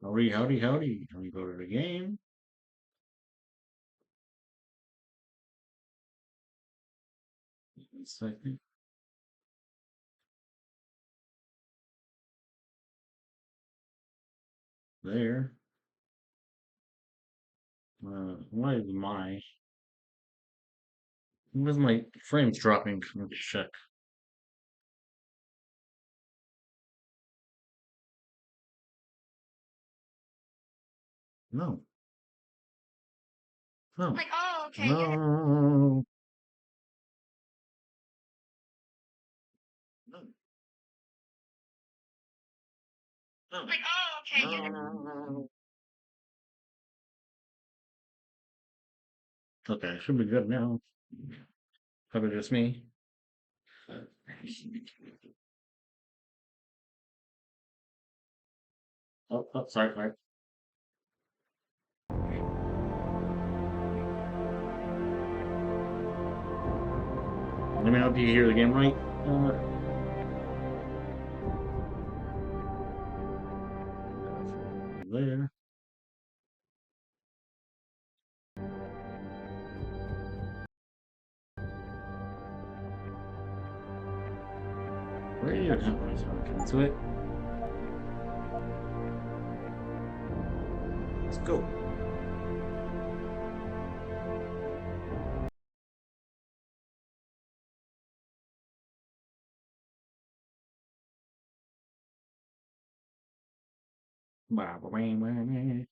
Howdy, howdy, howdy. Let me go to the game. One second. There. Why is my frames dropping? Let me check. No. No. Like, oh, okay, yeah. No. No. No. Like, oh, okay, yeah. No. Okay, should be good now. Probably just me. Oh, sorry. Let me know if you hear the game right. There. Radio companies are into it. Let's go. Bah, bah, bah, bah, bah.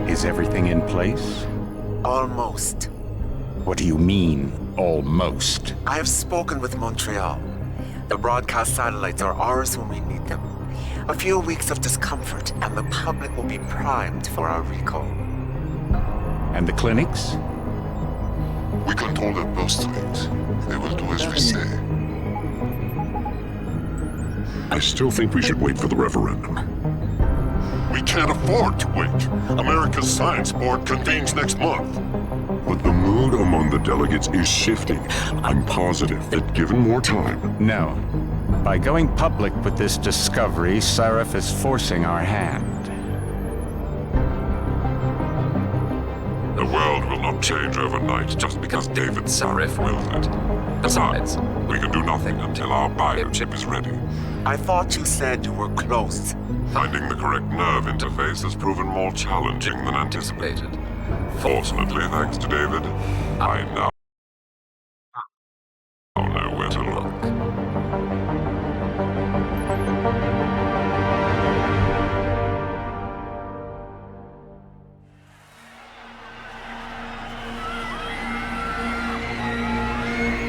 Is everything in place? Almost. What do you mean, almost? I have spoken with Montreal. The broadcast satellites are ours when we need them. A few weeks of discomfort, and the public will be primed for our recall. And the clinics? We control their post wings. They will do as we say. I still think we should wait for the referendum. We can't afford to wait. America's Science Board convenes next month. But the mood among the delegates is shifting. I'm positive that given more time... No. By going public with this discovery, Sarif is forcing our hand. The world will not change overnight just because David Sarif wills it. Besides, we can do nothing until our biochip is ready. I thought you said you were close. Finding the correct nerve interface has proven more challenging than anticipated. Fortunately, thanks to David, I now know where to look.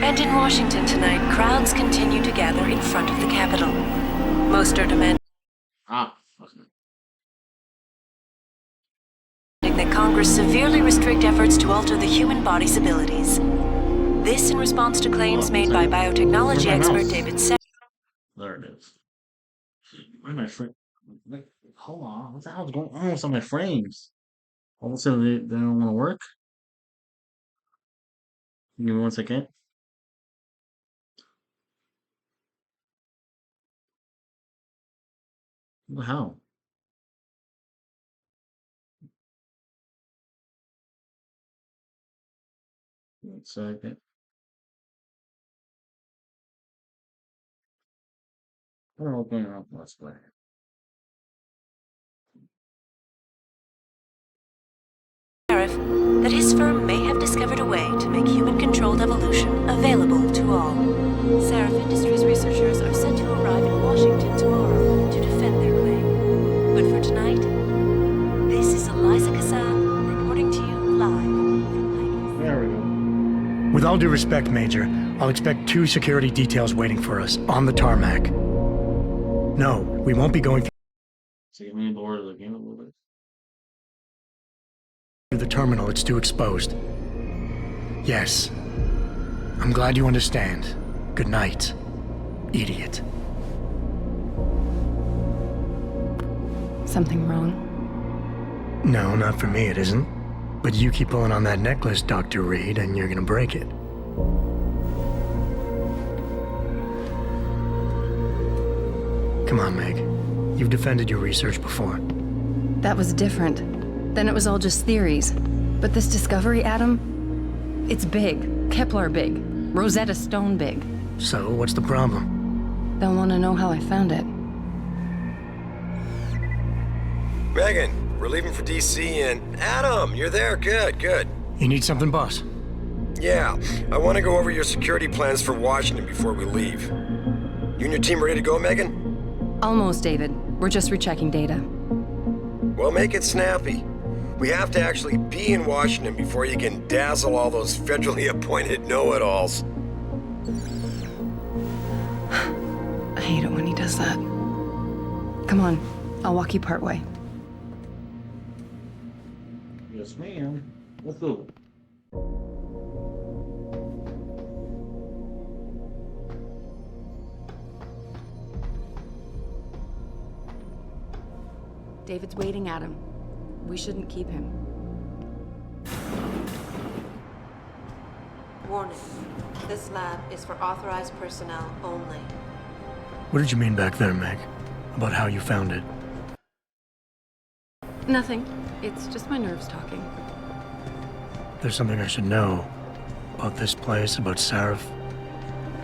And in Washington tonight, crowds continue to gather in front of the Capitol. Most are demanding that Congress severely restrict efforts to alter the human body's abilities. This in response to claims made by biotechnology expert David Sarif. There it is. Why am I frame? Like, hold on. What the hell's going on with my frames? All of a sudden, they don't want to work? Give me 1 second. What the hell? One second. I don't know what's going on with Let's Play. That his firm may have discovered a way to make human-controlled evolution available to all. Sarif Industries researchers are set to arrive in Washington tomorrow to defend their claim. But for tonight, this is Eliza Kassan reporting to you live from There we go. With all due respect, Major, I'll expect 2 security details waiting for us on the tarmac. No, we won't be going So give me the board of the game a little bit. through the terminal. It's too exposed. Yes. I'm glad you understand. Good night, idiot. Something wrong? No, not for me, it isn't. But you keep pulling on that necklace, Dr. Reed, and you're gonna break it. Come on, Meg. You've defended your research before. That was different. Then it was all just theories. But this discovery, Adam, it's big. Kepler big. Rosetta Stone big. So, what's the problem? They'll want to know how I found it. Megan, we're leaving for DC and... Adam, you're there. Good, good. You need something, boss? Yeah, I want to go over your security plans for Washington before we leave. You and your team ready to go, Megan? Almost, David. We're just rechecking data. Well, make it snappy. We have to actually be in Washington before you can dazzle all those federally appointed know-it-alls. I hate it when he does that. Come on, I'll walk you part way. Yes, ma'am. Let's go. David's waiting, Adam. We shouldn't keep him. Warning. This lab is for authorized personnel only. What did you mean back there, Meg? About how you found it? Nothing. It's just my nerves talking. There's something I should know. About this place, about Sarif.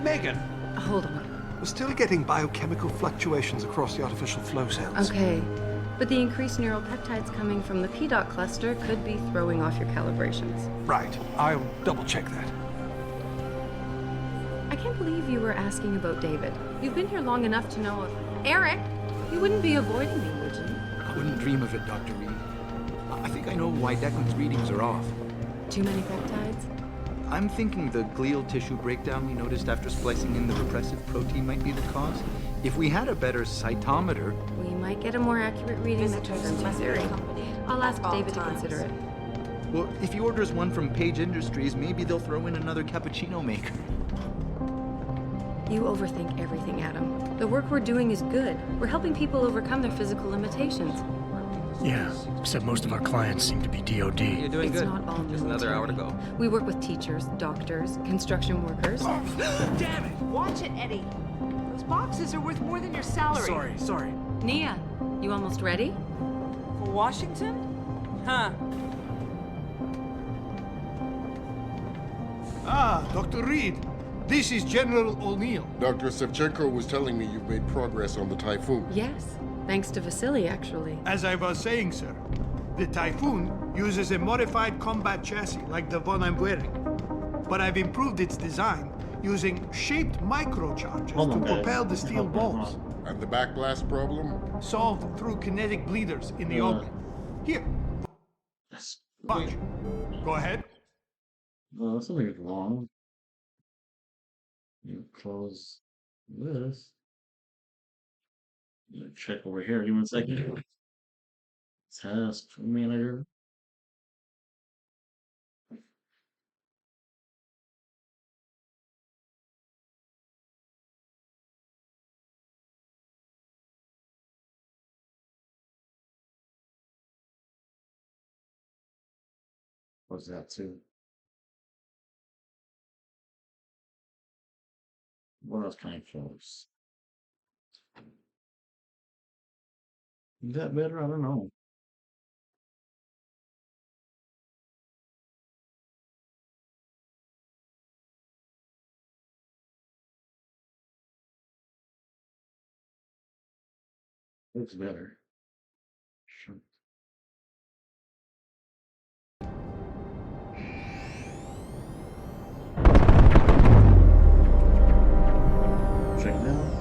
Megan, Hold on. we're still getting biochemical fluctuations across the artificial flow cells. Okay. But the increased neural peptides coming from the PDOT cluster could be throwing off your calibrations. Right. I'll double check that. I can't believe you were asking about David. You've been here long enough to know if... Eric! You wouldn't be avoiding me, would you? I wouldn't dream of it, Dr. Reed. I think I know why Declan's readings are off. Too many peptides? I'm thinking the glial tissue breakdown we noticed after splicing in the repressive protein might be the cause. If we had a better cytometer... We might get a more accurate reading that isn't too very. I'll ask David to consider it. Well, if he orders one from Page Industries, maybe they'll throw in another cappuccino maker. You overthink everything, Adam. The work we're doing is good. We're helping people overcome their physical limitations. Yeah, except most of our clients seem to be DOD. You're doing It's good. not all Just another hour to military. go. We work with teachers, doctors, construction workers. Damn it! Watch it, Eddie. Those boxes are worth more than your salary. Sorry. Nia, you almost ready? For Washington? Huh. Ah, Dr. Reed. This is General O'Neill. Dr. Sevchenko was telling me you've made progress on the Typhoon. Yes. Thanks to Vasily, actually. As I was saying, sir, the Typhoon uses a modified combat chassis like the one I'm wearing. But I've improved its design using shaped microcharges Hold on, to guys. propel the steel Hold on, balls. And the backblast problem? Solved through kinetic bleeders in the open. Here, That's watch. Go ahead. something is wrong. You close this. Check over here. Give me a second. Task manager. What's that too? What else can I close? Is that better? I don't know. Looks better. Sure. Check it out.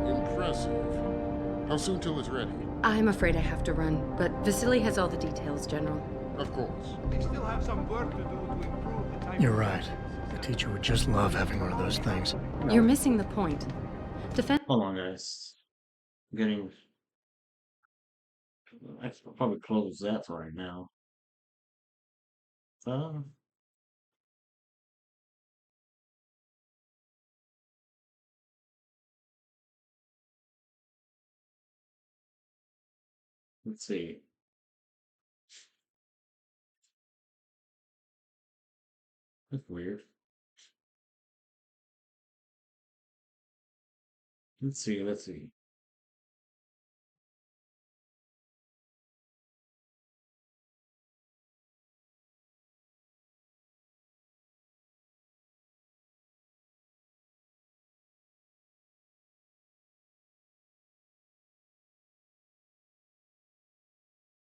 Impressive. How soon till it's ready? I'm afraid I have to run, but Vasily has all the details, General. Of course. They still have some work to do to improve the Typhoon. You're right. The teacher would just love having one of those things. You're missing the point. Defend. Hold on, guys. Getting. I should probably close that for right now. Let's see. That's weird. Let's see. Let's see.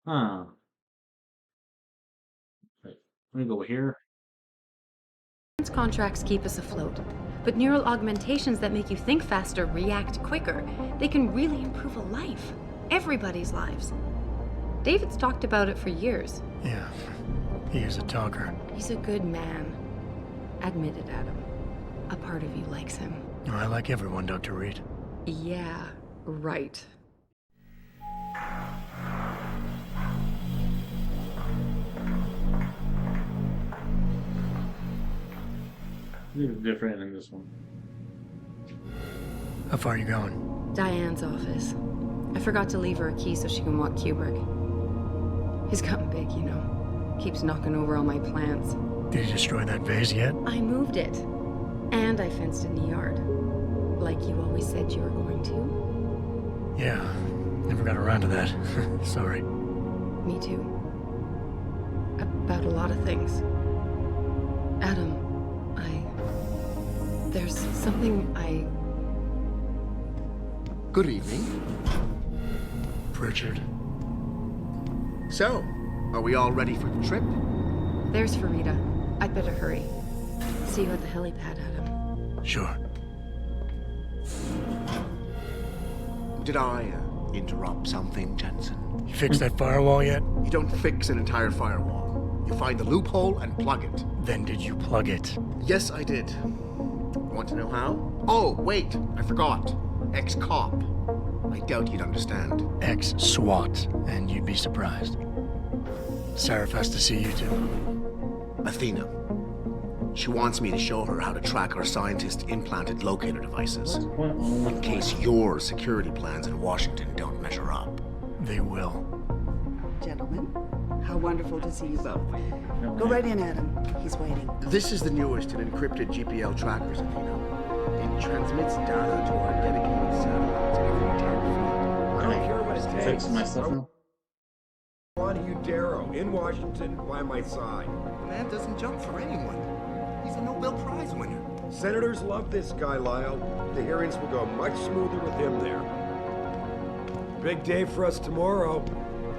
Huh. Wait, let me go here. Contracts keep us afloat, but neural augmentations that make you think faster, react quicker, they can really improve a life. Everybody's lives. David's talked about it for years. Yeah, he is a talker. He's a good man. Admit it, Adam. A part of you likes him. I like everyone, Dr. Reed. Yeah, right. This is different in this one. How far are you going? Diane's office. I forgot to leave her a key so she can walk Kubrick. He's gotten big, you know. Keeps knocking over all my plants. Did you destroy that vase yet? I moved it. And I fenced in the yard. Like you always said you were going to. Yeah, never got around to that. Sorry. Me too. About a lot of things. Adam, there's something Good evening. Pritchard. So, are we all ready for the trip? There's Farida. I'd better hurry. See you at the helipad, Adam. Sure. Did I interrupt something, Jensen? You fixed that firewall yet? You don't fix an entire firewall. You find the loophole and plug it. Then did you plug it? Yes, I did. Want to know how? Oh, wait, I forgot. Ex-cop. I doubt you'd understand. Ex-SWAT, and you'd be surprised. Sarif has to see you too. Athena. She wants me to show her how to track our scientist-implanted locator devices. In case your security plans in Washington don't measure up. They will. Gentlemen, how wonderful to see you both. Go right in, Adam. He's waiting. This is the newest in encrypted GPL trackers, Athena. It transmits data to our dedicated satellites every 10 feet. I don't care what it takes. Fix my stuff now. I want you, Darrow, in Washington, by my side. The man doesn't jump for anyone. He's a Nobel Prize winner. Senators love this guy, Lyle. The hearings will go much smoother with him there. Big day for us tomorrow.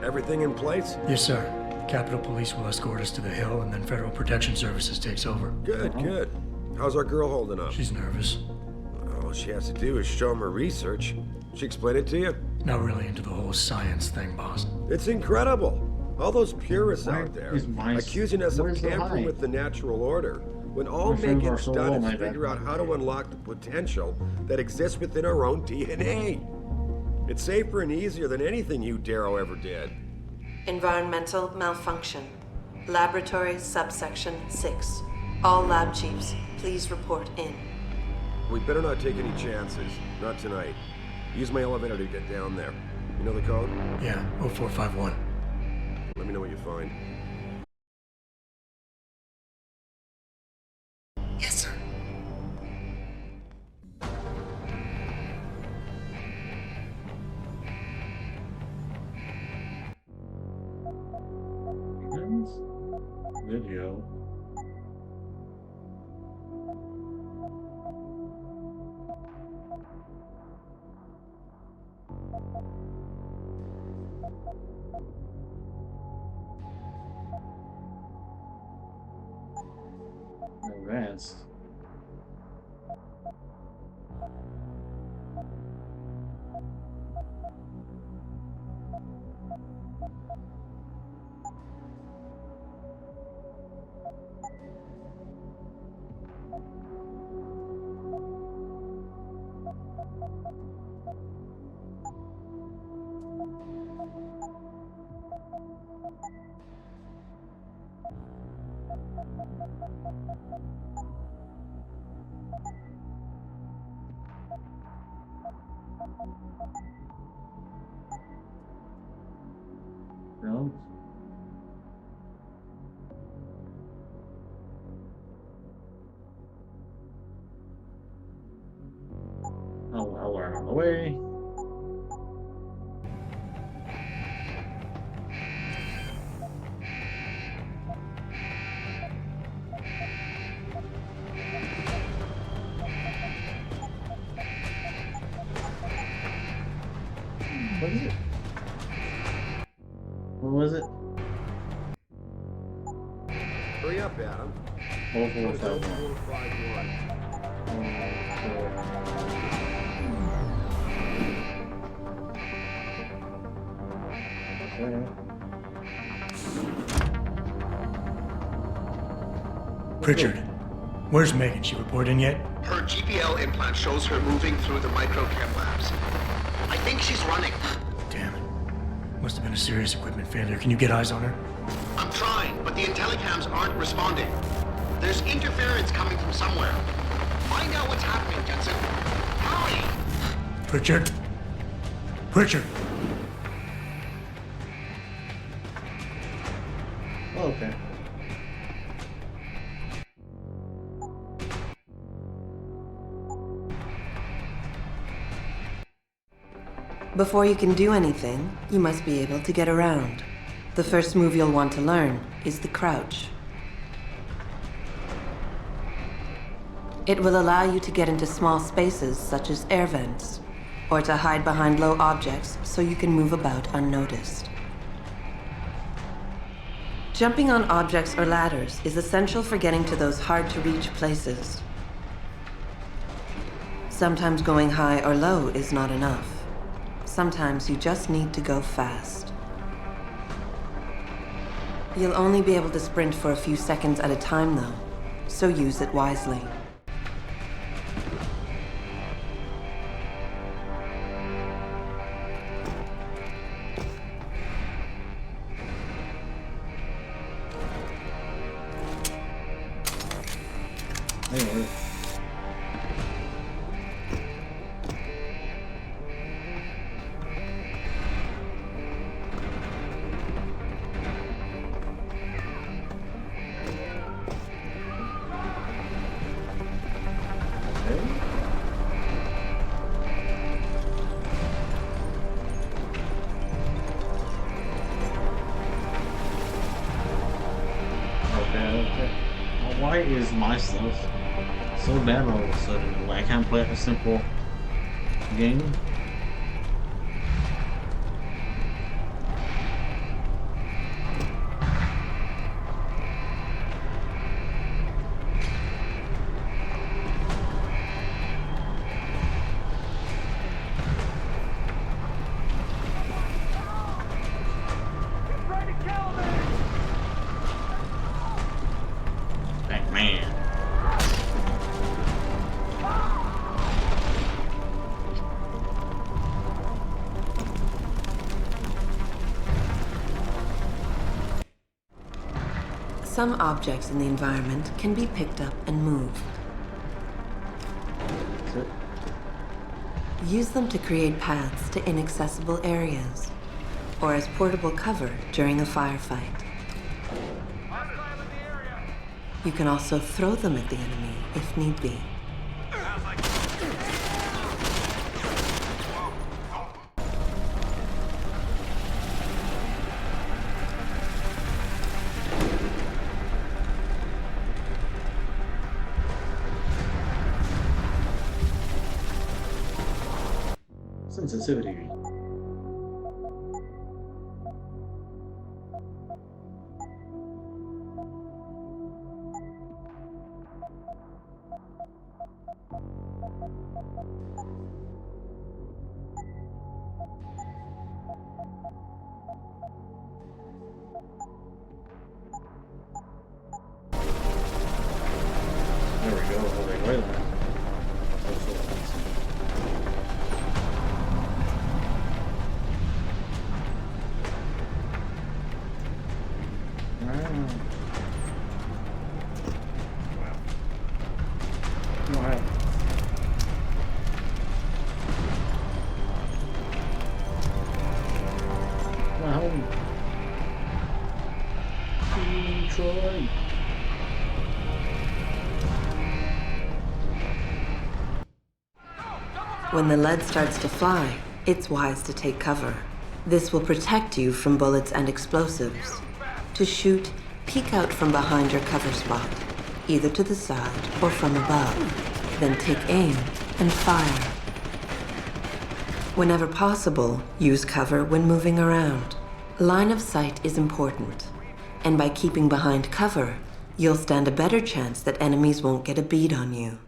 Everything in place? Yes, sir. Capitol Police will escort us to the Hill, and then Federal Protection Services takes over. Good, good. How's our girl holding up? She's nervous. All she has to do is show him her research. She explain it to you? Not really into the whole science thing, boss. It's incredible. All those purists out there accusing us of tampering with the natural order, when all friends are Megan's so done low, is my figure bad. out how to unlock the potential that exists within our own DNA. It's safer and easier than anything you, Darrow, ever did. Environmental malfunction. Laboratory subsection 6. All lab chiefs, please report in. We better not take any chances. Not tonight. Use my elevator to get down there. You know the code? Yeah, 0451. Let me know what you find. Yes, sir. Video. Advanced. Ooh. I'll learn on the way. What is it? What was it? Hurry up, Adam. 4451. Pritchard, where's Megan? She report in yet? Her GPL implant shows her moving through the microchem labs. I think she's running. Damn it. Must have been a serious equipment failure. Can you get eyes on her? I'm trying, but the intellicams aren't responding. There's interference coming from somewhere. Find out what's happening, Jensen. Hurry! Pritchard? Pritchard! Okay. Before you can do anything, you must be able to get around. The first move you'll want to learn is the crouch. It will allow you to get into small spaces such as air vents, or to hide behind low objects so you can move about unnoticed. Jumping on objects or ladders is essential for getting to those hard-to-reach places. Sometimes going high or low is not enough. Sometimes you just need to go fast. You'll only be able to sprint for a few seconds at a time, though, so use it wisely. Anyway. Okay. Why is my stuff so bad all of a sudden? Like, I can't play a simple game. Man. Some objects in the environment can be picked up and moved. Use them to create paths to inaccessible areas, or as portable cover during a firefight. You can also throw them at the enemy if need be. Sensitivity. There we go. Oh, wait, wait a minute. Troy. When the lead starts to fly, it's wise to take cover. This will protect you from bullets and explosives. To shoot, peek out from behind your cover spot, either to the side or from above. Then take aim and fire. Whenever possible, use cover when moving around. Line of sight is important, and by keeping behind cover, you'll stand a better chance that enemies won't get a bead on you.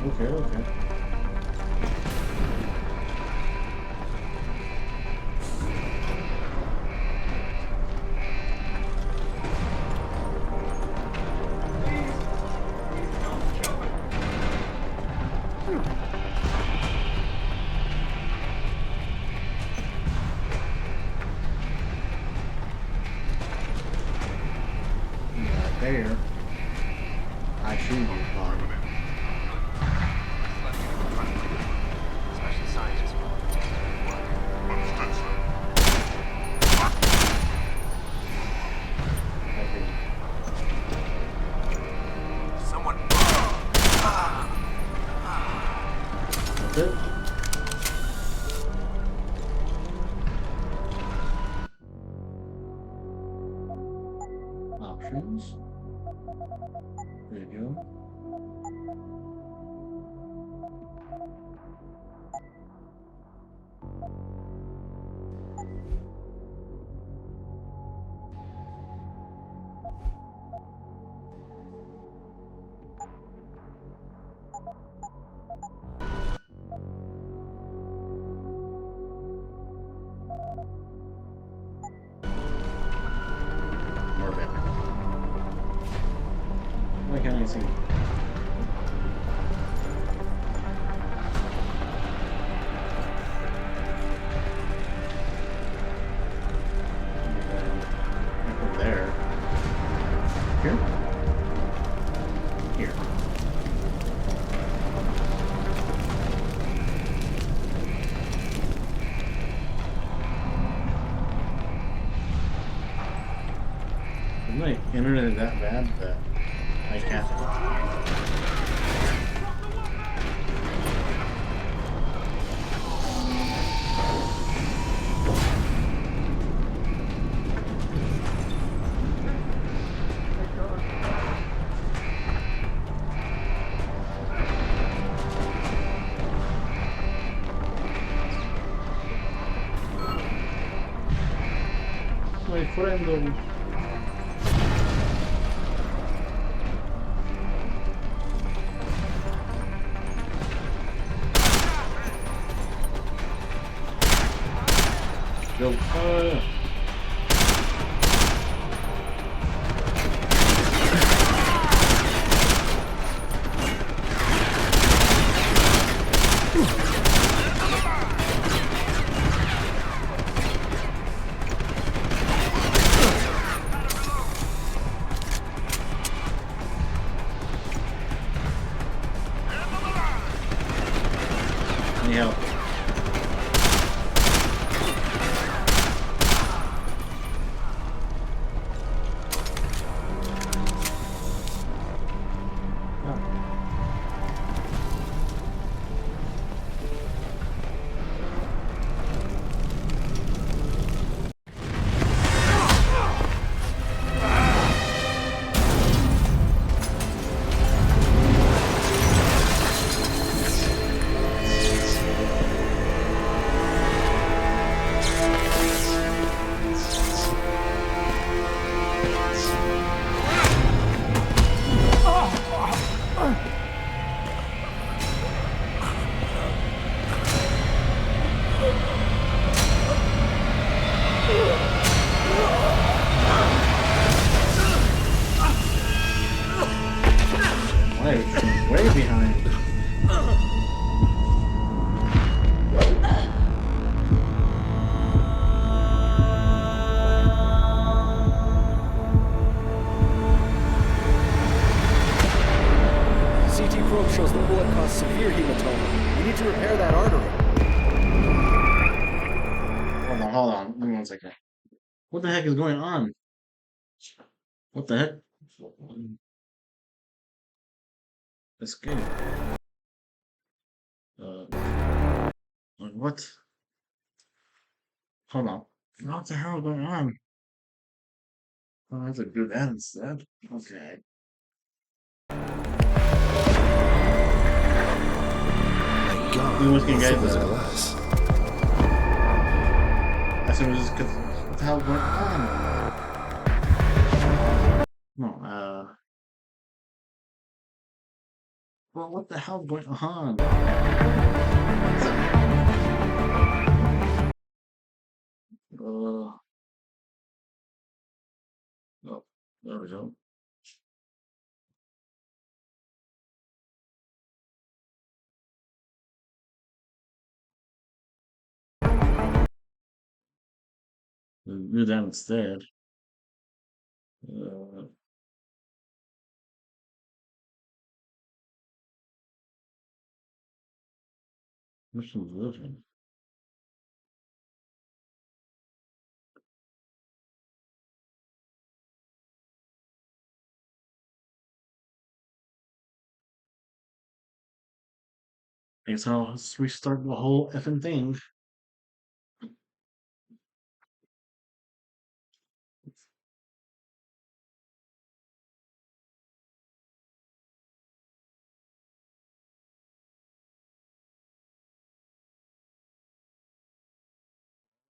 Okay. There. I should be fine. Options. There you go. More better. Why can't I see? Over there. Here? Here. Is my internet that bad that I can't? My friend. Go fire. Need help. behind. CT probe shows the bullet caused severe hematoma. We need to repair that artery. Hold on. Give me 1 second. What the heck is going on? What the heck? Escape. What? Hold on. What the hell is going on? Oh, that's a good ad instead. Okay. My God, We looking guys. was glass. I said, what the hell is going on? No, well, what the hell is going on? Oh, there we go. Do that instead. Mission living. Okay, so let's restart the whole effing thing.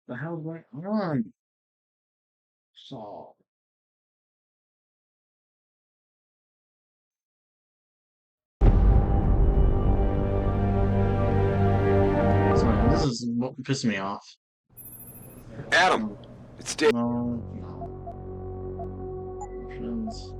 The hell is going on? So, sorry, this is what pissing me off. Adam, it's Dave. No. Friends.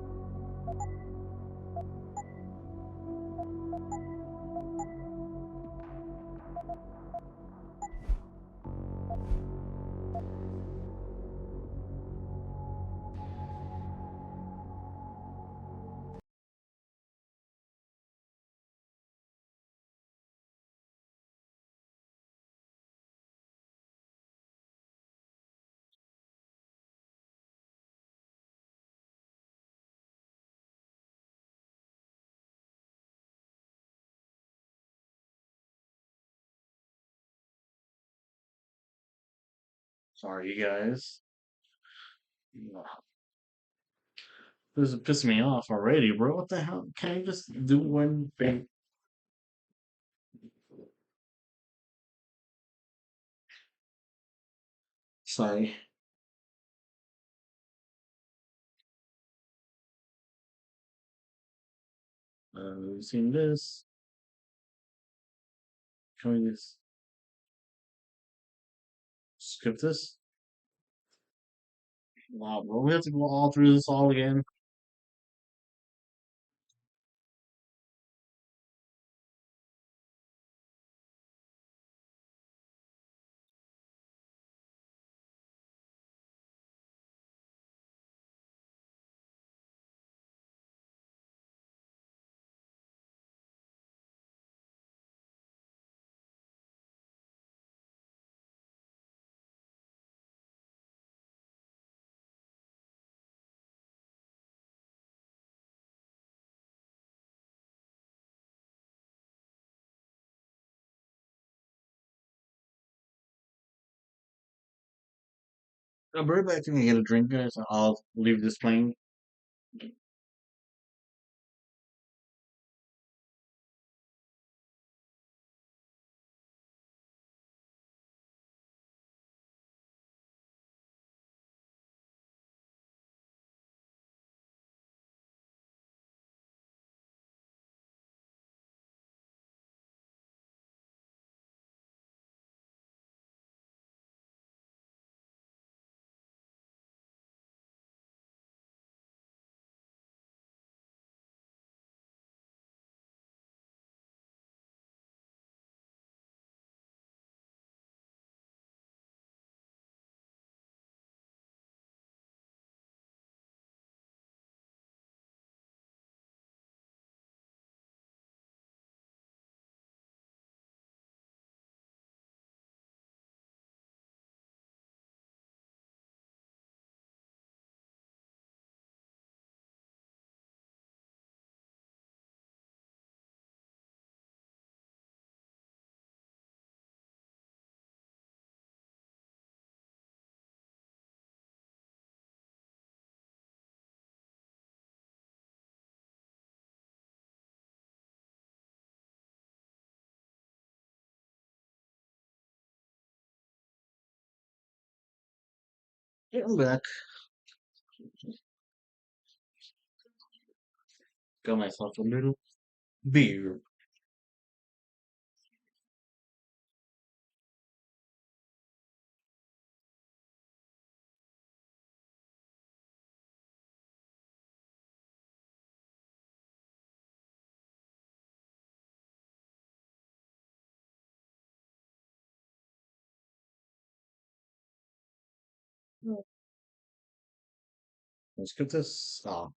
Sorry, you guys. This is pissing me off already, bro. What the hell? Can I just do one thing? Sorry. We've seen this. Can we just skip this? Wow, bro. We have to go all through this all again. I'll be right back to get a drink, guys. I'll leave this playing. Yeah, I'm back. Got myself a little beer. Let's get this. Oh,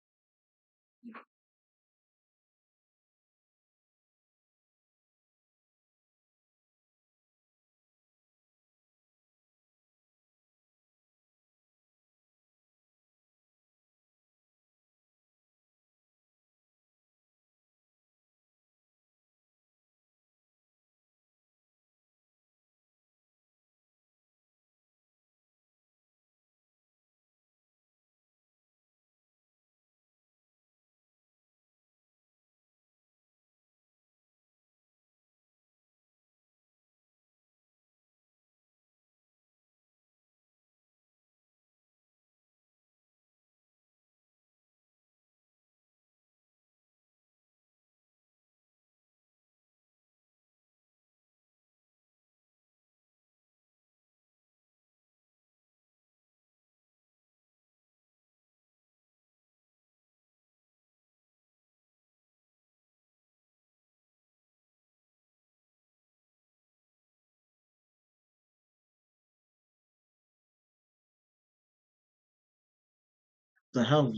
the hell?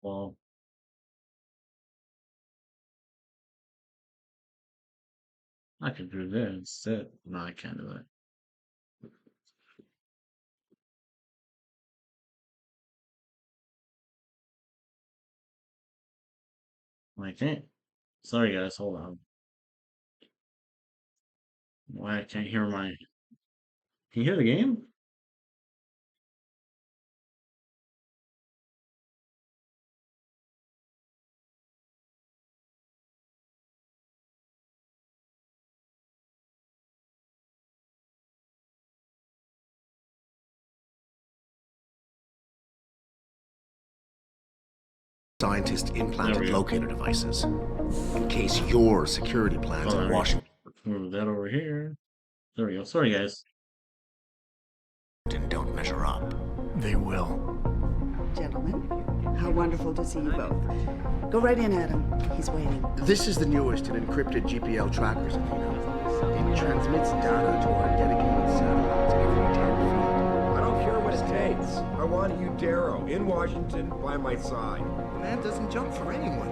Well, I could do that instead. No, I can't do that. I can't. Sorry, guys. Hold on. Why I can't hear my? Can you hear the game? Scientist implanted locator devices. In case your security plans in Washington Move that over here. There we go. Sorry, guys. don't measure up. They will. Gentlemen, how wonderful to see you both. Go right in, Adam. He's waiting. This is the newest in encrypted GPL trackers, Athena. It transmits data to our dedicated satellites every 10 feet. I don't care what it takes. I want you, Darrow, in Washington, by my side. The man doesn't jump for anyone.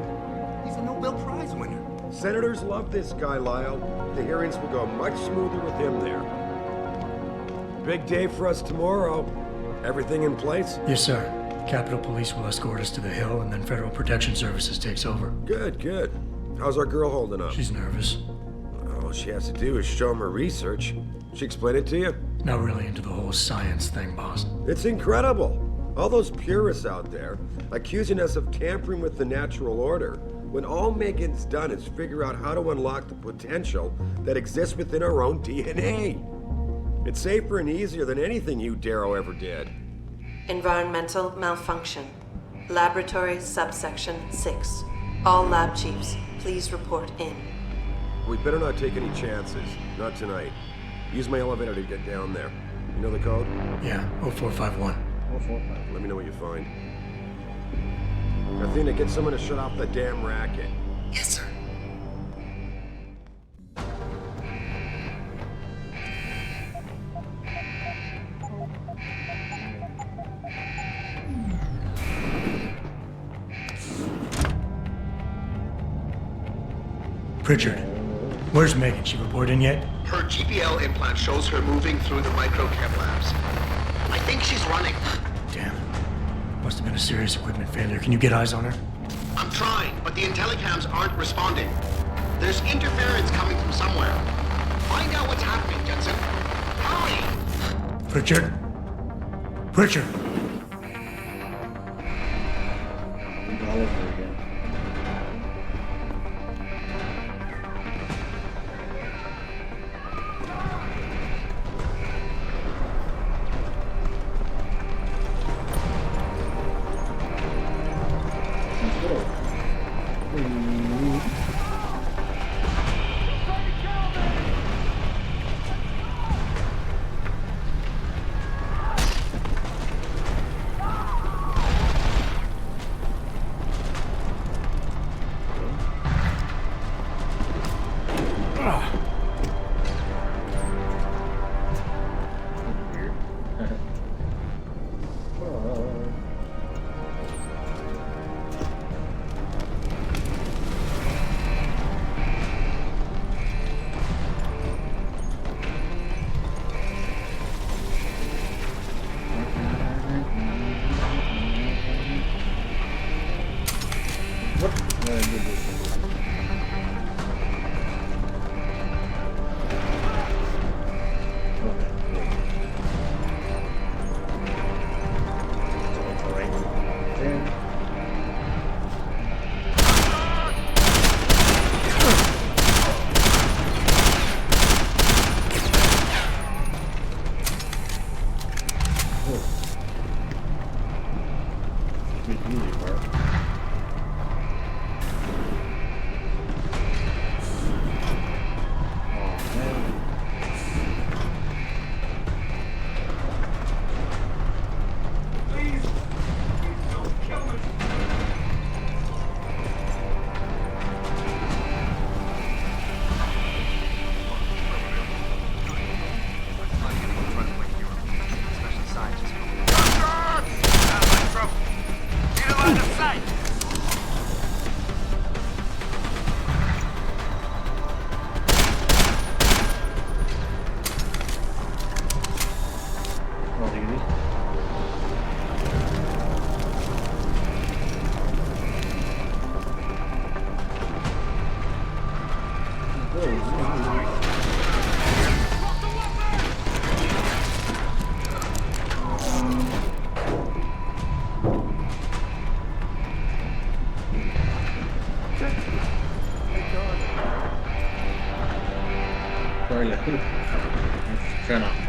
He's a Nobel Prize winner. Senators love this guy, Lyle. The hearings will go much smoother with him there. Big day for us tomorrow. Everything in place? Yes, sir. Capitol Police will escort us to the Hill, and then Federal Protection Services takes over. Good, good. How's our girl holding up? She's nervous. All she has to do is show him her research. She explain it to you? Not really into the whole science thing, boss. It's incredible. All those purists out there accusing us of tampering with the natural order, when all Megan's done is figure out how to unlock the potential that exists within our own DNA. It's safer and easier than anything you, Darrow, ever did. Environmental malfunction. Laboratory subsection 6. All lab chiefs, please report in. We better not take any chances. Not tonight. Use my elevator to get down there. You know the code? Yeah, 0451. 0451. Let me know what you find. Athena, get someone to shut off the damn racket. Yes, sir. Pritchard, where's Megan? She report in yet? Her GPL implant shows her moving through the microchem labs. I think she's running. Damn. Must have been a serious equipment failure. Can you get eyes on her? I'm trying, but the intellicams aren't responding. There's interference coming from somewhere. Find out what's happening, Jensen. Hurry! Pritchard? Pritchard! All over again. Fair enough.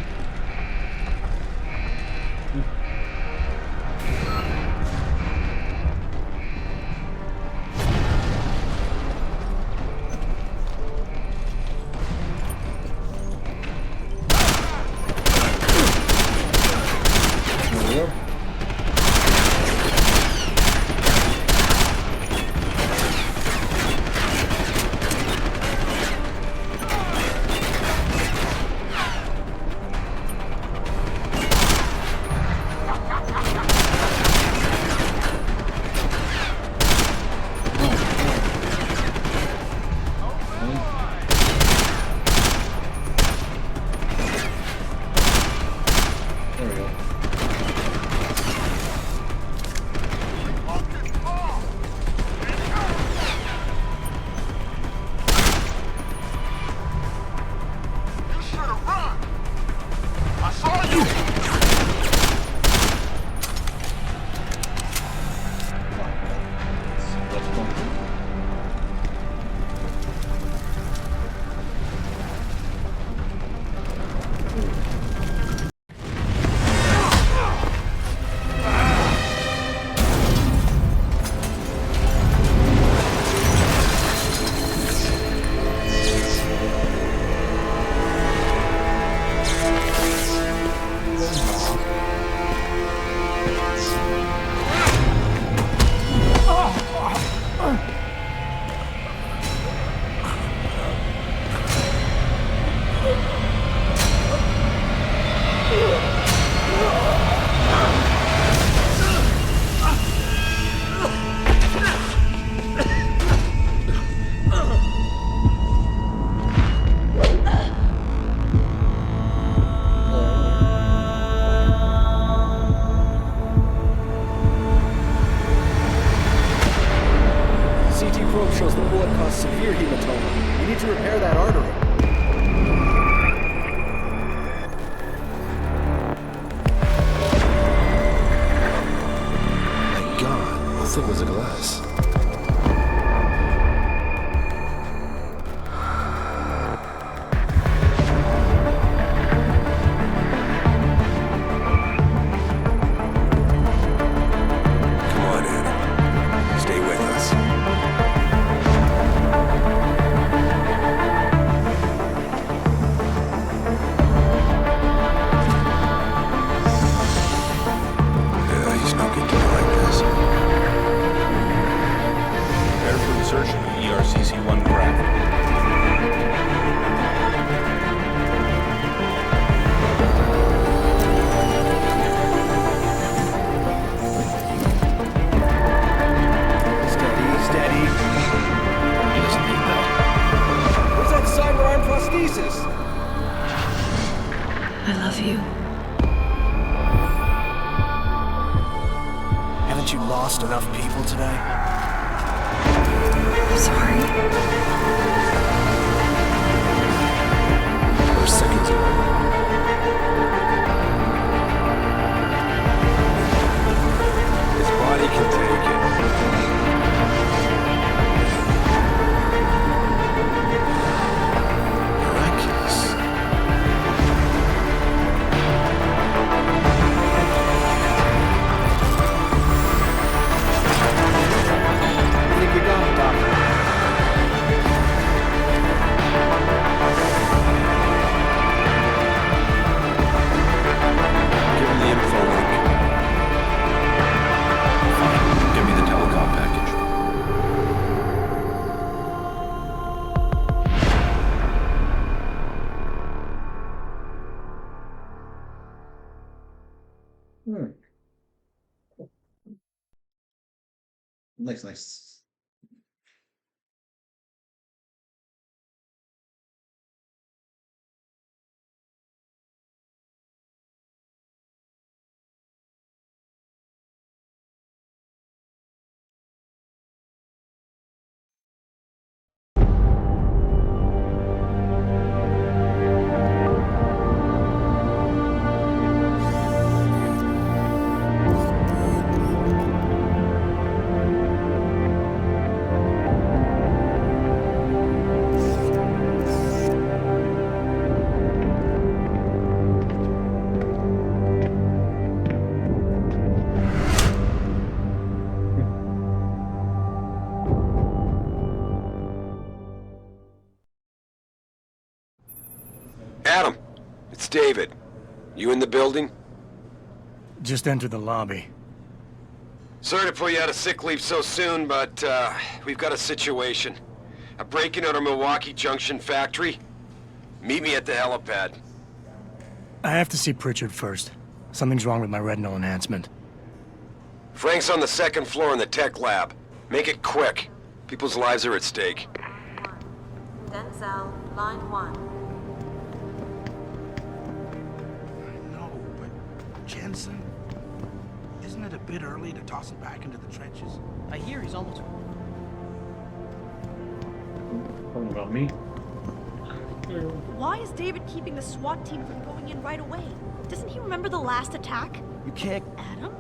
probe shows the bullet caused severe hematoma. You need to repair that artery. My God, how thick was the glass? I love you. Haven't you lost enough people today? I'm sorry. We're seconds away. His body can take it. Miraculous. I think we got it, Doctor. Give him the info link. Fine. Give me the telecom package. Nice. Adam, it's David. You in the building? Just entered the lobby. Sorry to pull you out of sick leave so soon, but we've got a situation. A break-in at our Milwaukee Junction factory. Meet me at the helipad. I have to see Pritchard first. Something's wrong with my retinal enhancement. Frank's on the second floor in the tech lab. Make it quick. People's lives are at stake. Denzel, line 1. Jensen? Isn't it a bit early to toss him back into the trenches? I hear he's almost... Talking about me? Why is David keeping the SWAT team from going in right away? Doesn't he remember the last attack? You can't... Adam?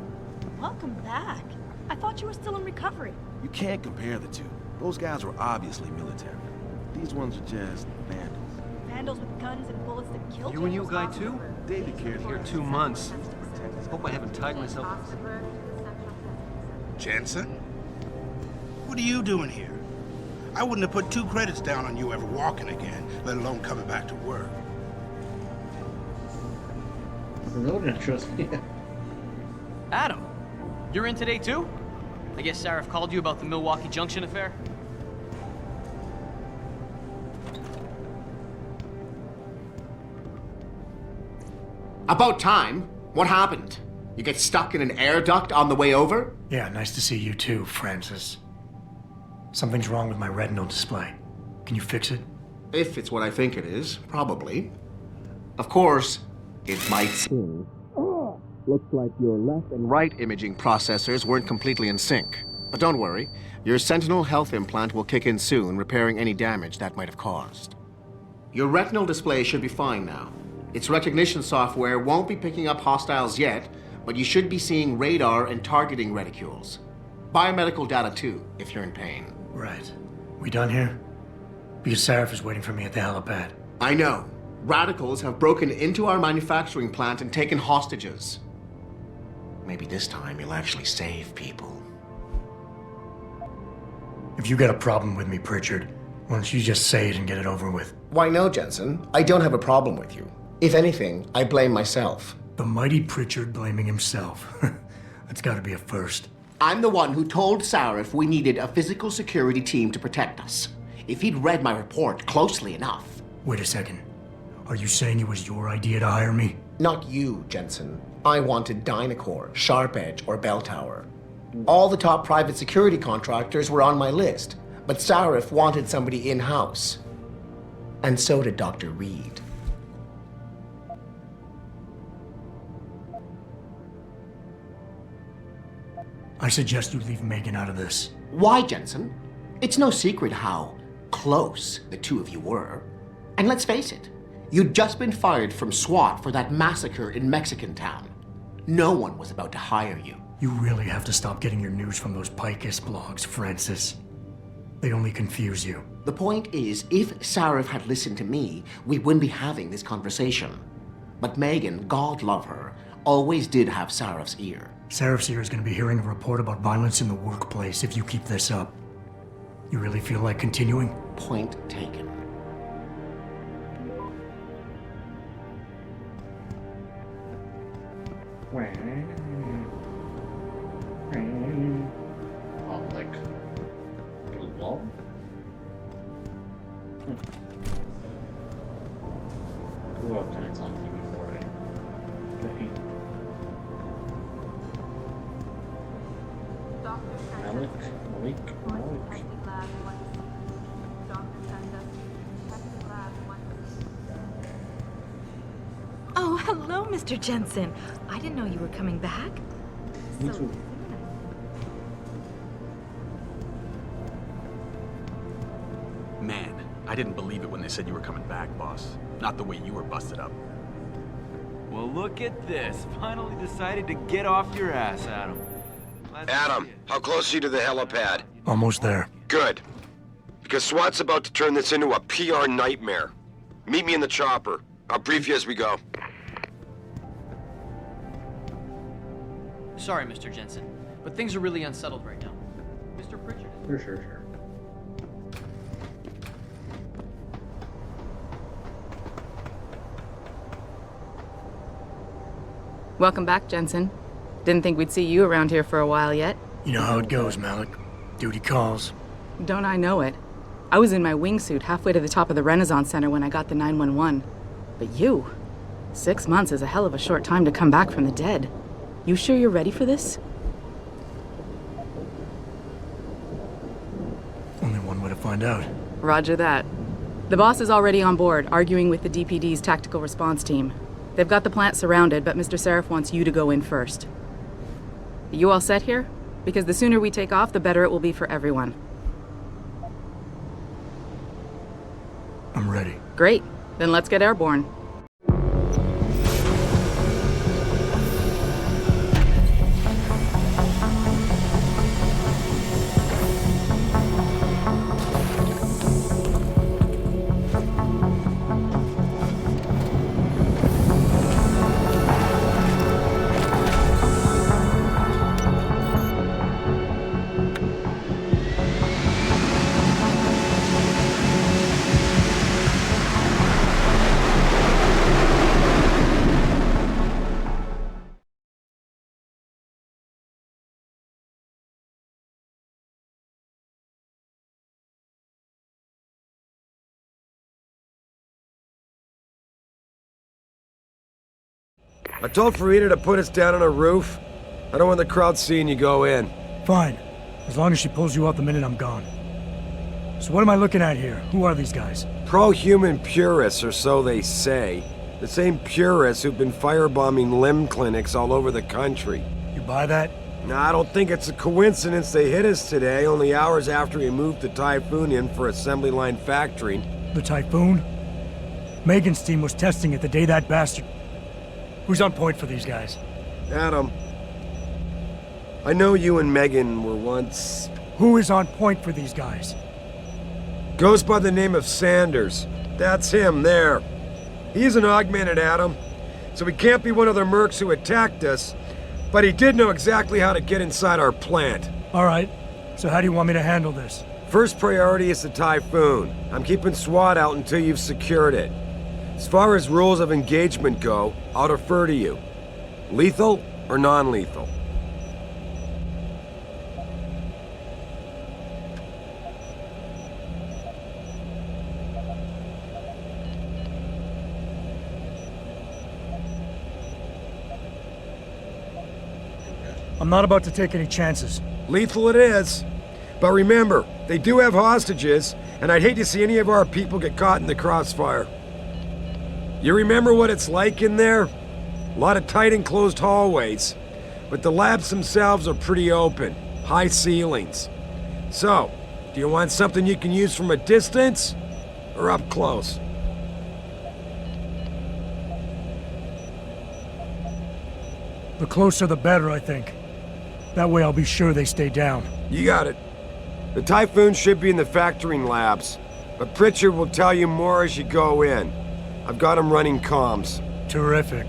Welcome back. I thought you were still in recovery. You can't compare the two. Those guys were obviously military. These ones are just vandals. Vandals with guns and bullets that killed You a new guy too? David cared Here 2 months. Hope I haven't tied myself. Jensen? What are you doing here? I wouldn't have put 2 credits down on you ever walking again, let alone coming back to work. No interest. Adam, you're in today too? I guess Sarif called you about the Milwaukee Junction affair? About time. What happened? You get stuck in an air duct on the way over? Yeah, nice to see you too, Francis. Something's wrong with my retinal display. Can you fix it? If it's what I think it is, probably. Of course, it might seem. Looks like your left and right imaging processors weren't completely in sync. But don't worry, your Sentinel health implant will kick in soon, repairing any damage that might have caused. Your retinal display should be fine now. Its recognition software won't be picking up hostiles yet, but you should be seeing radar and targeting reticules. Biomedical data too, if you're in pain. Right. We done here? Because Sarif is waiting for me at the helipad. I know. Radicals have broken into our manufacturing plant and taken hostages. Maybe this time you'll actually save people. If you got a problem with me, Pritchard, why don't you just say it and get it over with? Why no, Jensen. I don't have a problem with you. If anything, I blame myself. The mighty Pritchard blaming himself. That's gotta be a first. I'm the one who told Sarif we needed a physical security team to protect us. If he'd read my report closely enough. Wait a second. Are you saying it was your idea to hire me? Not you, Jensen. I wanted Dynacore, Sharp Edge, or Bell Tower. All the top private security contractors were on my list, but Sarif wanted somebody in-house. And so did Dr. Reed. I suggest you leave Megan out of this. Why, Jensen? It's no secret how close the two of you were. And let's face it, you'd just been fired from SWAT for that massacre in Mexican Town. No one was about to hire you. You really have to stop getting your news from those Picus blogs, Francis. They only confuse you. The point is, if Sarif had listened to me, we wouldn't be having this conversation. But Megan, God love her, always did have Sarif's ear. Sarif's ear is going to be hearing a report about violence in the workplace if you keep this up. You really feel like continuing? Point taken. Public. Blue wall? Who else can I talk to before I Malik? Oh, hello, Mr. Jensen. I didn't know you were coming back. Me too. Man, I didn't believe it when they said you were coming back, boss. Not the way you were busted up. Well, look at this. Finally decided to get off your ass, Adam. Adam, how close are you to the helipad? Almost there. Good. Because SWAT's about to turn this into a PR nightmare. Meet me in the chopper. I'll brief you as we go. Sorry, Mr. Jensen, but things are really unsettled right now. Mr. Pritchard. Sure. Welcome back, Jensen. Didn't think we'd see you around here for a while yet. You know how it goes, Malik. Duty calls. Don't I know it? I was in my wingsuit halfway to the top of the Renaissance Center when I got the 911. But you? 6 months is a hell of a short time to come back from the dead. You sure you're ready for this? Only one way to find out. Roger that. The boss is already on board, arguing with the DPD's tactical response team. They've got the plant surrounded, but Mr. Sarif wants you to go in first. Are you all set here? Because the sooner we take off, the better it will be for everyone. I'm ready. Great. Then let's get airborne. I told Farida to put us down on a roof. I don't want the crowd seeing you go in. Fine. As long as she pulls you out the minute I'm gone. So what am I looking at here? Who are these guys? Pro-human purists, or so they say. The same purists who've been firebombing limb clinics all over the country. You buy that? Now, I don't think it's a coincidence they hit us today, only hours after we moved the Typhoon in for assembly line factory. The Typhoon? Megan's team was testing it the day that bastard... Who's on point for these guys? Adam, I know you and Megan were once... Who is on point for these guys? Goes by the name of Sanders. That's him, there. He's an augmented, Adam. So he can't be one of the mercs who attacked us, but he did know exactly how to get inside our plant. Alright, so how do you want me to handle this? First priority is the Typhoon. I'm keeping SWAT out until you've secured it. As far as rules of engagement go, I'll defer to you. Lethal or non-lethal? I'm not about to take any chances. Lethal it is. But remember, they do have hostages, and I'd hate to see any of our people get caught in the crossfire. You remember what it's like in there? A lot of tight enclosed hallways, but the labs themselves are pretty open, high ceilings. So, do you want something you can use from a distance, or up close? The closer the better, I think. That way I'll be sure they stay down. You got it. The Typhoon should be in the factoring labs, but Pritchard will tell you more as you go in. I've got him running comms. Terrific.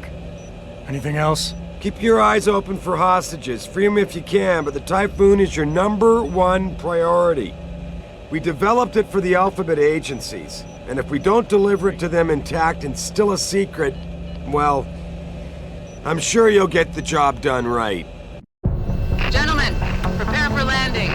Anything else? Keep your eyes open for hostages. Free them if you can, but the Typhoon is your #1 priority. We developed it for the Alphabet agencies, and if we don't deliver it to them intact and still a secret, well, I'm sure you'll get the job done right. Gentlemen, prepare for landing.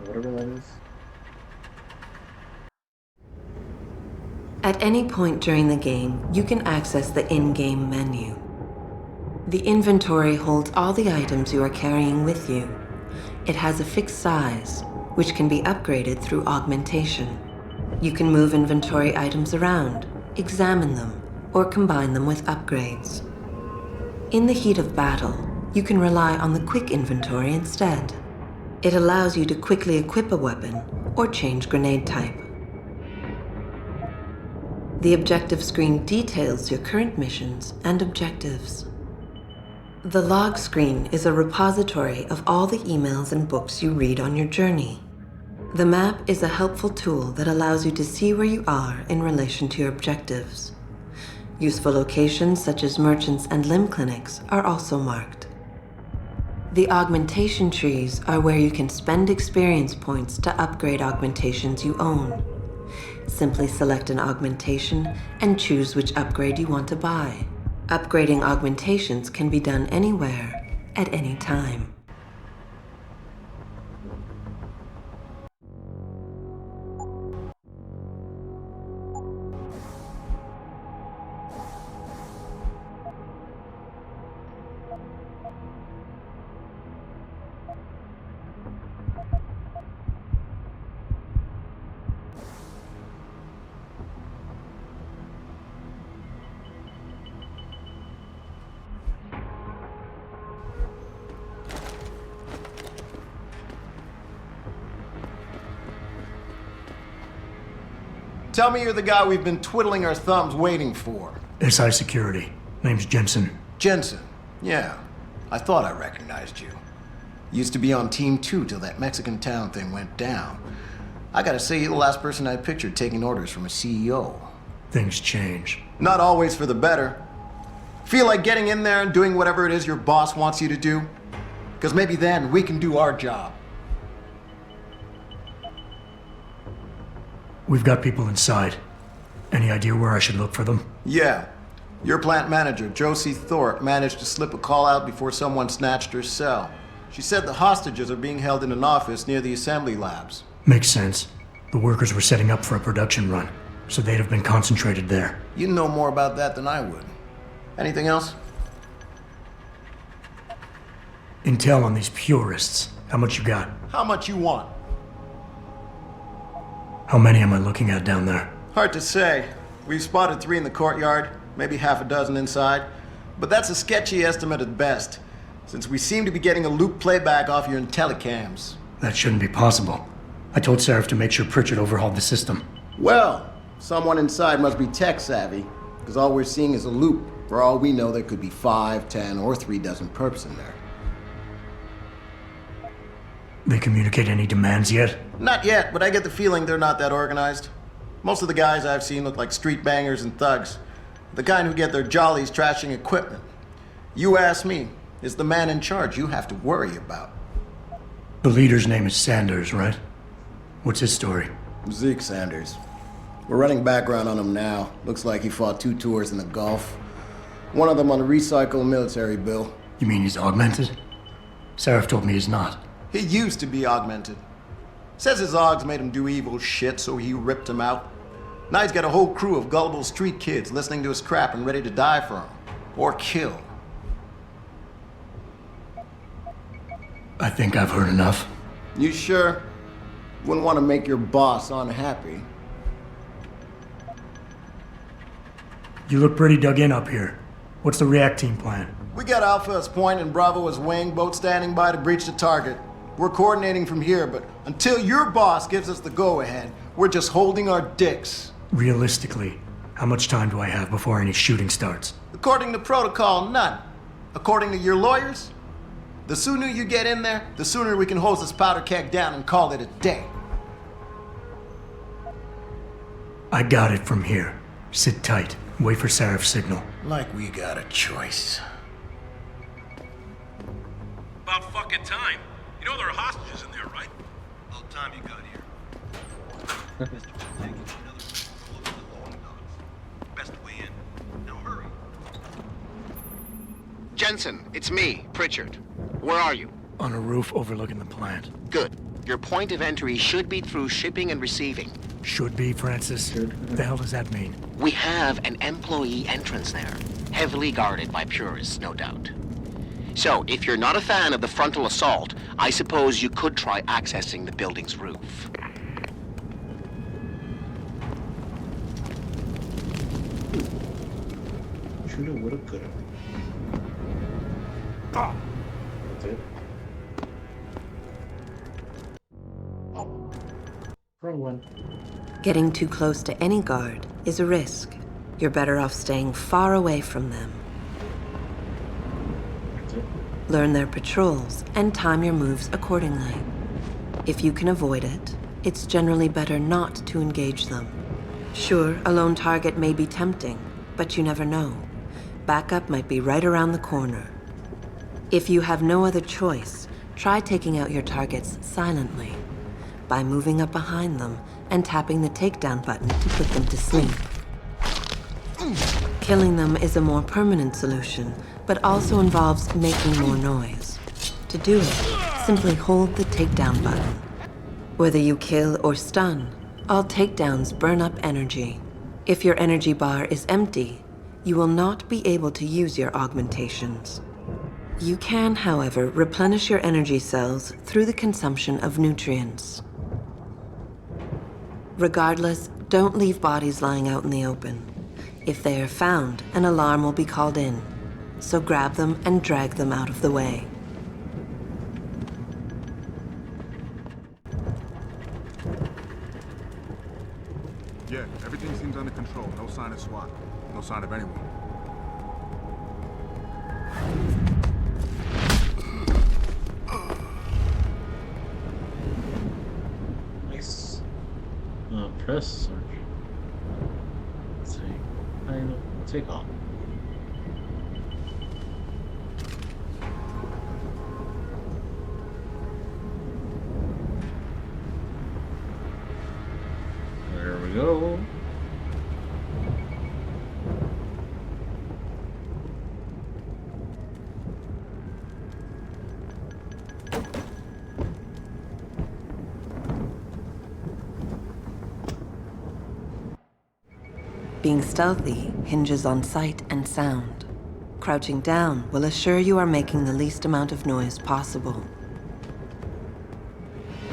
Whatever that is. At any point during the game, you can access the in-game menu. The inventory holds all the items you are carrying with you. It has a fixed size, which can be upgraded through augmentation. You can move inventory items around, examine them, or combine them with upgrades. In the heat of battle, you can rely on the quick inventory instead. It allows you to quickly equip a weapon or change grenade type. The objective screen details your current missions and objectives. The log screen is a repository of all the emails and books you read on your journey. The map is a helpful tool that allows you to see where you are in relation to your objectives. Useful locations such as merchants and limb clinics are also marked. The augmentation trees are where you can spend experience points to upgrade augmentations you own. Simply select an augmentation and choose which upgrade you want to buy. Upgrading augmentations can be done anywhere, at any time. Tell me you're the guy we've been twiddling our thumbs waiting for. SI Security. Name's Jensen. Jensen. Yeah. I thought I recognized you. Used to be on Team 2 till that Mexican town thing went down. I gotta say, you're the last person I pictured taking orders from a CEO. Things change. Not always for the better. Feel like getting in there and doing whatever it is your boss wants you to do? Because maybe then we can do our job. We've got people inside. Any idea where I should look for them? Yeah. Your plant manager, Josie Thorpe, managed to slip a call out before someone snatched her cell. She said the hostages are being held in an office near the assembly labs. Makes sense. The workers were setting up for a production run, so they'd have been concentrated there. You know more about that than I would. Anything else? Intel on these purists. How much you got? How much you want? How many am I looking at down there? Hard to say. We've spotted 3 in the courtyard, maybe half a dozen inside. But that's a sketchy estimate at best, since we seem to be getting a loop playback off your Intellicams. That shouldn't be possible. I told Sarif to make sure Pritchard overhauled the system. Well, someone inside must be tech savvy, because all we're seeing is a loop. For all we know, there could be 5, 10, or 3 dozen perps in there. They communicate any demands yet? Not yet, but I get the feeling they're not that organized. Most of the guys I've seen look like street bangers and thugs. The kind who get their jollies trashing equipment. You ask me, it's the man in charge you have to worry about. The leader's name is Sanders, right? What's his story? Zeke Sanders. We're running background on him now. Looks like he fought 2 tours in the Gulf. One of them on a recycled military bill. You mean he's augmented? Sarif told me he's not. He used to be augmented. Says his Augs made him do evil shit, so he ripped him out. Now he's got a whole crew of gullible street kids listening to his crap and ready to die for him. Or kill. I think I've heard enough. You sure? Wouldn't want to make your boss unhappy. You look pretty dug in up here. What's the react team plan? We got Alpha as point and Bravo as wing, both standing by to breach the target. We're coordinating from here, but until your boss gives us the go-ahead, we're just holding our dicks. Realistically, how much time do I have before any shooting starts? According to protocol, none. According to your lawyers, the sooner you get in there, the sooner we can hose this powder keg down and call it a day. I got it from here. Sit tight. Wait for Sarif's signal. Like we got a choice. About fucking time. You know there are hostages in there, right? About time you got here. Best way in. Now hurry. Jensen, it's me, Pritchard. Where are you? On a roof overlooking the plant. Good. Your point of entry should be through shipping and receiving. Should be, Francis. What the hell does that mean? We have an employee entrance there, heavily guarded by purists, no doubt. So, if you're not a fan of the frontal assault, I suppose you could try accessing the building's roof. Shoulda, woulda, coulda. Ah. That's it. Oh. Wrong one. Getting too close to any guard is a risk. You're better off staying far away from them. Learn their patrols and time your moves accordingly. If you can avoid it, it's generally better not to engage them. Sure, a lone target may be tempting, but you never know. Backup might be right around the corner. If you have no other choice, try taking out your targets silently by moving up behind them and tapping the takedown button to put them to sleep. Killing them is a more permanent solution, but also involves making more noise. To do it, simply hold the takedown button. Whether you kill or stun, all takedowns burn up energy. If your energy bar is empty, you will not be able to use your augmentations. You can, however, replenish your energy cells through the consumption of nutrients. Regardless, don't leave bodies lying out in the open. If they are found, an alarm will be called in. So grab them and drag them out of the way. Yeah, everything Everything seems under control. No sign of SWAT. No sign of anyone. Nice. Press search. Let's see. Take off. There we go. Being stealthy hinges on sight and sound. Crouching down will assure you are making the least amount of noise possible.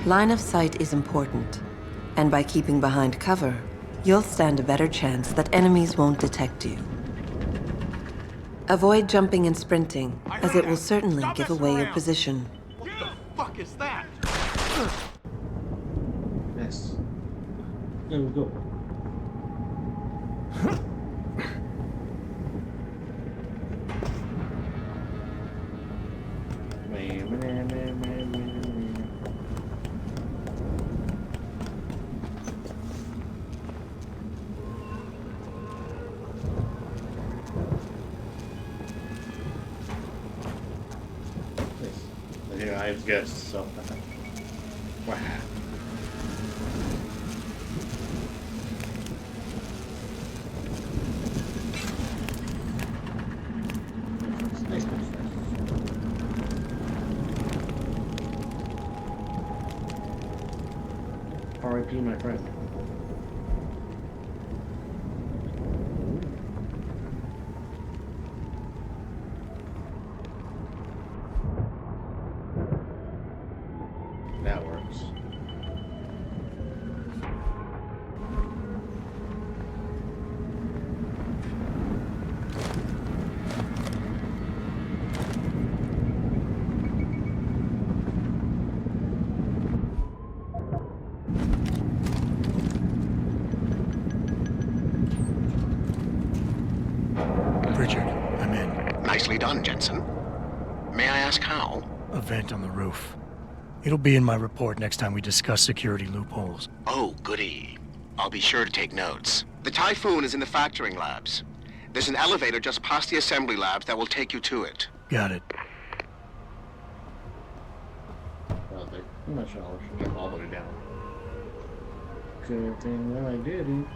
Line of sight is important, and by keeping behind cover, you'll stand a better chance that enemies won't detect you. Avoid jumping and sprinting, as it will certainly give away your position. What the fuck is that? Yes. There we go. Yeah, I guess so. Wow. R.I.P. my friend. That works. Bridget, I'm in. Nicely done, Jensen. May I ask how? A vent on the roof. It'll be in my report next time we discuss security loopholes. Oh, goody. I'll be sure to take notes. The Typhoon is in the factoring labs. There's an elevator just past the assembly labs that will take you to it. Got it. I'm not sure I should jump all the way down. Good thing that I did it.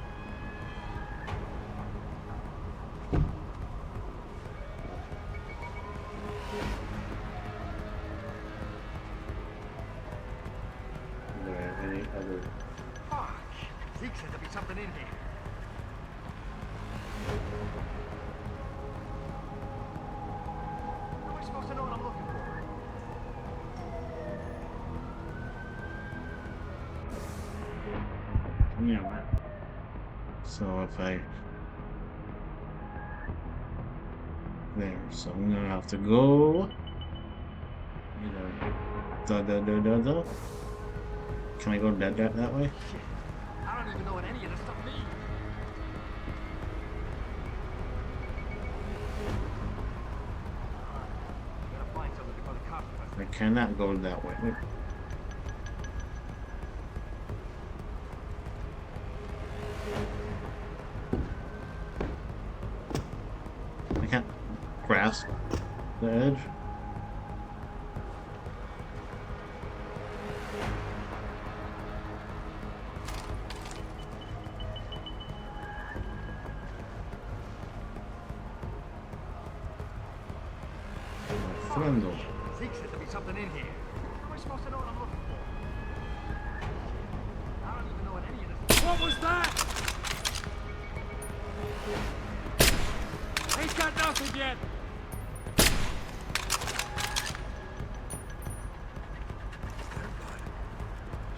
Any other? Fuck! Zeke said there'd be something in here. How am I supposed to know what I'm looking for? Yeah. So if I there, so I'm gonna have to go. Da. Can I go that way? I don't even know what any of this stuff means. Gotta find something before the cops I cannot go that way. Wait. I can't grasp the edge. Friendo. Zeke said there'd be something in here. How am I supposed to know what I'm looking for? I don't even know what any of this. What was that? Ain't got nothing yet.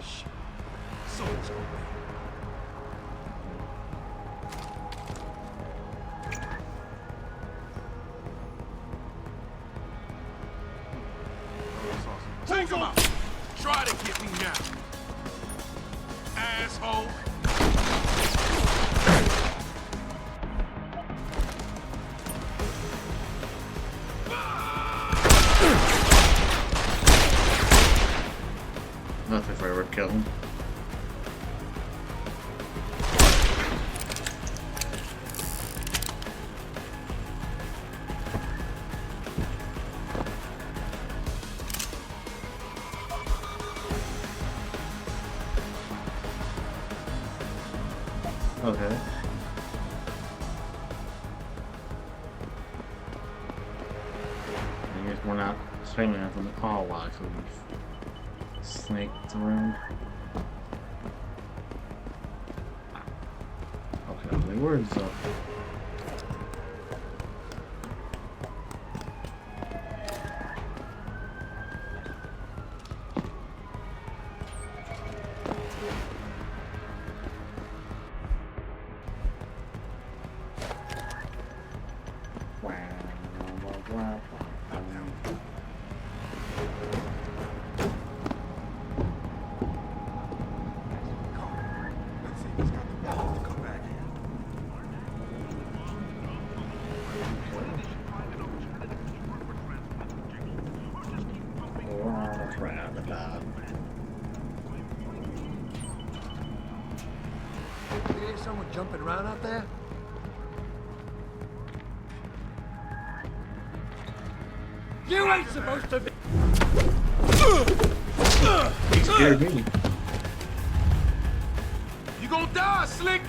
Shit. Someone's away. Take him out! Try to get me now. Asshole! Explaining that from the call while I snaked around. Okay, where's You hear someone jumping around out there? You ain't supposed to be. He scared me. You gonna die, Slick!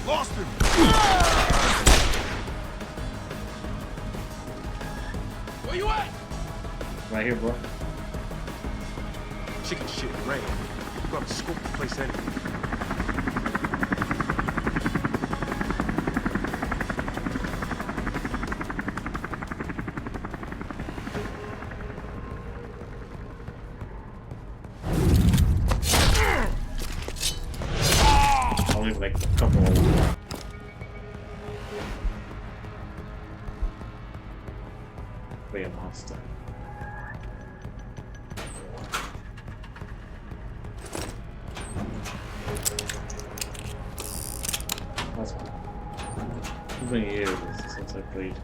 Lost him! Where you at? Right here, bro. Chicken shit, rain. You gotta scoop the place anyway. I'll leave like a couple of be a monster. That's cool. It's been years since I played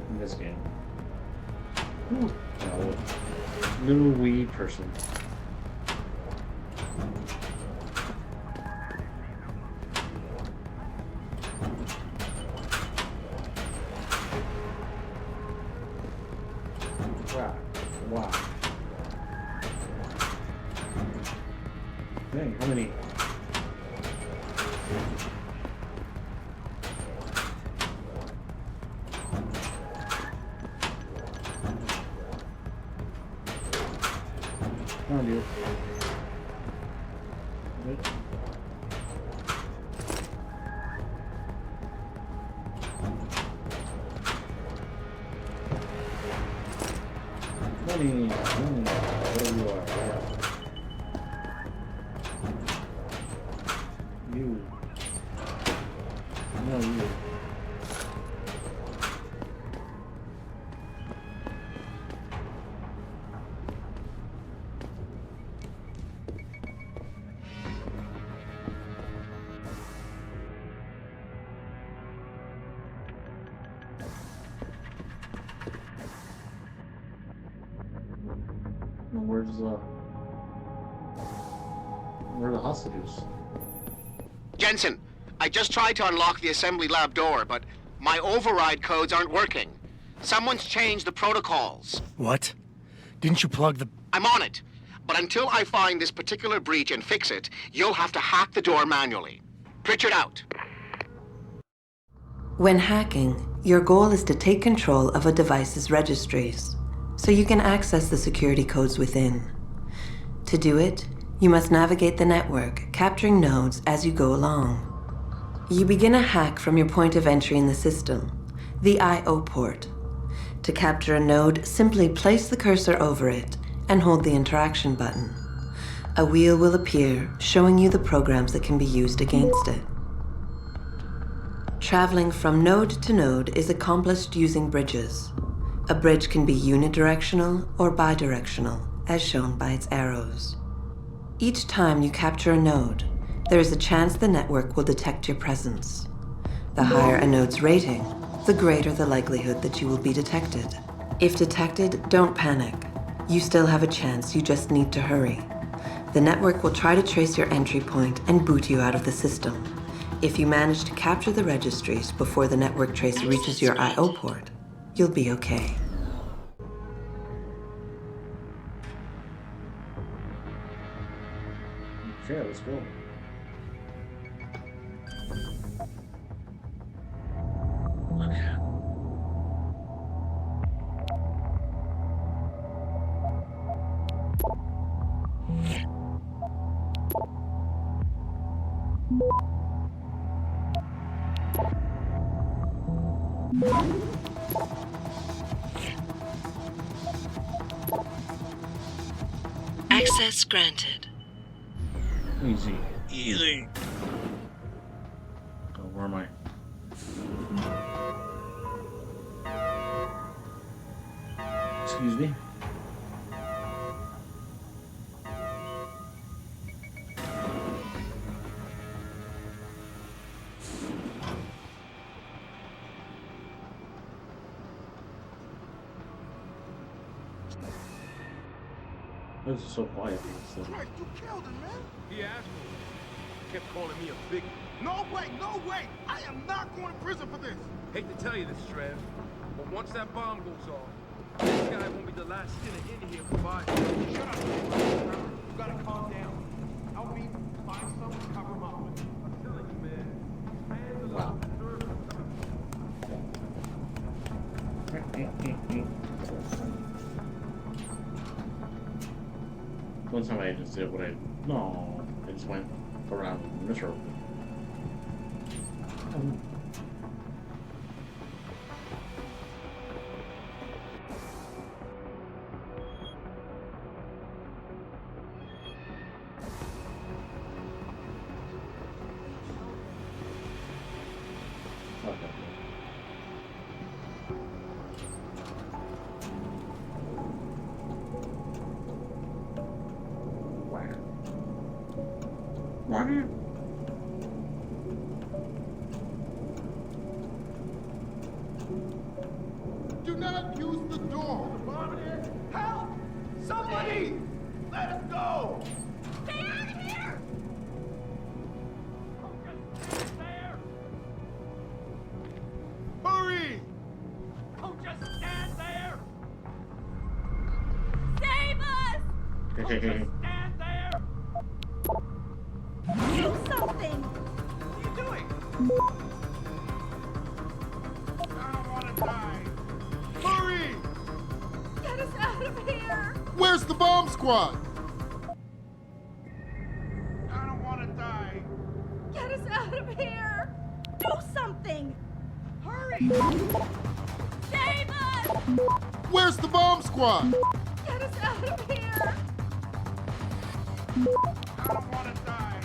in this game. Ooh. Oh, little wee person. Wow. Wow. Dang, how many? Oh, dude. Good. Money, there you are. You. No, you. Where are the hostages? Jensen, I just tried to unlock the assembly lab door, but my override codes aren't working. Someone's changed the protocols. What? Didn't you plug the... I'm on it. But until I find this particular breach and fix it, you'll have to hack the door manually. Pritchard out. When hacking, your goal is to take control of a device's registries, so you can access the security codes within. To do it, you must navigate the network, capturing nodes as you go along. You begin a hack from your point of entry in the system, the I/O port. To capture a node, simply place the cursor over it and hold the interaction button. A wheel will appear, showing you the programs that can be used against it. Traveling from node to node is accomplished using bridges. A bridge can be unidirectional or bidirectional, as shown by its arrows. Each time you capture a node, there is a chance the network will detect your presence. The higher a node's rating, the greater the likelihood that you will be detected. If detected, don't panic. You still have a chance, you just need to hurry. The network will try to trace your entry point and boot you out of the system. If you manage to capture the registries before the network trace reaches your I/O port, you'll be okay. Okay, let's go. Access granted. Easy. Easy. Oh, where am I? Excuse me. This is so quiet. You killed him, man. He asked me. Kept calling me a big. No way, no way! I am not going to prison for this. Hate to tell you this, Trev, but once that bomb goes off, this guy won't be the last sinner in here providing. Shut up, you gotta calm down. Help me find someone to cover him up with. I'm telling you, man. Hands up. One time I just did what I... No, I just went around miserable. Do not use the door. Help! Somebody! Let us go! Stay out of here! Just there! Hurry! Don't just stand there! Save us! Don't just stand there! Do something! What are you doing? I don't want to die. Hurry! Get us out of here! Where's the bomb squad? I don't want to die. Get us out of here! Do something! Hurry! Save us! Where's the bomb squad? Get us out of here! I don't want to die.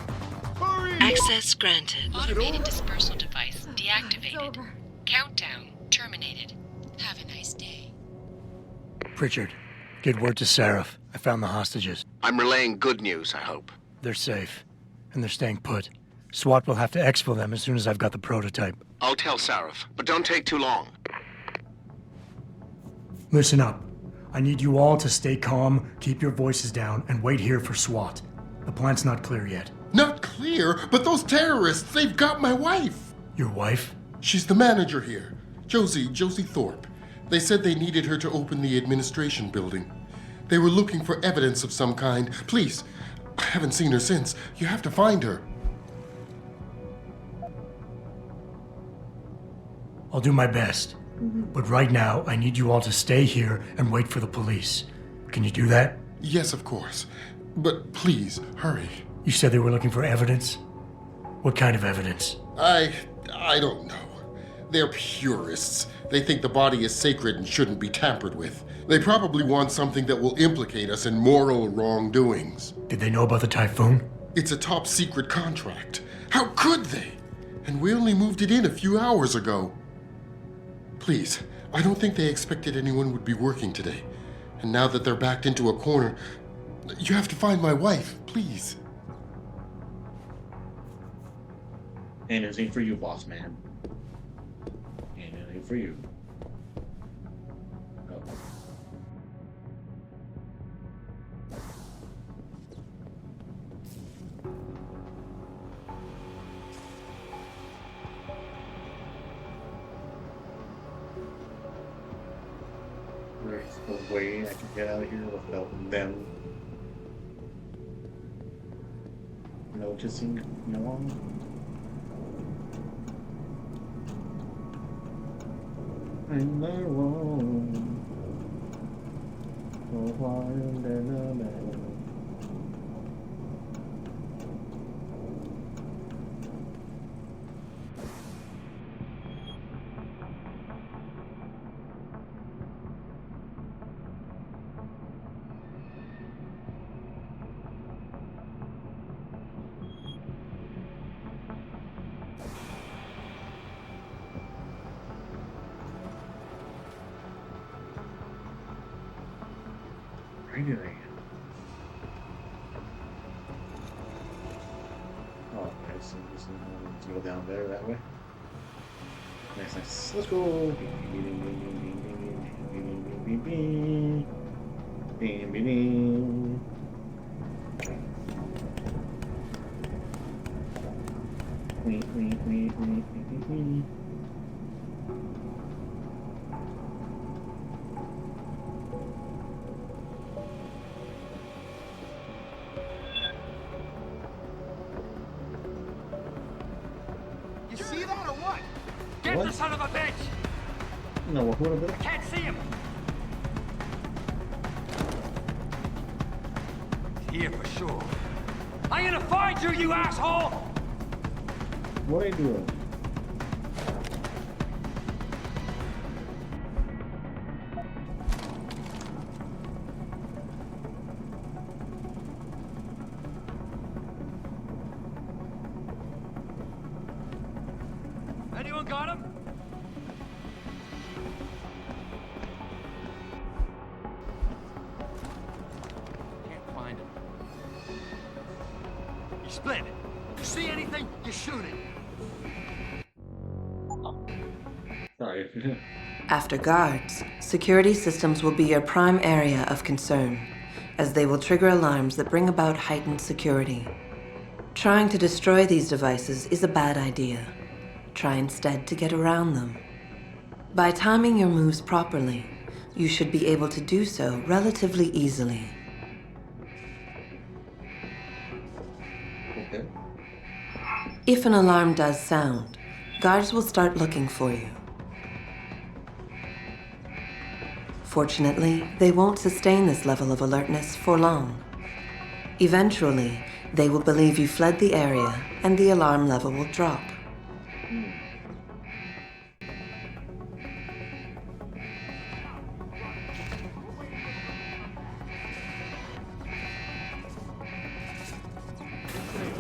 Hurry! Access granted. Automated dispersal device deactivated. Countdown terminated. Have a nice day. Pritchard, get word to Sarif. I found the hostages. I'm relaying good news, I hope. They're safe, and they're staying put. SWAT will have to exfil them as soon as I've got the prototype. I'll tell Sarif, but don't take too long. Listen up. I need you all to stay calm, keep your voices down, and wait here for SWAT. The plant's not clear yet. Not clear, but those terrorists, they've got my wife. Your wife? She's the manager here. Josie Thorpe. They said they needed her to open the administration building. They were looking for evidence of some kind. Please, I haven't seen her since. You have to find her. I'll do my best. But right now, I need you all to stay here and wait for the police. Can you do that? Yes, of course. But please, hurry. You said they were looking for evidence? What kind of evidence? I don't know. They're purists. They think the body is sacred and shouldn't be tampered with. They probably want something that will implicate us in moral wrongdoings. Did they know about the Typhoon? It's a top secret contract. How could they? And we only moved it in a few hours ago. Please, I don't think they expected anyone would be working today. And now that they're backed into a corner, you have to find my wife, please. Anything for you, boss man. Anything for you. Go. There's no way I can get out of here without them noticing no one. In the room, for a while and then a man. doing? Oh, nice. I'm just gonna go down there that way. Nice, nice. Let's go. You see that or what? Get What? the son of a bitch! No, what would have been? I can't see him! He's here for sure. I'm gonna find you, you asshole! What are you doing? Anyone got him? Can't find him. He split. You see anything? You shoot it. Sorry. After guards, security systems will be your prime area of concern, as they will trigger alarms that bring about heightened security. Trying to destroy these devices is a bad idea. Try instead to get around them. By timing your moves properly, you should be able to do so relatively easily. Okay. If an alarm does sound, guards will start looking for you. Fortunately, they won't sustain this level of alertness for long. Eventually, they will believe you fled the area, and the alarm level will drop.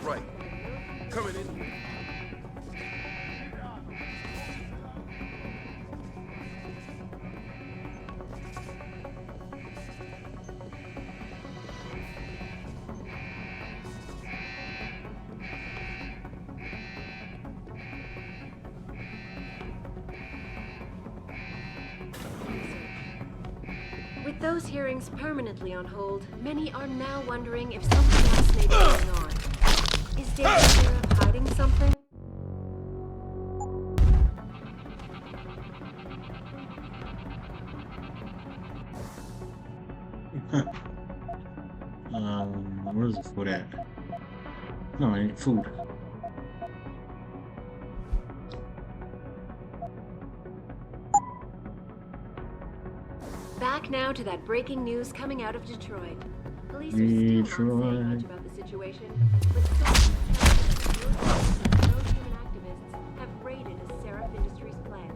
Right. Coming in. With those hearings permanently on hold, many are now wondering if something else may be going on. Is David Sheriff hiding something? Where's the food at? No, I need food. Back now to that breaking news coming out of Detroit. Police are still not saying much about the situation, but sources tell us that pro-human activists have raided a Seraph Industries plant.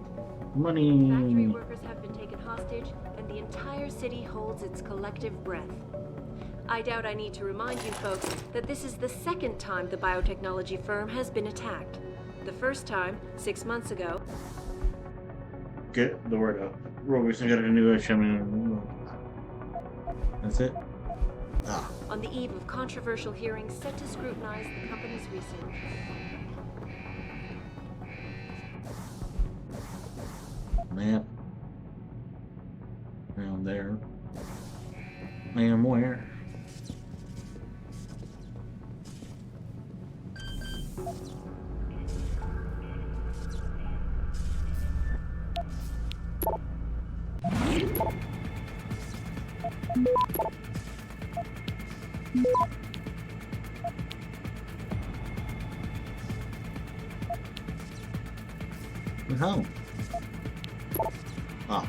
Money. Factory workers have been taken hostage, and the entire city holds its collective breath. I doubt I need to remind you folks that this is the second time the biotechnology firm has been attacked. The first time, 6 months ago. Get the word out. Robots got a new HM. That's it. Ah. On the eve of controversial hearings set to scrutinize the company's research. Map. Around there. I am where? How? Ah.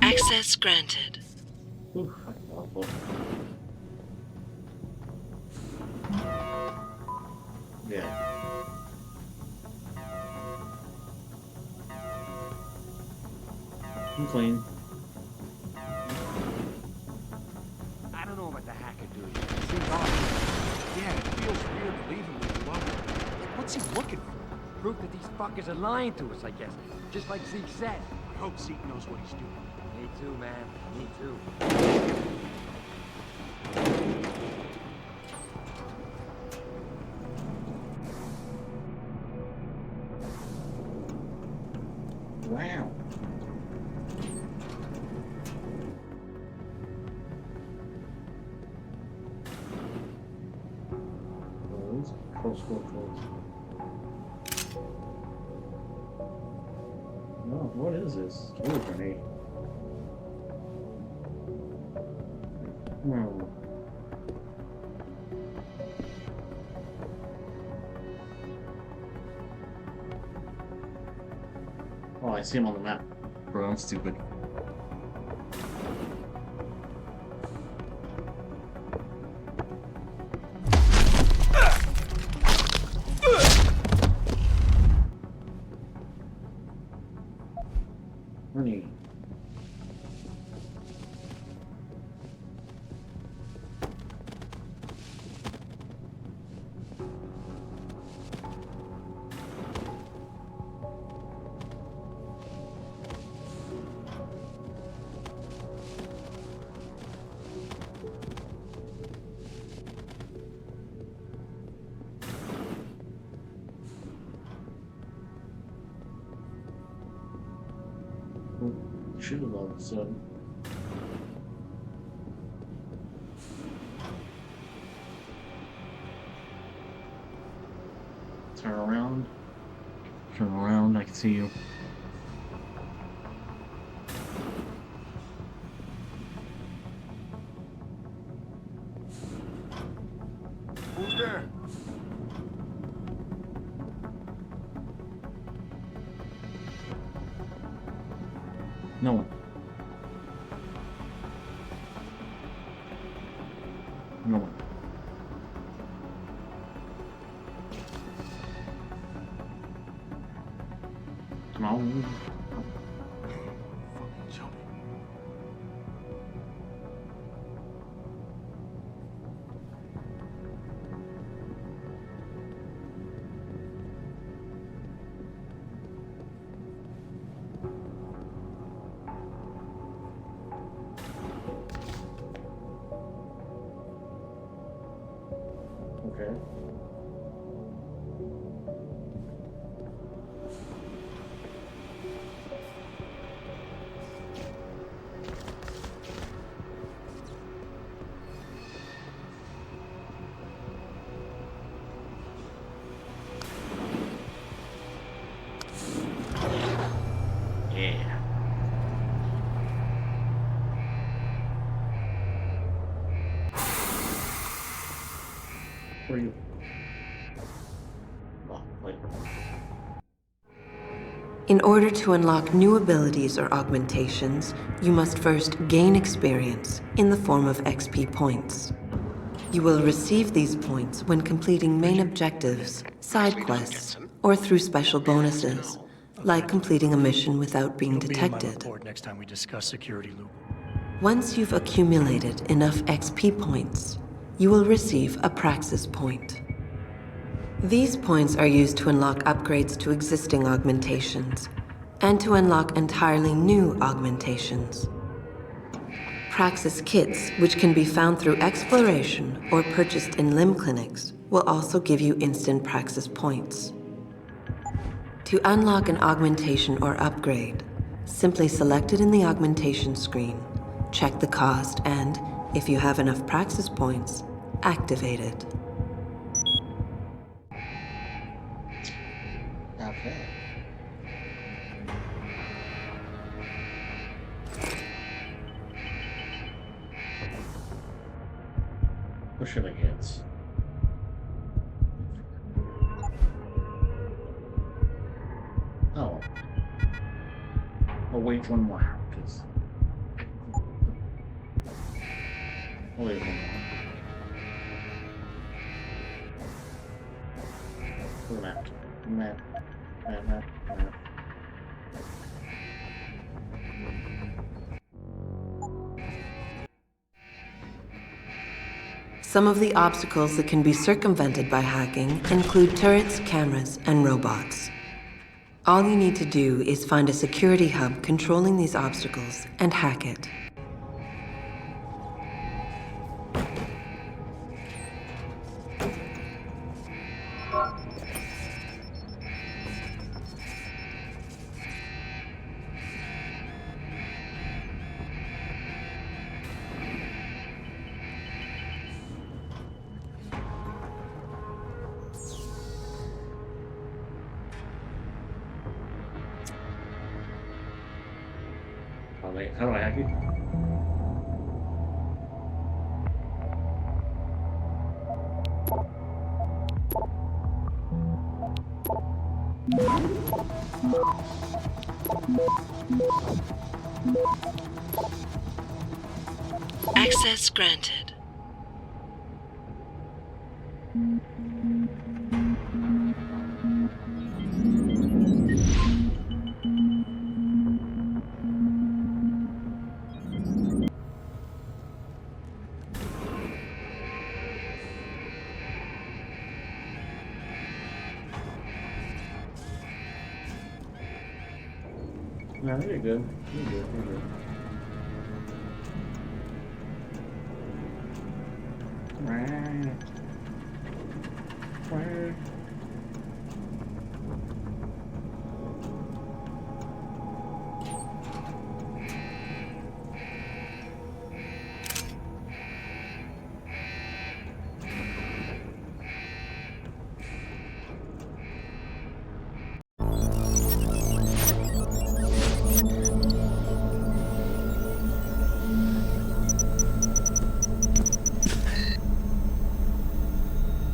Access granted. Ooh, that's awful. Yeah. I'm clean. I don't know about the hacker dude. Seems odd. Yeah, it feels weird leaving with the lover. Like, what's he looking for? Proof that these fuckers are lying to us, I guess. Just like Zeke said. I hope Zeke knows what he's doing. Me too, man. Me too. Wow. Close. No, what is this? Ooh, grenade. Oh, I see him on the map. Bro, I'm stupid. Honey. Shoot him all of a sudden. Turn around. Turn around, I can see you. Who's there? No one. No one. Come on. Okay. Yeah. Where are you? Oh, wait. In order to unlock new abilities or augmentations, you must first gain experience in the form of XP points. You will receive these points when completing main objectives, side quests, or through special bonuses, like completing a mission without being It'll be in my detected. report next time we discuss security loop. Once you've accumulated enough XP points, you will receive a Praxis point. These points are used to unlock upgrades to existing augmentations, and to unlock entirely new augmentations. Praxis kits, which can be found through exploration or purchased in limb clinics, will also give you instant Praxis points. To unlock an augmentation or upgrade, simply select it in the augmentation screen, check the cost, and, if you have enough Praxis points, activate it. Okay. What should I get? Oh. I'll wait one more, because... I'll wait one more. Map. Some of the obstacles that can be circumvented by hacking include turrets, cameras, and robots. All you need to do is find a security hub controlling these obstacles and hack it. How do I hack it? Access granted. No, you're good. You're good. You're good.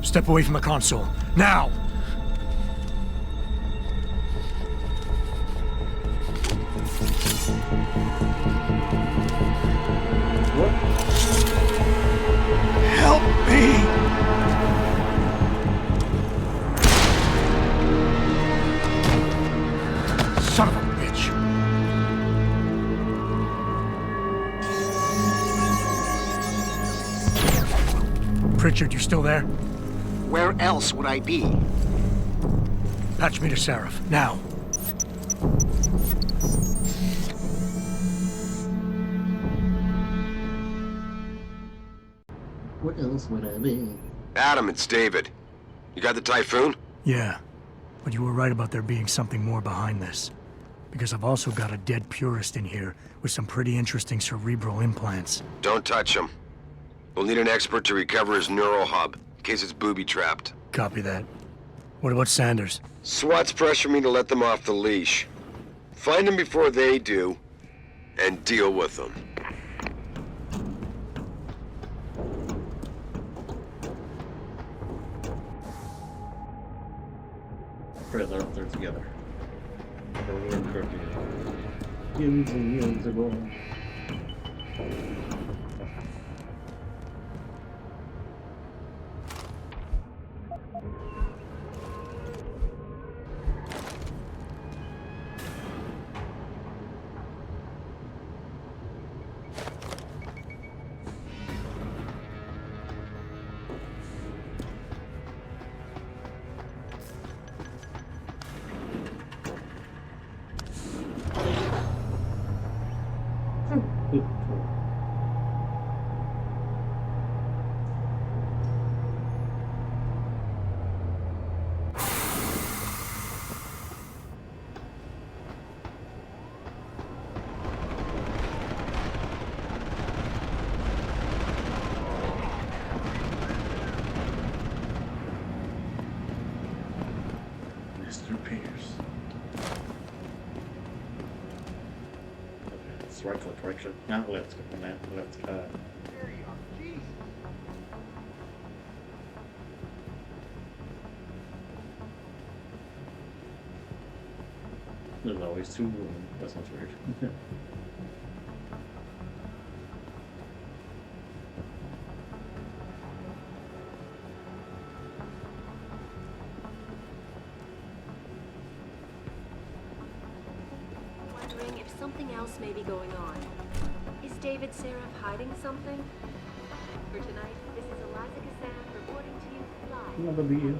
Step away from the console. Now! What? Help me! Son of a bitch! Pritchard, you still there? Where else would I be? Patch me to Sarif, now. Where else would I be? Adam, it's David. You got the Typhoon? Yeah, but you were right about there being something more behind this. Because I've also got a dead purist in here with some pretty interesting cerebral implants. Don't touch him. We'll need an expert to recover his neural hub, in case it's booby-trapped. Copy that. What about Sanders? SWAT's pressure me to let them off the leash. Find them before they do, and deal with them. They're together. They're working. Yins and yins ago. Mr. Pierce. Okay, let's right click. Not let's click on that. Let's There's always two women. That sounds weird. Wondering if something else may be going on. Is David Sarif hiding something? For tonight, this is Eliza. Another beer.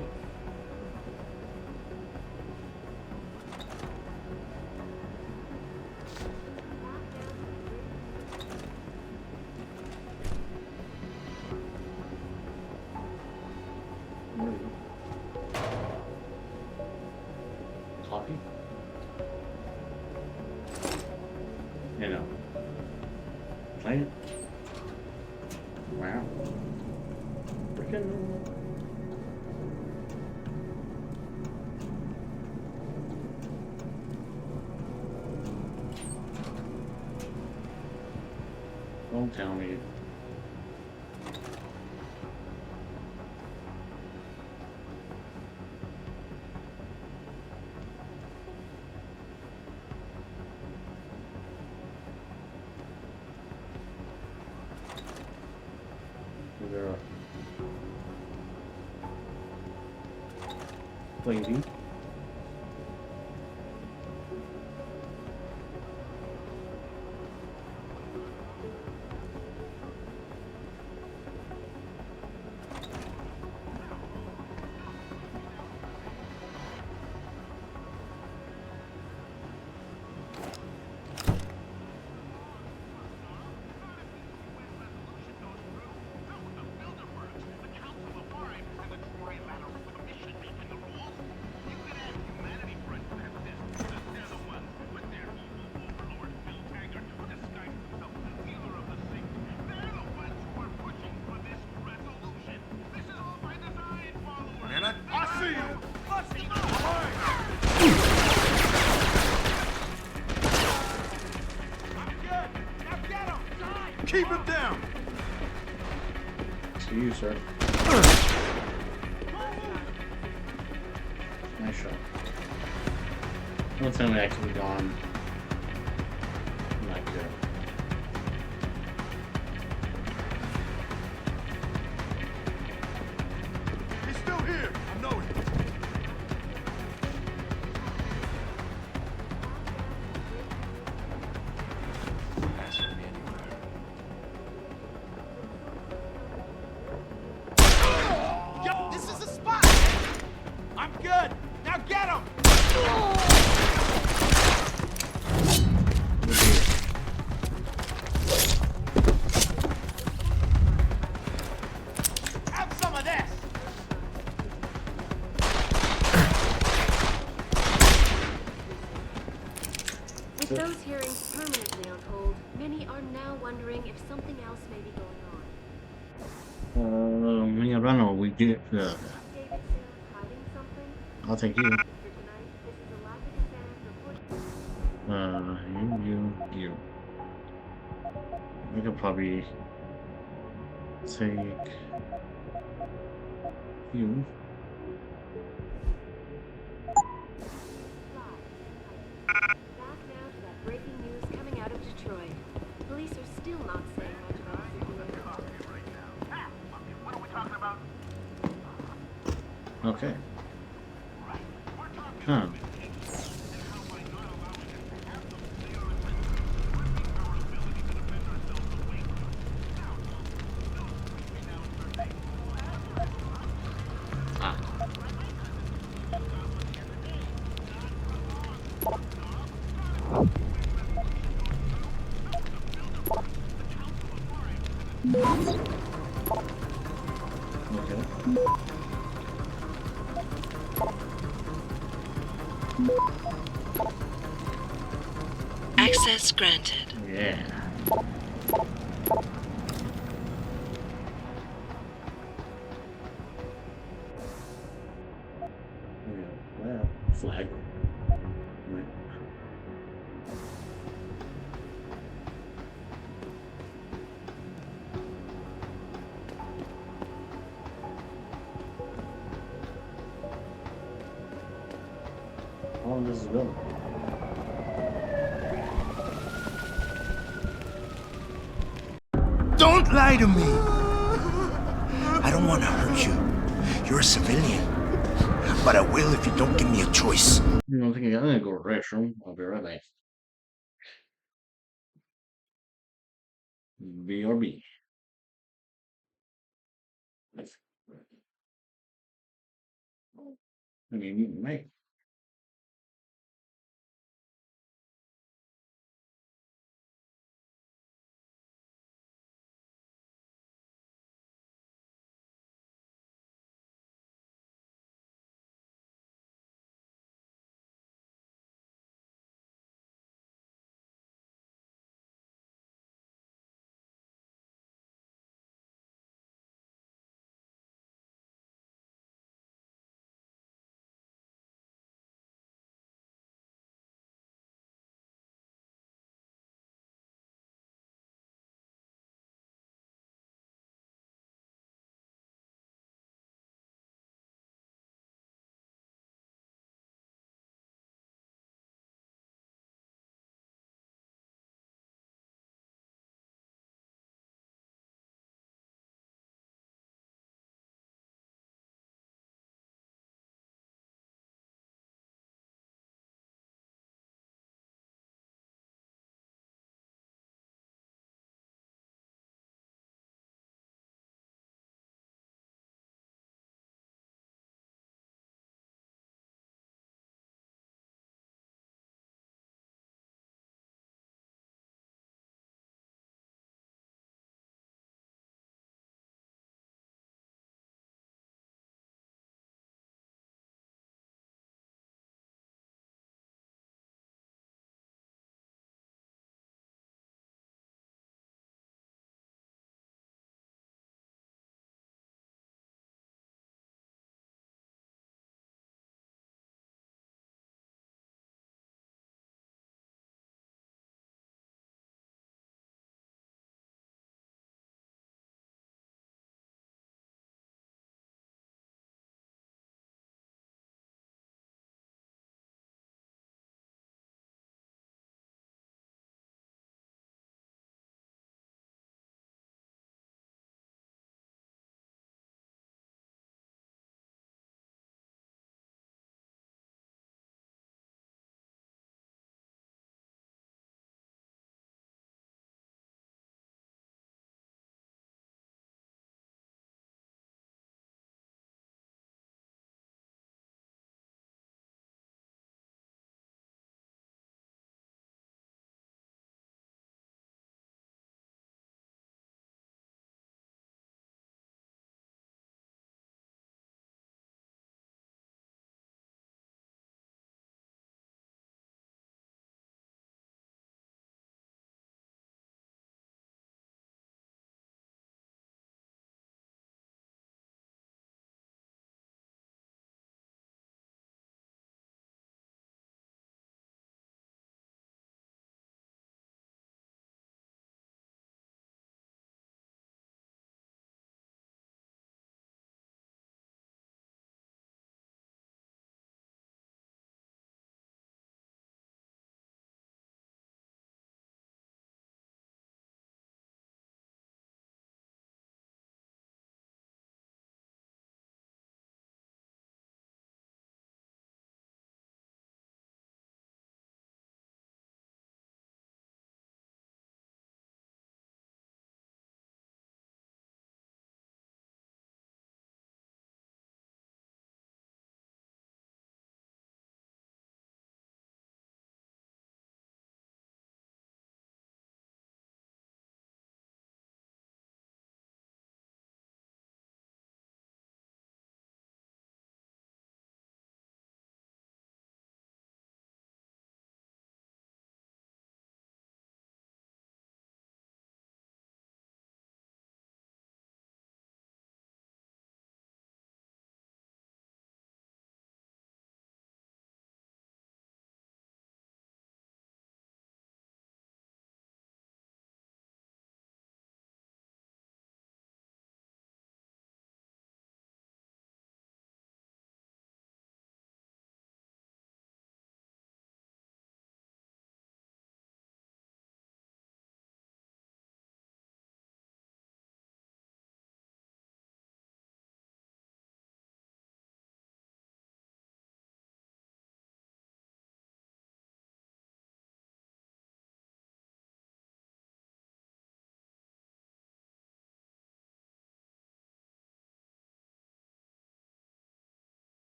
Coffee? You know. Plant? Wow. Freaking. Don't tell me. There are lady. I see you! Keep him down! To you, sir. Nice shot. Don't tell me I could have gone. Not good. He's still here! I know it! Yo, this is the spot! I'm good! Now get him! Have some of this! With those hearings permanently on hold, many are now wondering if something else may be going on. Yeah, I know we did. I'll take you. You. I could probably take you. Back now to that breaking news coming out of Detroit. Police are still not saying much about the situation. What are we talking about? Okay. Huh. Access granted. Yeah. Well, flag. Right. How long does this go? Don't lie to me! I don't want to hurt you. You're a civilian. But I will if you don't give me a choice. You don't think I'm gonna go to the restroom? I'll be right back. BRB. I mean, you might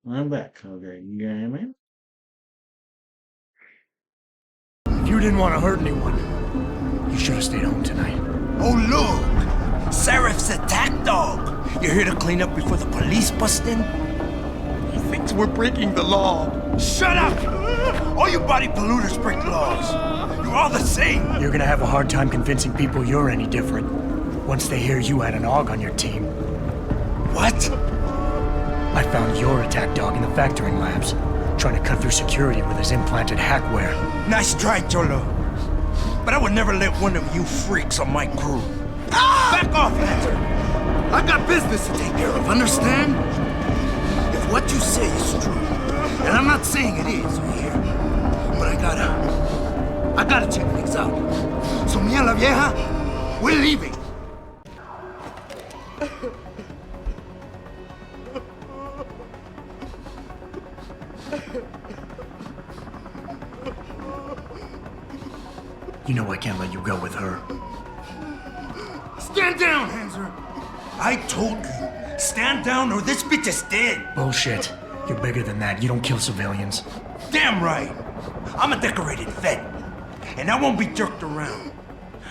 I'm back. Okay, you got him in? If you didn't want to hurt anyone, you should have stayed home tonight. Oh, look! Seraph's attack dog! You're here to clean up before the police bust in? He thinks we're breaking the law. Shut up! All you body polluters break laws. You're all the same. You're gonna have a hard time convincing people you're any different once they hear you had an AUG on your team. What? I found your attack dog in the factoring labs, trying to cut through security with his implanted hackware. Nice try, Cholo. But I would never let one of you freaks on my crew. Ah! Back off, Hunter! I got business to take care of, understand? If what you say is true, and I'm not saying it is here, but I gotta check things out. So, mia la vieja, we're leaving. You know I can't let you go with her. Stand down, Hanser! I told you, stand down or this bitch is dead. Bullshit. You're bigger than that. You don't kill civilians. Damn right. I'm a decorated vet, and I won't be jerked around.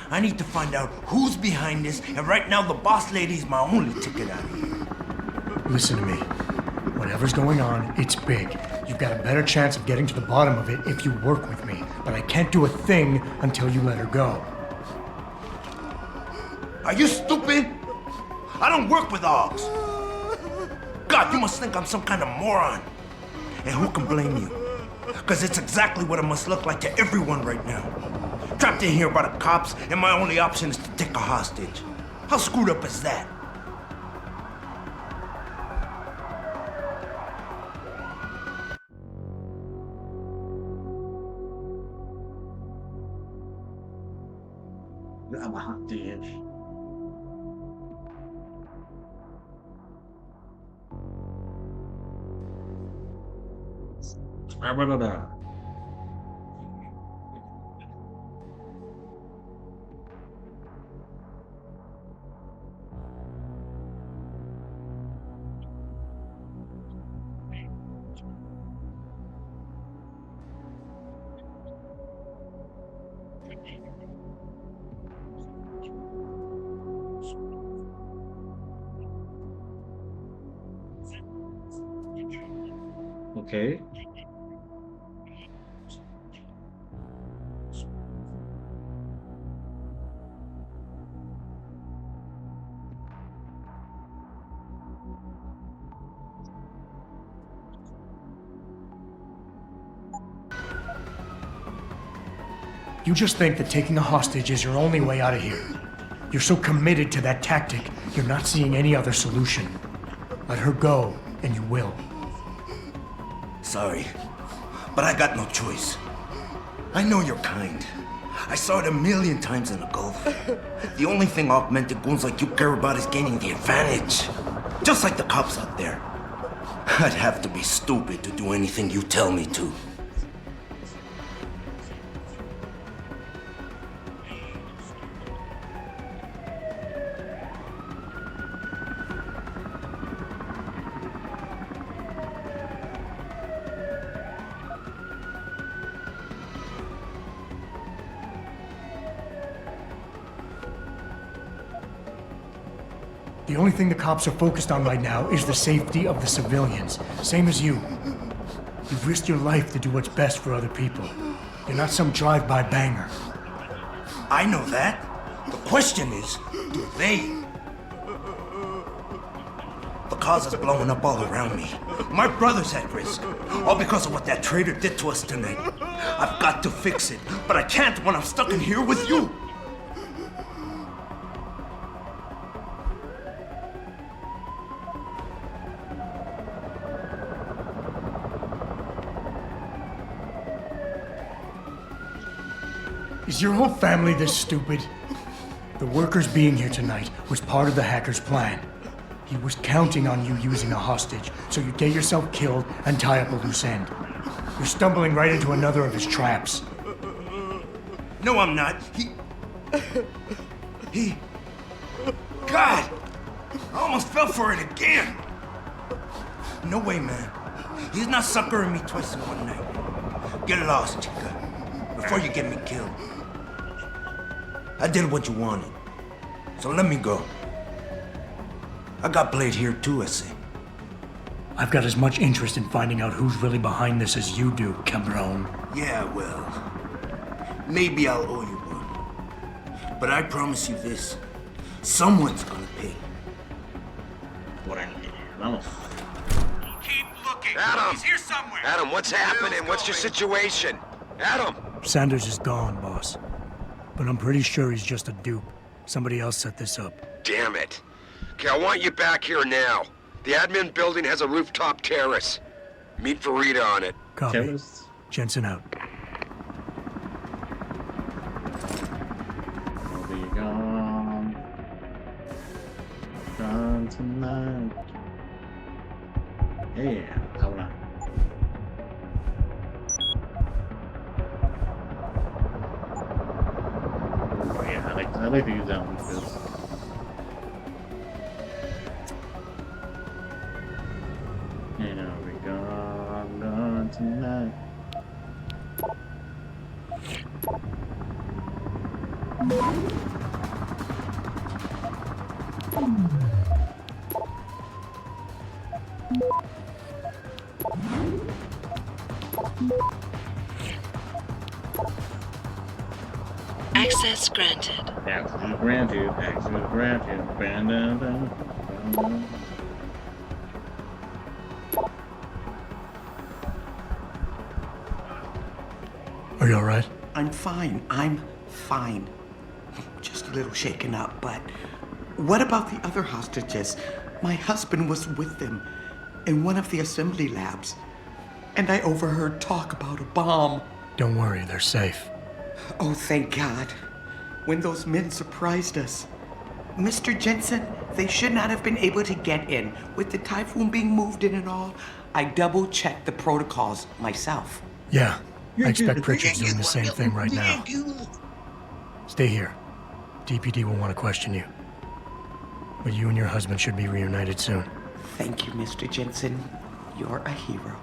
I need to find out who's behind this, and right now the boss lady's my only ticket out of here. Listen to me. Whatever's going on, it's big. You've got a better chance of getting to the bottom of it if you work with me. But I can't do a thing until you let her go. Are you stupid? I don't work with AUGs. God, you must think I'm some kind of moron. And who can blame you? Because it's exactly what it must look like to everyone right now. Trapped in here by the cops, and my only option is to take a hostage. How screwed up is that? I'm a hot dish. Okay. You just think that taking a hostage is your only way out of here. You're so committed to that tactic, you're not seeing any other solution. Let her go, and you will. Sorry, but I got no choice. I know you're kind. I saw it 1,000,000 times in the Gulf. The only thing augmented goons like you care about is gaining the advantage. Just like the cops out there. I'd have to be stupid to do anything you tell me to. The only thing the cops are focused on right now is the safety of the civilians. Same as you. You've risked your life to do what's best for other people. You're not some drive-by banger. I know that. The question is, do they? The cause is blowing up all around me. My brother's at risk. All because of what that traitor did to us tonight. I've got to fix it, but I can't when I'm stuck in here with you. Is your whole family this stupid? The workers being here tonight was part of the hacker's plan. He was counting on you using a hostage, so you'd get yourself killed and tie up a loose end. You're stumbling right into another of his traps. No, I'm not. God! I almost fell for it again! No way, man. He's not suckering me twice in one night. Get lost, chica, before you get me killed. I did what you wanted, so let me go. I got Blade here too, I say. I've got as much interest in finding out who's really behind this as you do, cabron. Yeah, well, maybe I'll owe you one. But I promise you this, someone's gonna pay. Vamos. Keep looking. Adam! He's here somewhere. Adam, what's happening? What's your situation? Adam! Sanders is gone, boss. But I'm pretty sure he's just a dupe. Somebody else set this up. Damn it. Okay, I want you back here now. The admin building has a rooftop terrace. Meet Farida on it. Copy. Terrace? Jensen out. I'll be gone. Gone tonight. Yeah, how not? Oh yeah, I like to use that one because and I'll be gone tonight. Access granted. Access granted. Access granted. Bam, bam, bam, bam, bam. Are you alright? I'm fine. I'm fine. Just a little shaken up, but what about the other hostages? My husband was with them in one of the assembly labs, and I overheard talk about a bomb. Don't worry, they're safe. Oh, thank God. When those men surprised us. Mr. Jensen, they should not have been able to get in. With the Typhoon being moved in and all, I double-checked the protocols myself. Yeah, I expect Pritchard's doing the same thing right now. Stay here. DPD will want to question you. But you and your husband should be reunited soon. Thank you, Mr. Jensen. You're a hero.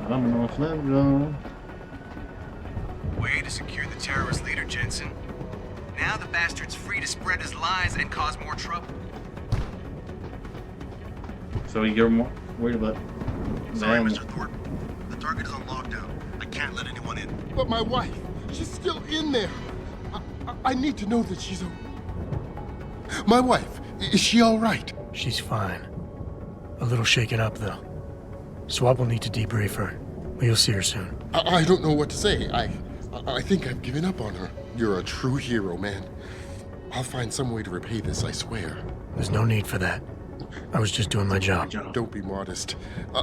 Vamos, let's go. Way to secure the terrorist leader, Jensen. Now the bastard's free to spread his lies and cause more trouble. So you're more worried about Sorry, them. Mr. Thorpe. The target is on lockdown. I can't let anyone in. But my wife, she's still in there. I need to know that she's My wife, is she all right? She's fine. A little shaken up, though. Swap will need to debrief her. But you'll see her soon. I don't know what to say. I think I've given up on her. You're a true hero, man. I'll find some way to repay this, I swear. There's no need for that. I was just doing my job. Don't be modest.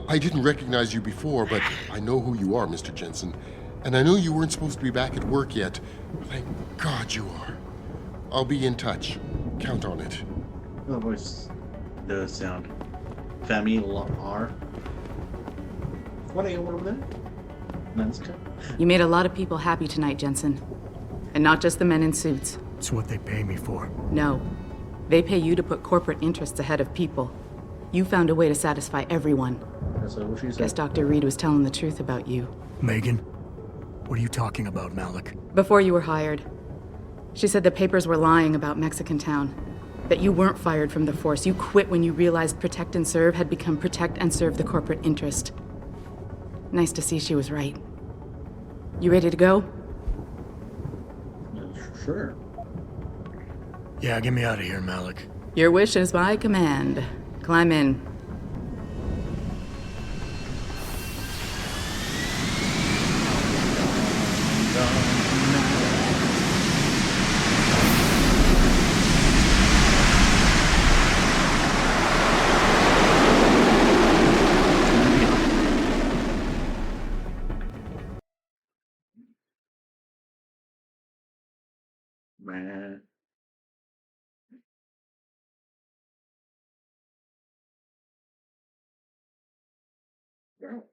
I didn't recognize you before, but I know who you are, Mr. Jensen. And I know you weren't supposed to be back at work yet. Thank God you are. I'll be in touch. Count on it. The voice does sound familiar. What are you over there? Nanska? You made a lot of people happy tonight, Jensen. And not just the men in suits. It's what they pay me for. No. They pay you to put corporate interests ahead of people. You found a way to satisfy everyone. That's what she said. Guess Dr. Reed was telling the truth about you. Megan? What are you talking about, Malik? Before you were hired, she said the papers were lying about Mexican Town. That you weren't fired from the force. You quit when you realized Protect and Serve had become Protect and Serve the corporate interest. Nice to see she was right. You ready to go? Sure. Yeah, get me out of here, Malik. Your wish is my command. Climb in. Man. Girl.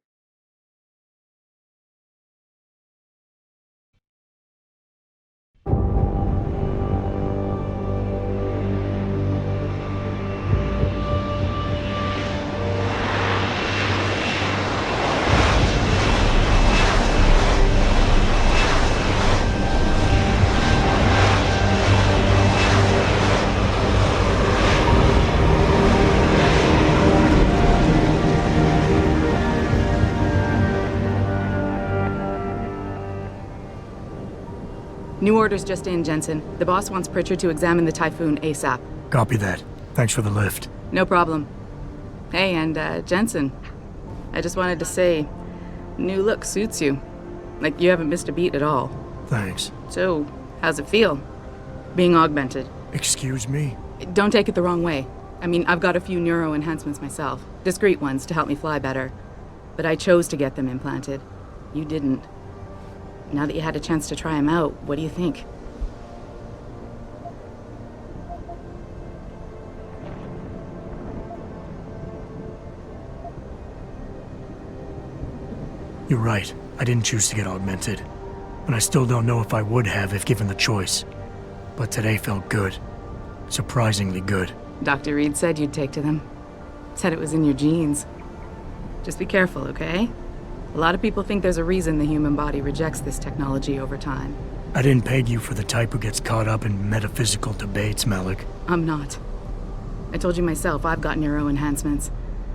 New orders just in, Jensen. The boss wants Pritchard to examine the Typhoon ASAP. Copy that. Thanks for the lift. No problem. Hey, and Jensen, I just wanted to say, new look suits you. Like you haven't missed a beat at all. Thanks. So, how's it feel? Being augmented? Excuse me? Don't take it the wrong way. I mean, I've got a few neuro enhancements myself. Discreet ones to help me fly better. But I chose to get them implanted. You didn't. Now that you had a chance to try them out, what do you think? You're right. I didn't choose to get augmented. And I still don't know if I would have if given the choice. But today felt good. Surprisingly good. Dr. Reed said you'd take to them. Said it was in your genes. Just be careful, okay? A lot of people think there's a reason the human body rejects this technology over time. I didn't peg you for the type who gets caught up in metaphysical debates, Malik. I'm not. I told you myself I've got neuro enhancements.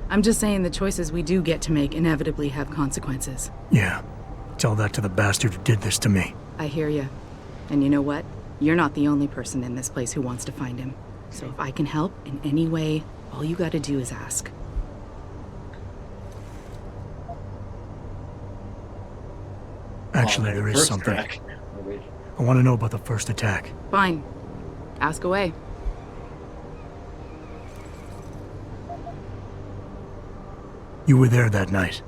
I'm just saying the choices we do get to make inevitably have consequences. Yeah. Tell that to the bastard who did this to me. I hear you. And you know what? You're not the only person in this place who wants to find him. So if I can help in any way, all you gotta do is ask. Actually, there is something. I want to know about the first attack. Fine. Ask away. You were there that night.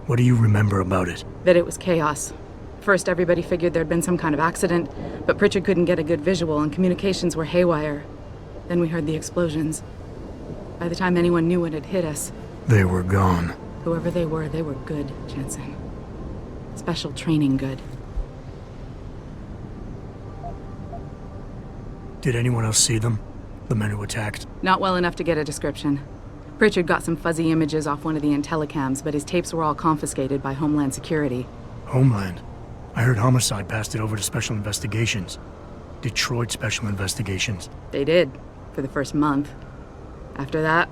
What do you remember about it? That it was chaos. First, everybody figured there'd been some kind of accident, but Pritchard couldn't get a good visual and communications were haywire. Then we heard the explosions. By the time anyone knew what had hit us... They were gone. Whoever they were good, Jensen. Special training good. Did anyone else see them? The men who attacked? Not well enough to get a description. Pritchard got some fuzzy images off one of the Intellicams, but his tapes were all confiscated by Homeland Security. Homeland? I heard Homicide passed it over to Special Investigations. Detroit Special Investigations. They did, for the first month. After that,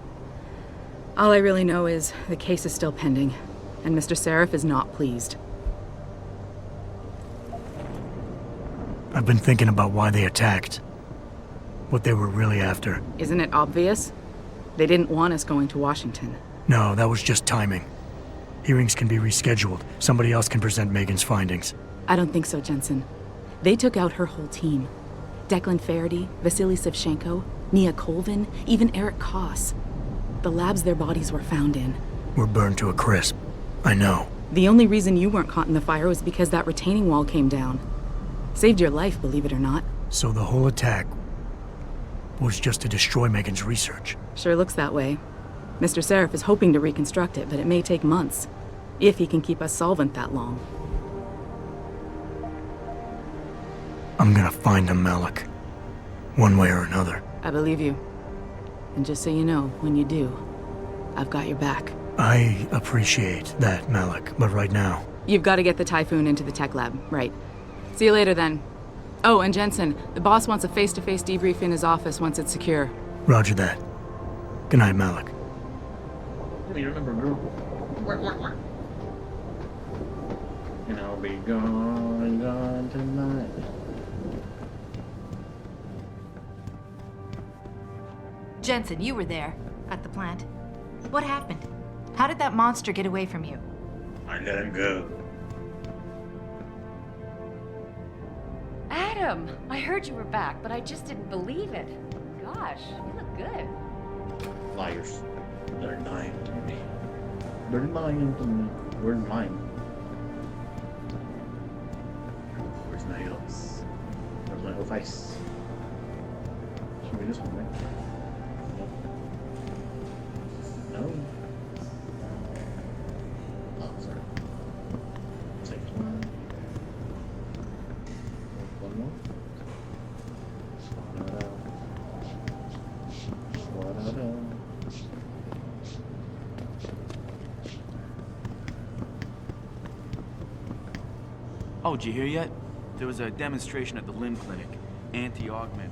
all I really know is the case is still pending, and Mr. Sarif is not pleased. I've been thinking about why they attacked. What they were really after. Isn't it obvious? They didn't want us going to Washington. No, that was just timing. Hearings can be rescheduled. Somebody else can present Megan's findings. I don't think so, Jensen. They took out her whole team. Declan Faraday, Vasily Savchenko, Nia Colvin, even Eric Koss. The labs their bodies were found in. Were burned to a crisp. I know. The only reason you weren't caught in the fire was because that retaining wall came down. Saved your life, believe it or not. So the whole attack was just to destroy Megan's research. Sure looks that way. Mr. Sarif is hoping to reconstruct it, but it may take months. If he can keep us solvent that long. I'm gonna find him, Malik. One way or another. I believe you. And just so you know, when you do, I've got your back. I appreciate that, Malik, but right now... You've got to get the Typhoon into the tech lab, right. See you later then. Oh, and Jensen, the boss wants a face-to-face debrief in his office once it's secure. Roger that. Good night, Malik. You remember, girl? And I'll be gone tonight. Jensen, you were there, at the plant. What happened? How did that monster get away from you? I let him go. Adam, I heard you were back, but I just didn't believe it. Gosh, you look good. Liars. They're lying to me. They're lying to me. Where's mine? Where's my else? Where's my whole face? Should be this one, right? No. Oh, sorry. Take one. One more. Oh, did you hear yet? There was a demonstration at the Limb Clinic. Anti-augment.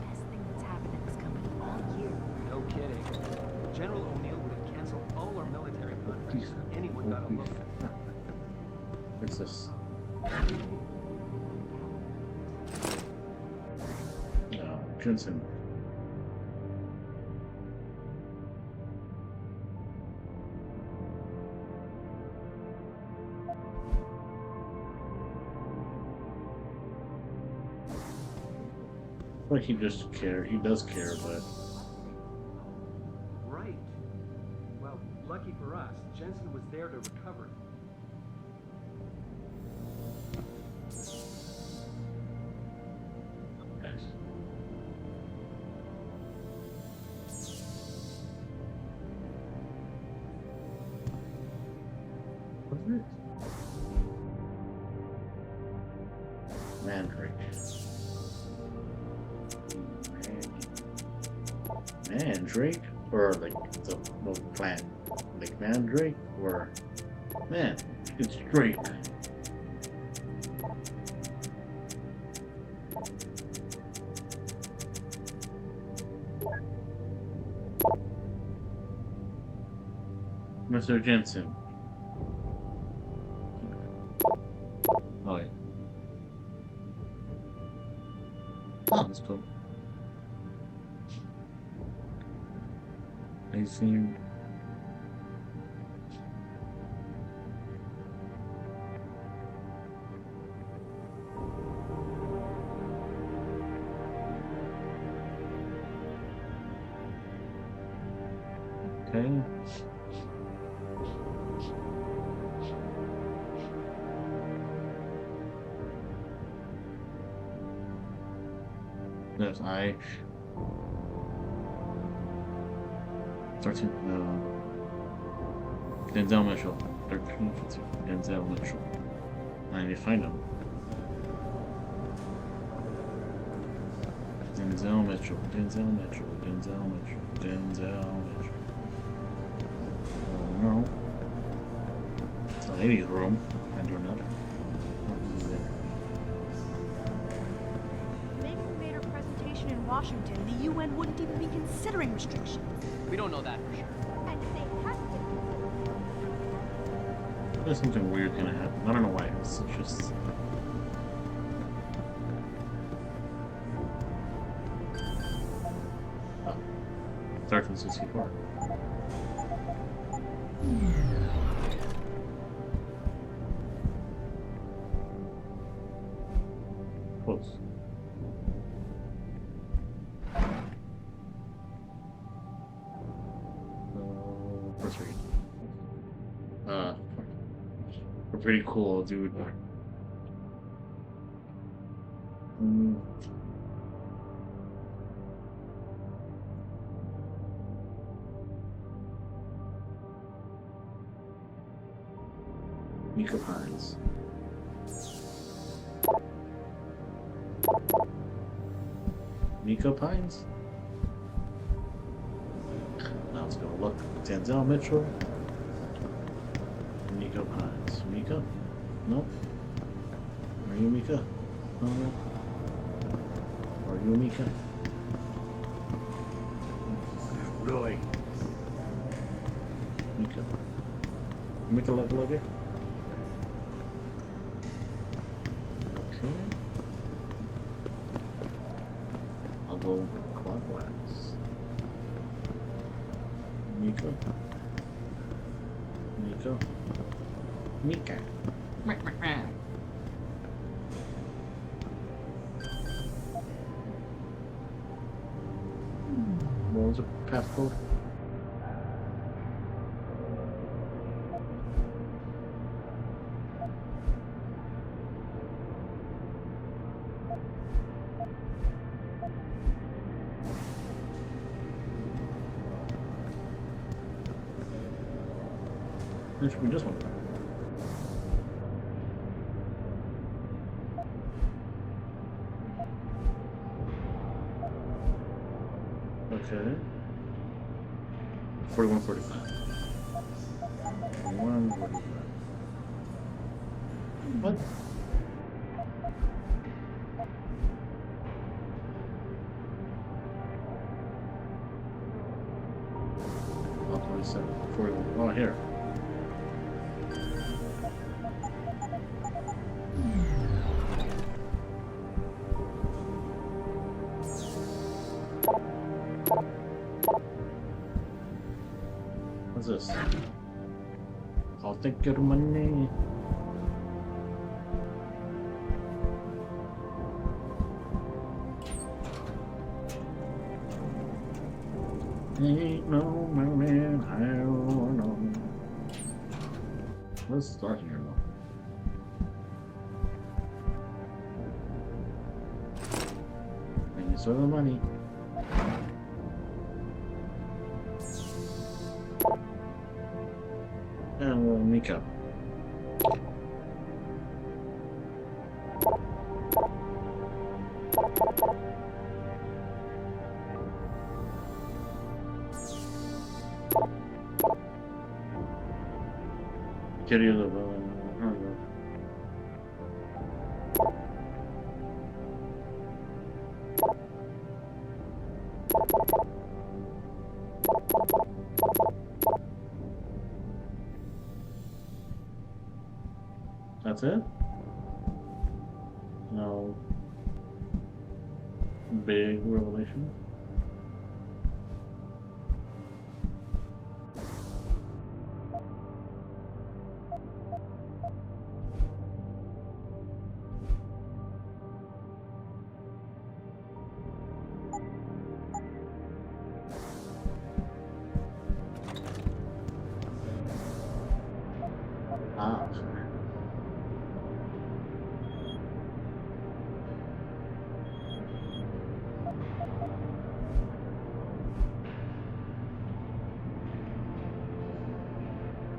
Best thing that's happened in this company all year. No kidding. General O'Neill would have canceled all our military contracts if anyone got a look. What's this? No, Jensen. Like he just care. He does care, but Right. Well, lucky for us, Jensen was there to recover it. Mandrake. Mandrake? Or like the plant? Like Mandrake? Or man, it's Drake. Mr. Jensen. Oh yeah. Oh, that's cool. I seem. Okay. There's I. 13. Denzel Mitchell. 13. Denzel Mitchell. I need to find him. Denzel Mitchell. Denzel Mitchell. Denzel Mitchell. Denzel Mitchell. Oh no. It's a ladies' room. I do not. In Washington, the UN wouldn't even be considering restrictions. We don't know that for sure. And if they have to. There's something weird gonna happen. I don't know why. It's just. Oh. 1364. Close. We're pretty cool, dude. Mika Pines. Mika Pines? Now let's go look. Denzel Mitchell. Mika Pines. Mika? Nope. Are you Mika? No. Are you Mika? Really? Mika. Mika level again? Okay. I'll go clockwise. Mika. Mika. Mika. What was the passcode? This should be this one. Okay. 4145. 4145. What? Oh, 47. 41. Oh, here. What's this? I'll take your money. Ain't no man, I don't know. Let's start here though. And you saw the money. And we'll make up. Carry the That's it? No big revelation? Ah, sorry.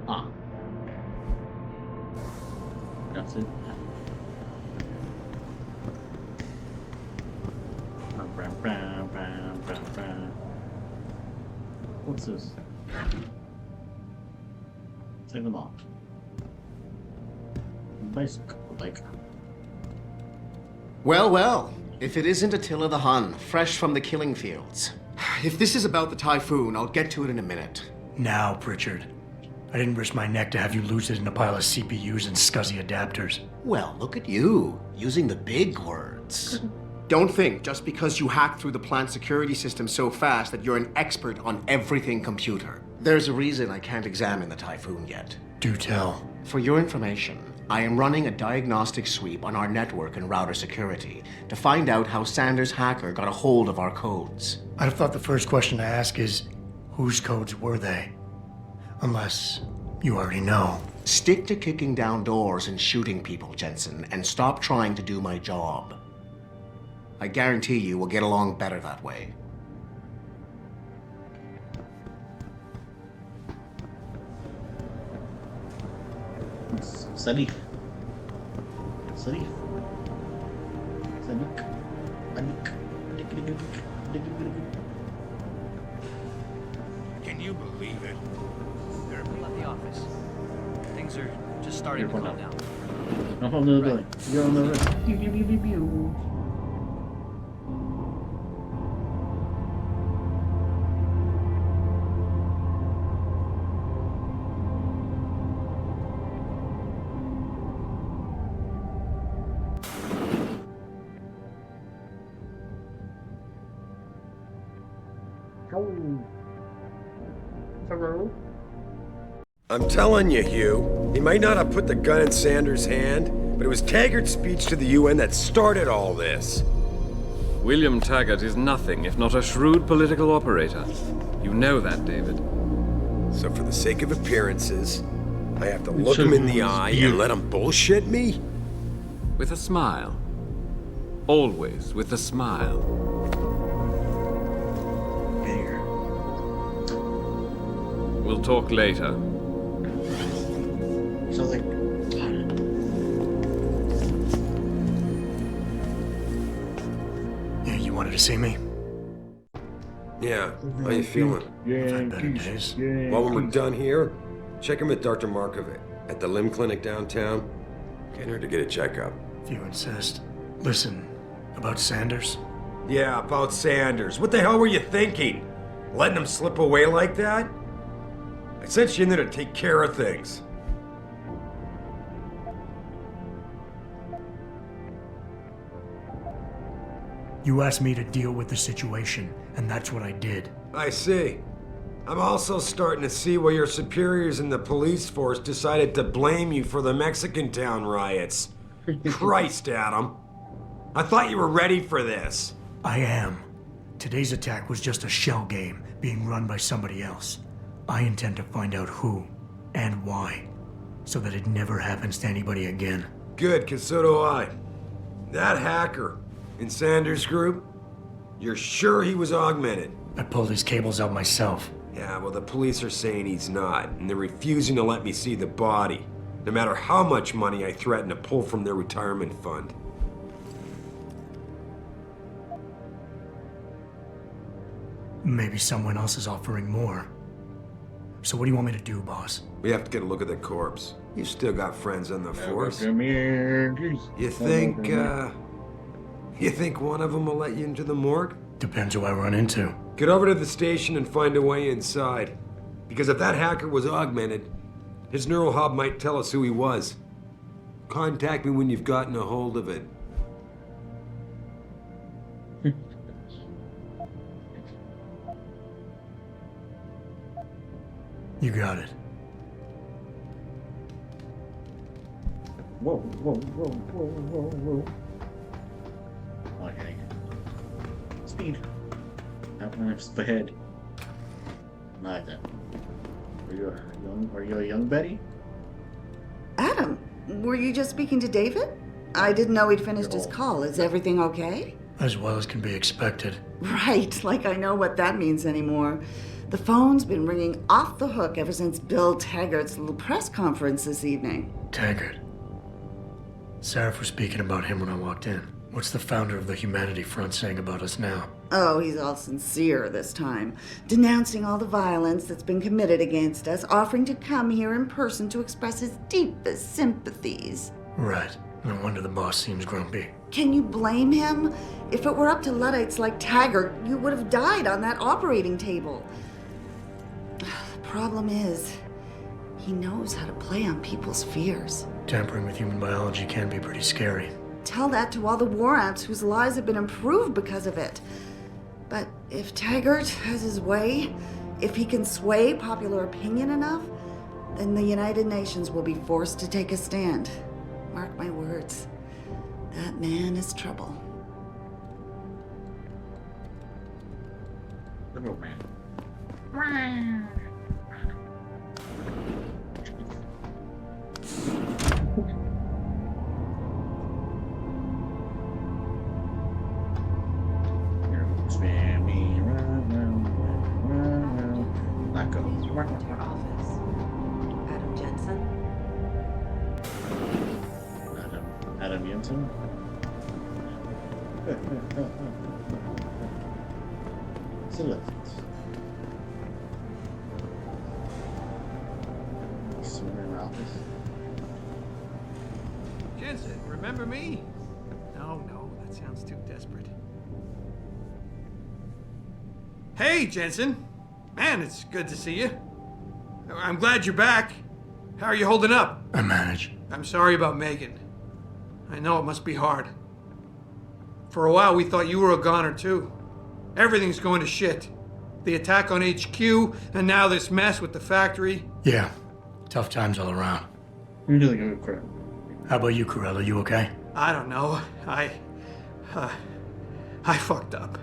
Ah. That's it. What's this? Take them off. Bicycle, like. Well, well. If it isn't Attila the Hun, fresh from the killing fields. If this is about the Typhoon, I'll get to it in a minute. Now, Pritchard. I didn't risk my neck to have you lose it in a pile of CPUs and scuzzy adapters. Well, look at you, using the big words. Don't think just because you hacked through the plant security system so fast that you're an expert on everything computer. There's a reason I can't examine the Typhoon yet. Do tell. For your information, I am running a diagnostic sweep on our network and router security to find out how Sanders' hacker got a hold of our codes. I'd have thought the first question to ask is, whose codes were they? Unless you already know. Stick to kicking down doors and shooting people, Jensen, and stop trying to do my job. I guarantee you we'll get along better that way. Salif. Salif. Salif. Can you believe it? They're at the office. Things are just starting to calm down. No, hold the building. You're on the roof. Pew, pew, pew, pew, pew. Hello. I'm telling you, Hugh, he might not have put the gun in Sanders' hand, but it was Taggart's speech to the UN that started all this. William Taggart is nothing if not a shrewd political operator. You know that, David. So for the sake of appearances, I have to look him in the eye and let him bullshit me? With a smile. Always with a smile. We'll talk later. Sounds like... Yeah, you wanted to see me? Yeah, how you feeling? I've had better days. Well, when we're done here, check in with Dr. Markovic at the Limb Clinic downtown. Get her to get a checkup. If you insist. Listen, about Sanders? Yeah, about Sanders. What the hell were you thinking? Letting him slip away like that? I sent you in there to take care of things. You asked me to deal with the situation, and that's what I did. I see. I'm also starting to see why your superiors in the police force decided to blame you for the Mexican town riots. Christ, Adam. I thought you were ready for this. I am. Today's attack was just a shell game being run by somebody else. I intend to find out who and why, so that it never happens to anybody again. Good, 'cause so do I. That hacker in Sanders' group, you're sure he was augmented? I pulled his cables out myself. Yeah, well, the police are saying he's not, and they're refusing to let me see the body, no matter how much money I threaten to pull from their retirement fund. Maybe someone else is offering more. So what do you want me to do, boss? We have to get a look at the corpse. You still got friends on the force. Come here. You think one of them will let you into the morgue? Depends who I run into. Get over to the station and find a way inside. Because if that hacker was augmented, his neural hub might tell us who he was. Contact me when you've gotten a hold of it. You got it. Whoa, whoa, whoa, whoa, whoa, whoa. Okay. Speed. That one's the head. Neither. Are you a young Betty? Adam, were you just speaking to David? I didn't know he'd finished his call. Is everything okay? As well as can be expected. Right, like I know what that means anymore. The phone's been ringing off the hook ever since Bill Taggart's little press conference this evening. Taggart. Sarah was speaking about him when I walked in. What's the founder of the Humanity Front saying about us now? Oh, he's all sincere this time, denouncing all the violence that's been committed against us, offering to come here in person to express his deepest sympathies. Right. No wonder the boss seems grumpy. Can you blame him? If it were up to Luddites like Taggart, you would have died on that operating table. The problem is, he knows how to play on people's fears. Tampering with human biology can be pretty scary. Tell that to all the war amps whose lives have been improved because of it. But if Taggart has his way, if he can sway popular opinion enough, then the United Nations will be forced to take a stand. Mark my words. That man is trouble. Little man. Spin me round. Let go. Your office. Adam Jensen. Adam Jensen. Select. Someone in our office. Jensen, remember me? No, that sounds too desperate. Hey, Jensen. Man, it's good to see you. I'm glad you're back. How are you holding up? I manage. I'm sorry about Megan. I know it must be hard. For a while, we thought you were a goner, too. Everything's going to shit. The attack on HQ, and now this mess with the factory. Yeah. Tough times all around. Really good crap. How about you, Corella? You okay? I don't know. I fucked up.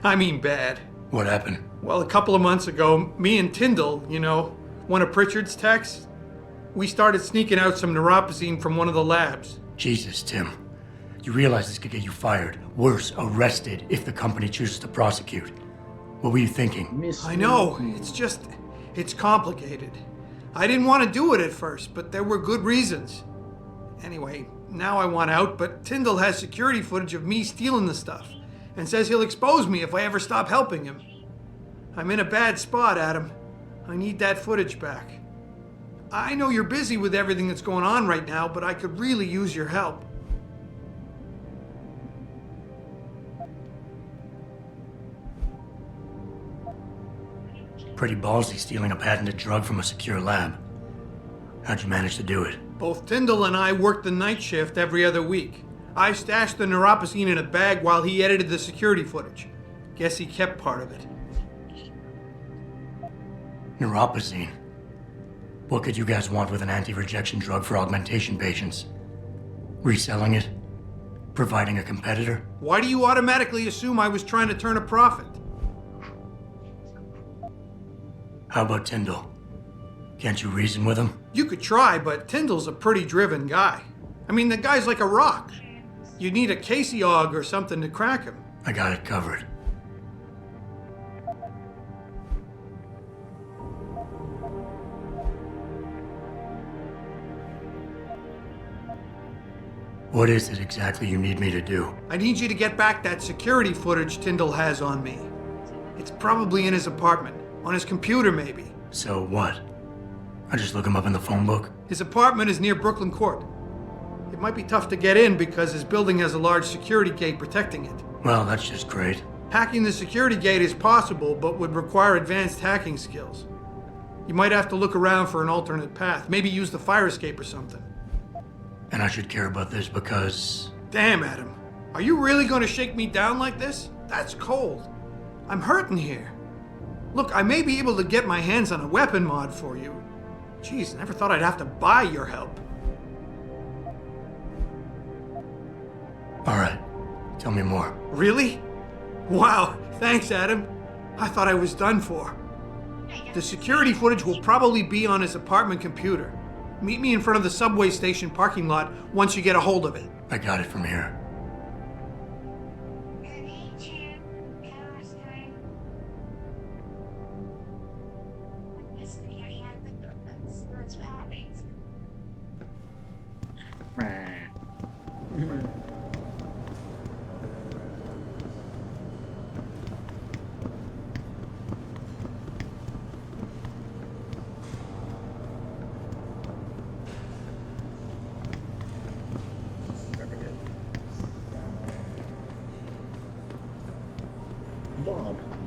I mean bad. What happened? Well, a couple of months ago, me and Tyndall, you know, one of Pritchard's techs, we started sneaking out some neuropozyne from one of the labs. Jesus, Tim. You realize this could get you fired. Worse, arrested if the company chooses to prosecute. What were you thinking? I know. It's complicated. I didn't want to do it at first, but there were good reasons. Anyway, now I want out, but Tyndall has security footage of me stealing the stuff and says he'll expose me if I ever stop helping him. I'm in a bad spot, Adam. I need that footage back. I know you're busy with everything that's going on right now, but I could really use your help. Pretty ballsy stealing a patented drug from a secure lab. How'd you manage to do it? Both Tyndall and I work the night shift every other week. I stashed the neuropozyne in a bag while he edited the security footage. Guess he kept part of it. Neuropozyne. What could you guys want with an anti-rejection drug for augmentation patients? Reselling it? Providing a competitor? Why do you automatically assume I was trying to turn a profit? How about Tyndall? Can't you reason with him? You could try, but Tyndall's a pretty driven guy. I mean, the guy's like a rock. You need a Casey aug or something to crack him. I got it covered. What is it exactly you need me to do? I need you to get back that security footage Tyndall has on me. It's probably in his apartment. On his computer, maybe. So what? I just look him up in the phone book? His apartment is near Brooklyn Court. It might be tough to get in because his building has a large security gate protecting it. Well, that's just great. Hacking the security gate is possible, but would require advanced hacking skills. You might have to look around for an alternate path. Maybe use the fire escape or something. And I should care about this because... Damn, Adam. Are you really going to shake me down like this? That's cold. I'm hurting here. Look, I may be able to get my hands on a weapon mod for you. Jeez, never thought I'd have to buy your help. All right. Tell me more. Really? Wow, thanks, Adam. I thought I was done for. The security footage will probably be on his apartment computer. Meet me in front of the subway station parking lot once you get a hold of it. I got it from here.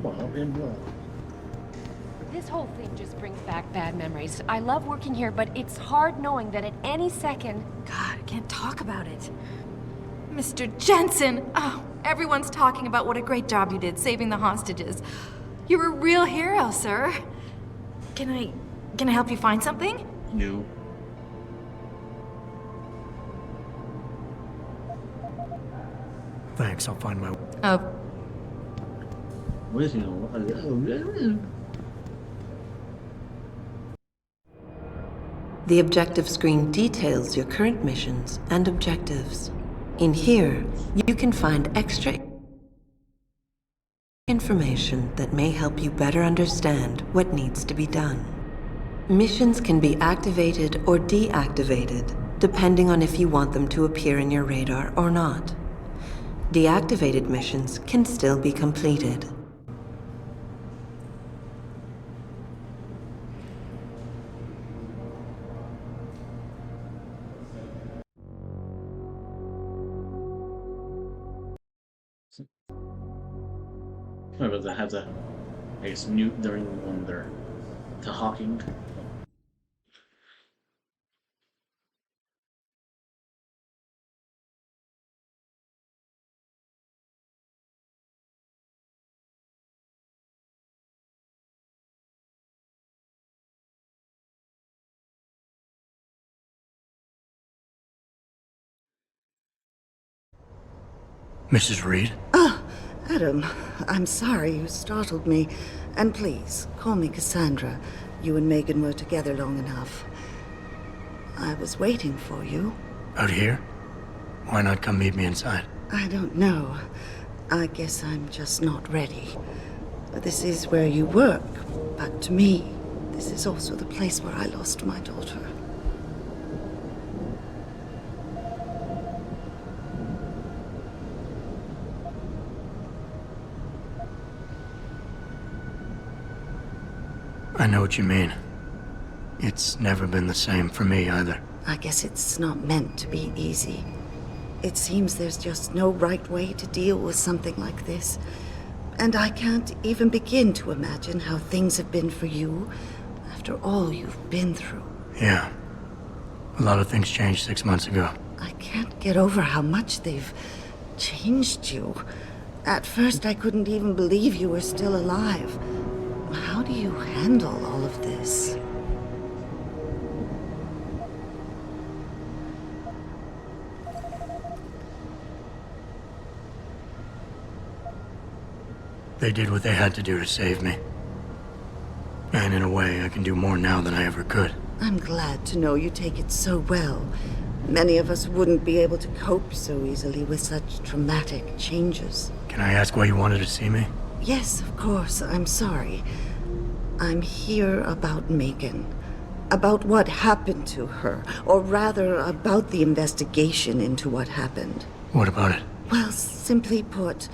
Bob and Bob. This whole thing just brings back bad memories. I love working here, but it's hard knowing that at any second... God, I can't talk about it. Mr. Jensen! Oh, everyone's talking about what a great job you did saving the hostages. You're a real hero, sir. Can I help you find something? No. Thanks, I'll find my... Where's he on? The objective screen details your current missions and objectives. In here, you can find extra information that may help you better understand what needs to be done. Missions can be activated or deactivated, depending on if you want them to appear in your radar or not. Deactivated missions can still be completed. Wait, but they have to, I guess, mute during when they're talking. Mrs. Reed? Adam, I'm sorry you startled me. And please, call me Cassandra. You and Megan were together long enough. I was waiting for you. Out here? Why not come meet me inside? I don't know. I guess I'm just not ready. This is where you work, but to me, this is also the place where I lost my daughter. I know what you mean. It's never been the same for me either. I guess it's not meant to be easy. It seems there's just no right way to deal with something like this. And I can't even begin to imagine how things have been for you after all you've been through. Yeah. A lot of things changed 6 months ago. I can't get over how much they've changed you. At first, I couldn't even believe you were still alive. How do you handle all of this? They did what they had to do to save me. And in a way, I can do more now than I ever could. I'm glad to know you take it so well. Many of us wouldn't be able to cope so easily with such traumatic changes. Can I ask why you wanted to see me? Yes, of course. I'm sorry. I'm here about Megan. About what happened to her. Or rather, about the investigation into what happened. What about it? Well, simply put,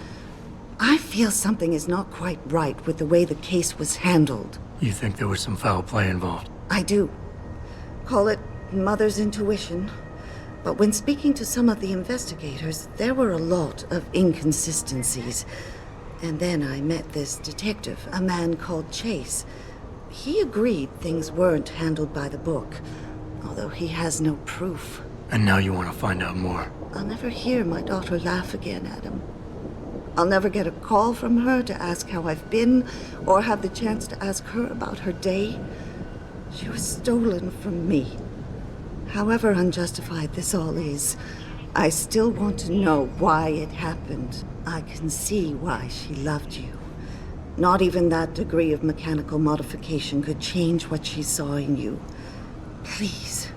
I feel something is not quite right with the way the case was handled. You think there was some foul play involved? I do. Call it mother's intuition. But when speaking to some of the investigators, there were a lot of inconsistencies. And then I met this detective, a man called Chase. He agreed things weren't handled by the book, although he has no proof. And now you want to find out more? I'll never hear my daughter laugh again, Adam. I'll never get a call from her to ask how I've been, or have the chance to ask her about her day. She was stolen from me. However unjustified this all is, I still want to know why it happened. I can see why she loved you. Not even that degree of mechanical modification could change what she saw in you. Please,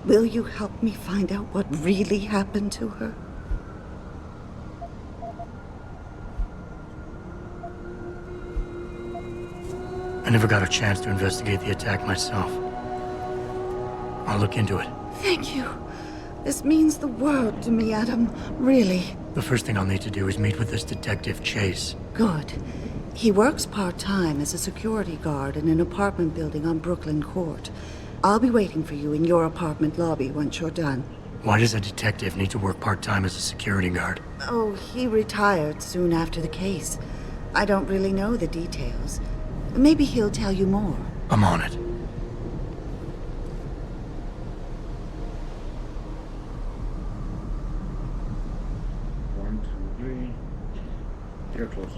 will you help me find out what really happened to her? I never got a chance to investigate the attack myself. I'll look into it. Thank you. This means the world to me, Adam. Really. The first thing I'll need to do is meet with this detective, Chase. Good. He works part-time as a security guard in an apartment building on Brooklyn Court. I'll be waiting for you in your apartment lobby once you're done. Why does a detective need to work part-time as a security guard? Oh, he retired soon after the case. I don't really know the details. Maybe he'll tell you more. I'm on it. One, two, three. You're close.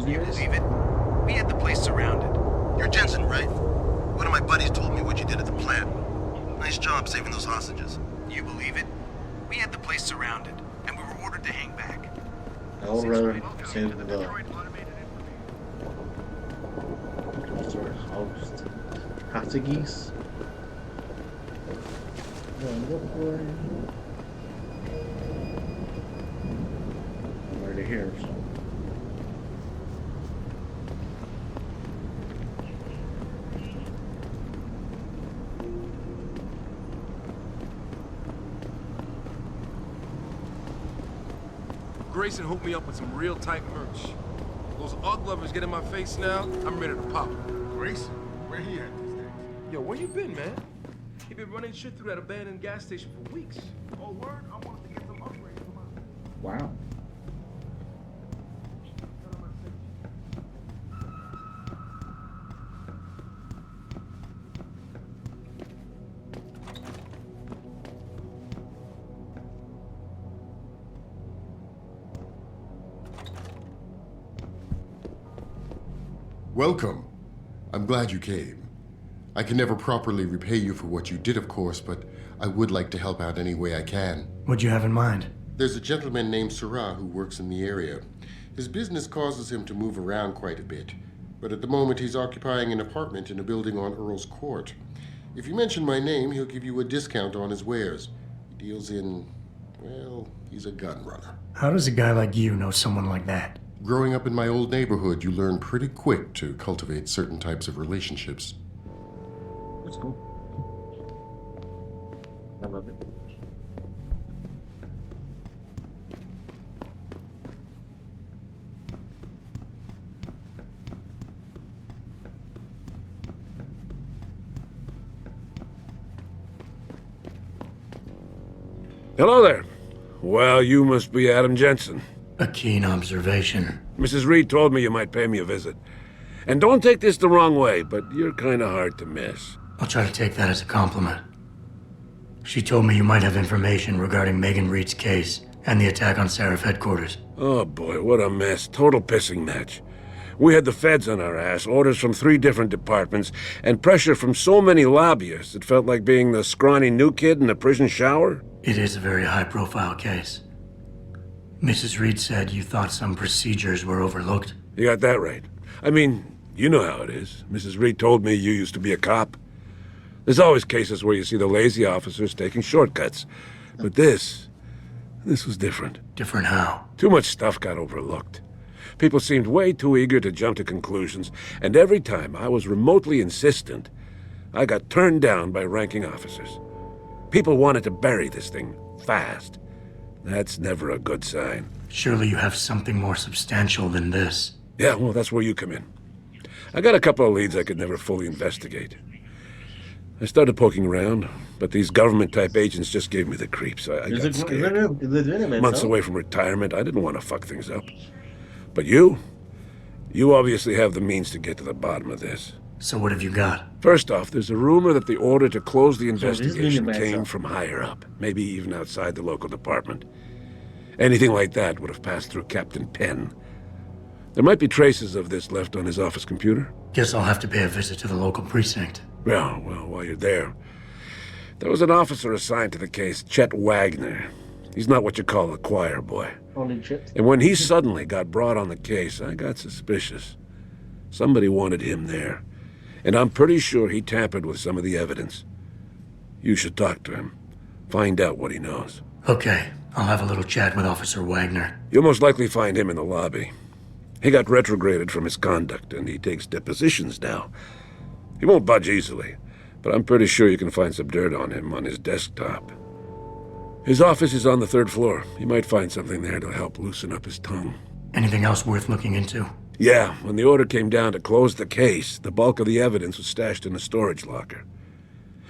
You believe it? We had the place surrounded. You're Jensen, right? One of my buddies told me what you did at the plant. Nice job saving those hostages. You believe it? We had the place surrounded, and we were ordered to hang back. I would rather save the host. Hostages. I'm already here, so. Grayson hooked me up with some real tight merch. Those Ugg lovers get in my face now, I'm ready to pop. Grayson? Where he at these days? Yo, where you been, man? He been running shit through that abandoned gas station for weeks. Oh, word? I wanted to get some upgrades for my... Wow. Welcome. I'm glad you came. I can never properly repay you for what you did, of course, but I would like to help out any way I can. What'd you have in mind? There's a gentleman named Sarah who works in the area. His business causes him to move around quite a bit, but at the moment he's occupying an apartment in a building on Earl's Court. If you mention my name, he'll give you a discount on his wares. He deals in, well, he's a gun runner. How does a guy like you know someone like that? Growing up in my old neighborhood, you learn pretty quick to cultivate certain types of relationships. That's cool. I love it. Hello there. Well, you must be Adam Jensen. A keen observation. Mrs. Reed told me you might pay me a visit. And don't take this the wrong way, but you're kind of hard to miss. I'll try to take that as a compliment. She told me you might have information regarding Megan Reed's case and the attack on Seraph headquarters. Oh boy, what a mess. Total pissing match. We had the feds on our ass, orders from 3 different departments, and pressure from so many lobbyists it felt like being the scrawny new kid in a prison shower. It is a very high-profile case. Mrs. Reed said you thought some procedures were overlooked. You got that right. I mean, you know how it is. Mrs. Reed told me you used to be a cop. There's always cases where you see the lazy officers taking shortcuts. But this was different. Different how? Too much stuff got overlooked. People seemed way too eager to jump to conclusions, and every time I was remotely insistent, I got turned down by ranking officers. People wanted to bury this thing fast. That's never a good sign. Surely you have something more substantial than this. Yeah, well, that's where you come in. I got a couple of leads I could never fully investigate. I started poking around, but these government-type agents just gave me the creeps. I got scared. Months away from retirement, I didn't want to fuck things up. But you obviously have the means to get to the bottom of this. So what have you got? First off, there's a rumor that the order to close the investigation came from higher up, maybe even outside the local department. Anything like that would have passed through Captain Penn. There might be traces of this left on his office computer. Guess I'll have to pay a visit to the local precinct. Well, while you're there, there was an officer assigned to the case, Chet Wagner. He's not what you call a choir boy. Only Chet. And when he suddenly got brought on the case, I got suspicious. Somebody wanted him there. And I'm pretty sure he tampered with some of the evidence. You should talk to him. Find out what he knows. Okay, I'll have a little chat with Officer Wagner. You'll most likely find him in the lobby. He got retrograded from his conduct, and he takes depositions now. He won't budge easily, but I'm pretty sure you can find some dirt on him on his desktop. His office is on the 3rd floor. You might find something there to help loosen up his tongue. Anything else worth looking into? Yeah, when the order came down to close the case, the bulk of the evidence was stashed in a storage locker.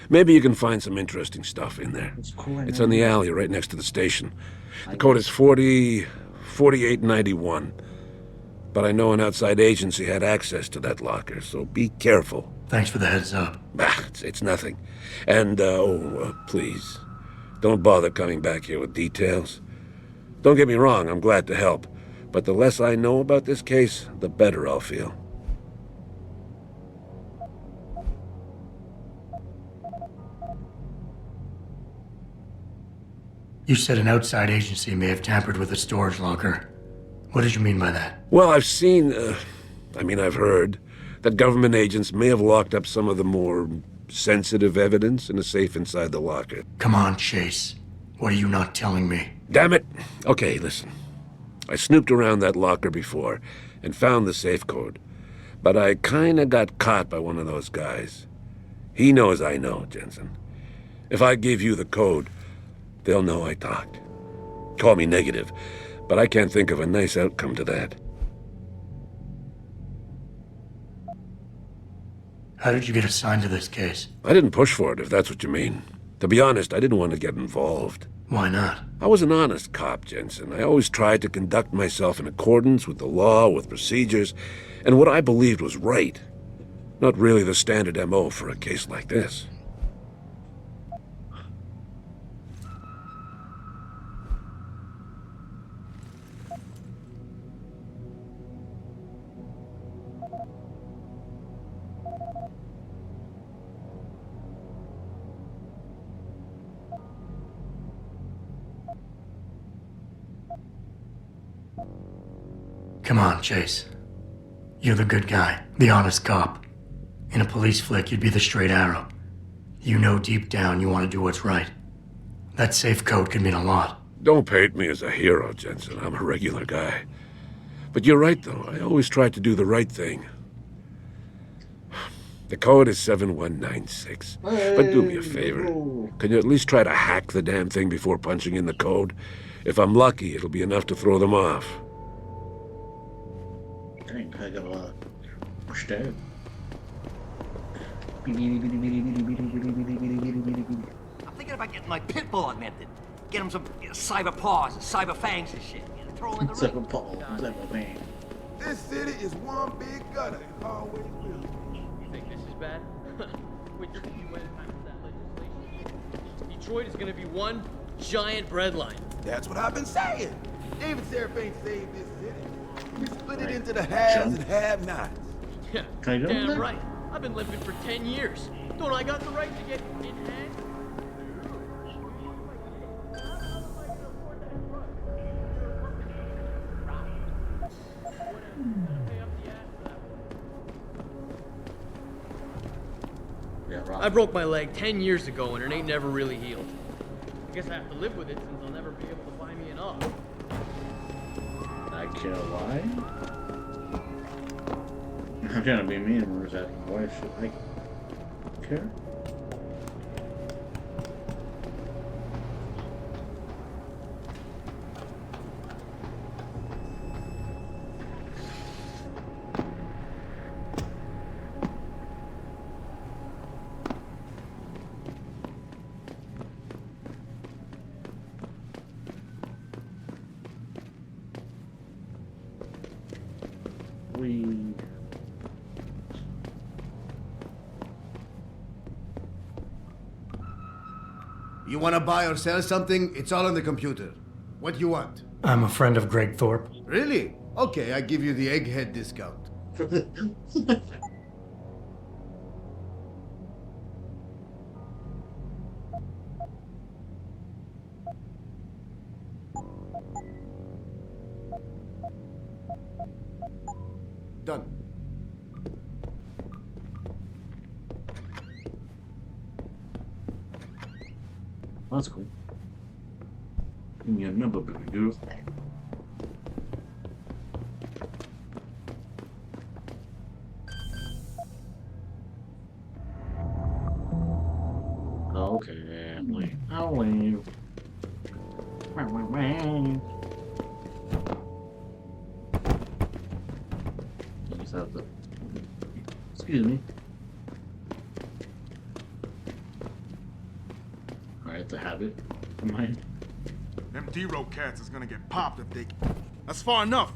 Maybe you can find some interesting stuff in there. It's on the alley right next to the station. The code is 4891. But I know an outside agency had access to that locker, so be careful. Thanks for the heads up. It's nothing. And, please, don't bother coming back here with details. Don't get me wrong, I'm glad to help. But the less I know about this case, the better I'll feel. You said an outside agency may have tampered with the storage locker. What did you mean by that? Well, I've heard that government agents may have locked up some of the more sensitive evidence in a safe inside the locker. Come on, Chase. What are you not telling me? Damn it! Okay, listen. I snooped around that locker before and found the safe code. But I kinda got caught by one of those guys. He knows I know, Jensen. If I give you the code, they'll know I talked. Call me negative, but I can't think of a nice outcome to that. How did you get assigned to this case? I didn't push for it, if that's what you mean. To be honest, I didn't want to get involved. Why not? I was an honest cop, Jensen. I always tried to conduct myself in accordance with the law, with procedures, and what I believed was right. Not really the standard MO for a case like this. Come on, Chase. You're the good guy, the honest cop. In a police flick, you'd be the straight arrow. You know deep down you want to do what's right. That safe code could mean a lot. Don't paint me as a hero, Jensen. I'm a regular guy. But you're right, though. I always tried to do the right thing. The code is 7196. But do me a favor. Can you at least try to hack the damn thing before punching in the code? If I'm lucky, it'll be enough to throw them off. Dang, I got a lot. Pushed out. I'm thinking about getting my pit bull augmented. Get him some cyber paws, cyber fangs and shit. Throw him in the ring. Cyber paws, cyber fangs. This city is one big gutter and always will. You think this is bad? Wait till you went and passed that legislation. Detroit is gonna be one giant breadline. That's what I've been saying. David Sheriff ain't saved this city. We split it into the haves and have-nots. Yeah, Can I do damn that? right. I've been living for 10 years. Don't I got the right to get in hand? Yeah, right. I broke my leg 10 years ago and it ain't never really healed. I guess I have to live with it since I'll never be able to buy me an off. I care why? I'm trying to be mean, or is that why should I care? You want to buy or sell something? It's all on the computer. What do you want? I'm a friend of Greg Thorpe. Really? Okay, I give you the egghead discount. Done. That's cool. Give me a number, baby girl. Okay, leave. I'll leave. You just have to. Excuse me. Alright, the habit of mine. Them D-Row cats is gonna get popped if they... That's far enough.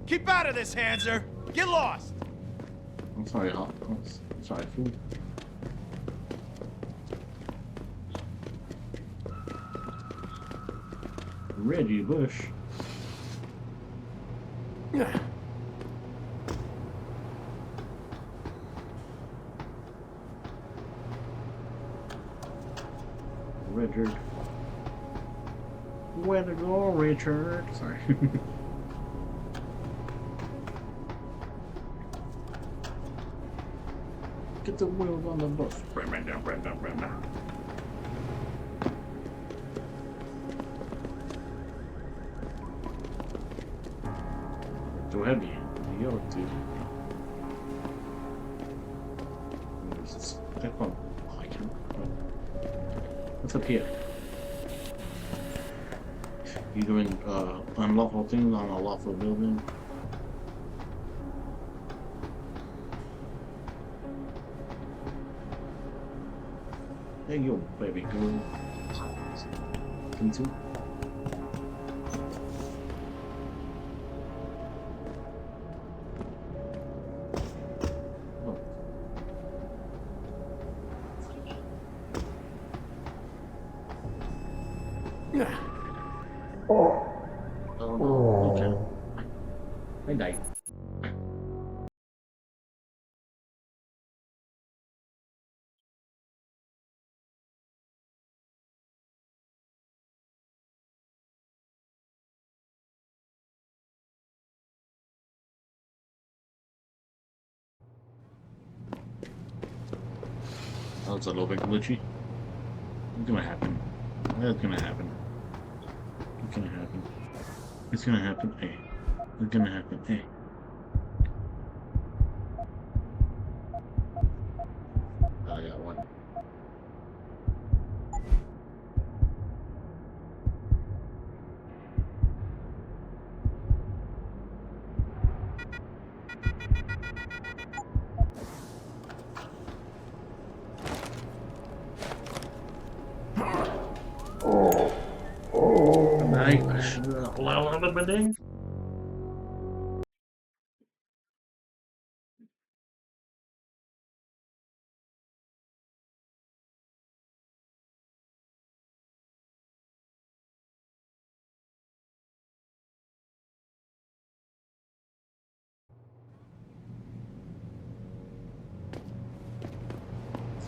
Keep out of this, Hanser. Get lost. I'm sorry, Hot. I'm sorry, fool. Reggie Bush. Yeah. Richard. Where to go, Richard? Sorry. Get the wheels on the bus. Bring down, bring down, bring down. Too heavy. You go to. Step on. Oh, I can't. What's up here? You doing unlawful things on a lawful building? There you go, baby girl. Continue. Oh no, okay. I died. Oh, it's a little bit glitchy. It's gonna happen. That's gonna happen. It's gonna happen. It's gonna happen. Hey. It's gonna happen. Hey. I got one. Son of a ding.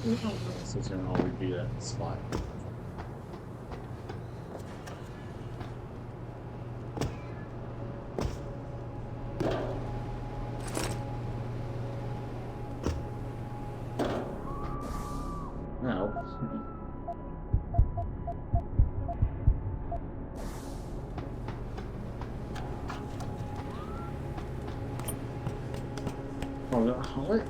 This is gonna always be that spot. No. Oh, what?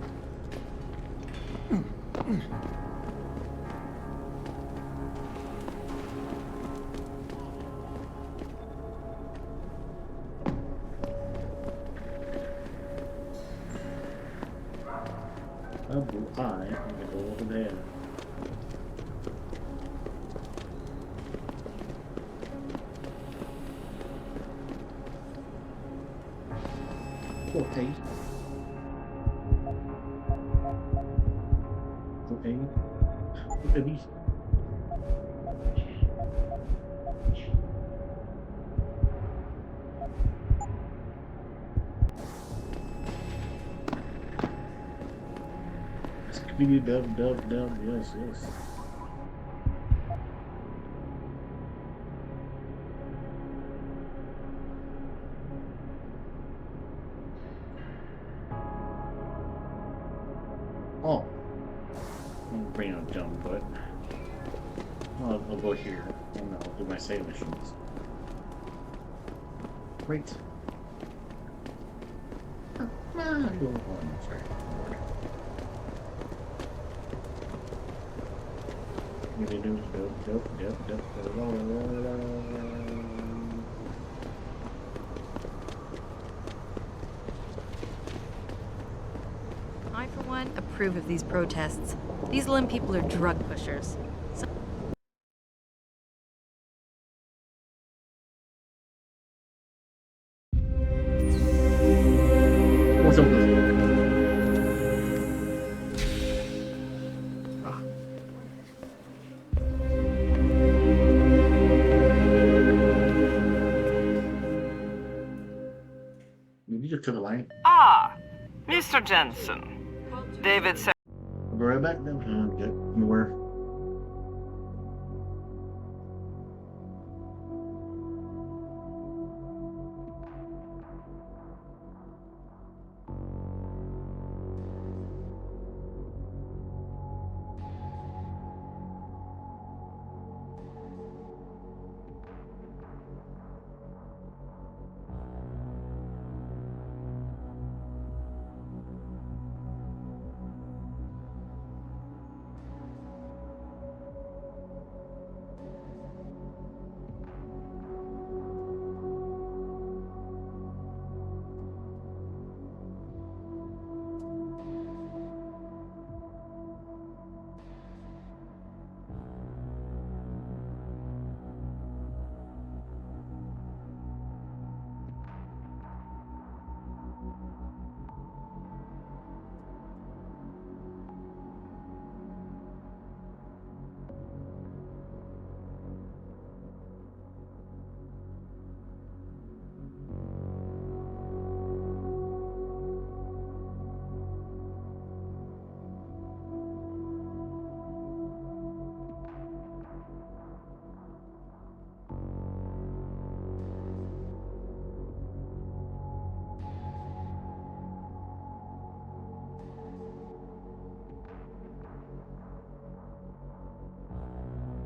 I'm gonna go over there. Okay. Okay. Baby. Dub, yes. Oh. I'm bringing up jump, but I'll go here and I'll do my save missions. Great. Sorry. I, for one, approve of these protests. These Lim people are drug pushers. What's up with you? Maybe you took a line. Ah, Mr. Jensen. David said. I'll be right back then. Get where?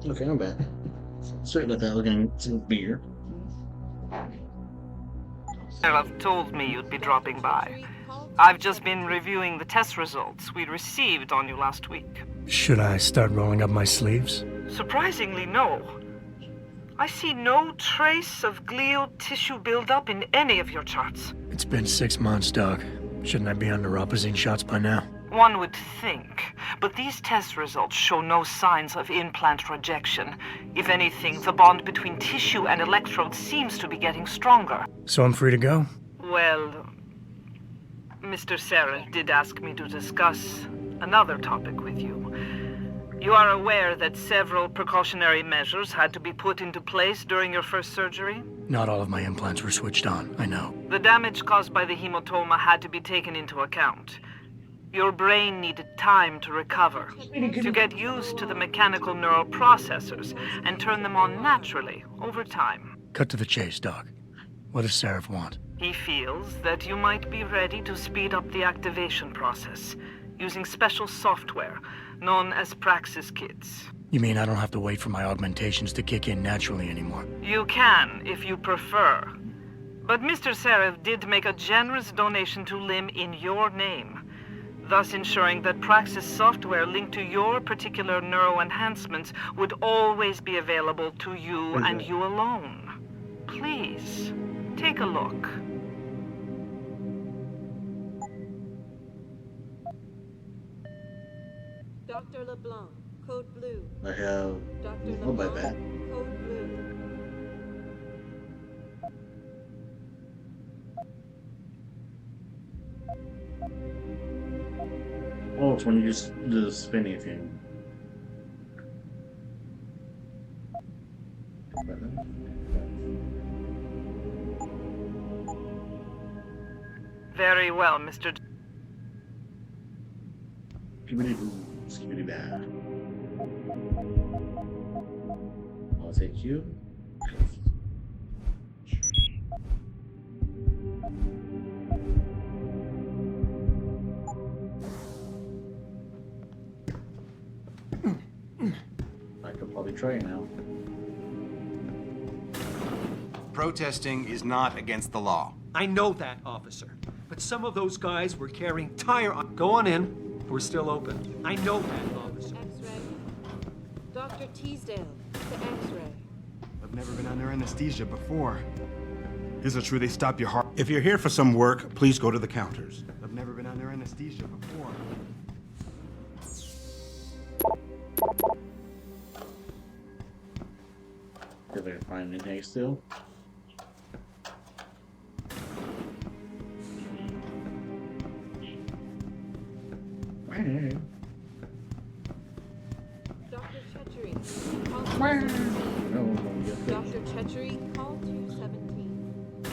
Okay, I'm back. Sorry about that. I was getting some beer. Sheriff told me you'd be dropping by. I've just been reviewing the test results we received on you last week. Should I start rolling up my sleeves? Surprisingly, no. I see no trace of glial tissue buildup in any of your charts. It's been 6 months, Doc. Shouldn't I be on neuropozyne shots by now? One would think, but these test results show no signs of implant rejection. If anything, the bond between tissue and electrodes seems to be getting stronger. So I'm free to go? Well, Mr. Seraph did ask me to discuss another topic with you. You are aware that several precautionary measures had to be put into place during your first surgery? Not all of my implants were switched on, I know. The damage caused by the hematoma had to be taken into account. Your brain needed time to recover, to get used to the mechanical neural processors and turn them on naturally over time. Cut to the chase, Doc. What does Seraph want? He feels that you might be ready to speed up the activation process using special software known as Praxis Kits. You mean I don't have to wait for my augmentations to kick in naturally anymore? You can, if you prefer. But Mr. Seraph did make a generous donation to LIM in your name, thus ensuring that Praxis software linked to your particular neuro enhancements would always be available to you and you alone. Please, take a look. Dr. LeBlanc, code blue. I have. Dr. Oh, my LeBlanc, bad. code blue. Oh, it's when you just do the spinny thing. Very well, Mr. Skibbity bad. I'll take you. I could probably try it now. Protesting is not against the law. I know that, officer. But some of those guys were carrying tire on. Go on in. We're still open. I know that, officer. X-ray. Dr. Teasdale, the X-ray. I've never been under anesthesia before. Is it true they stop your heart? If you're here for some work, please go to the counters. I've never been under anesthesia before. If I can find anything still. Dr. Chetchery, call 217. Dr. Chetchery, call 217.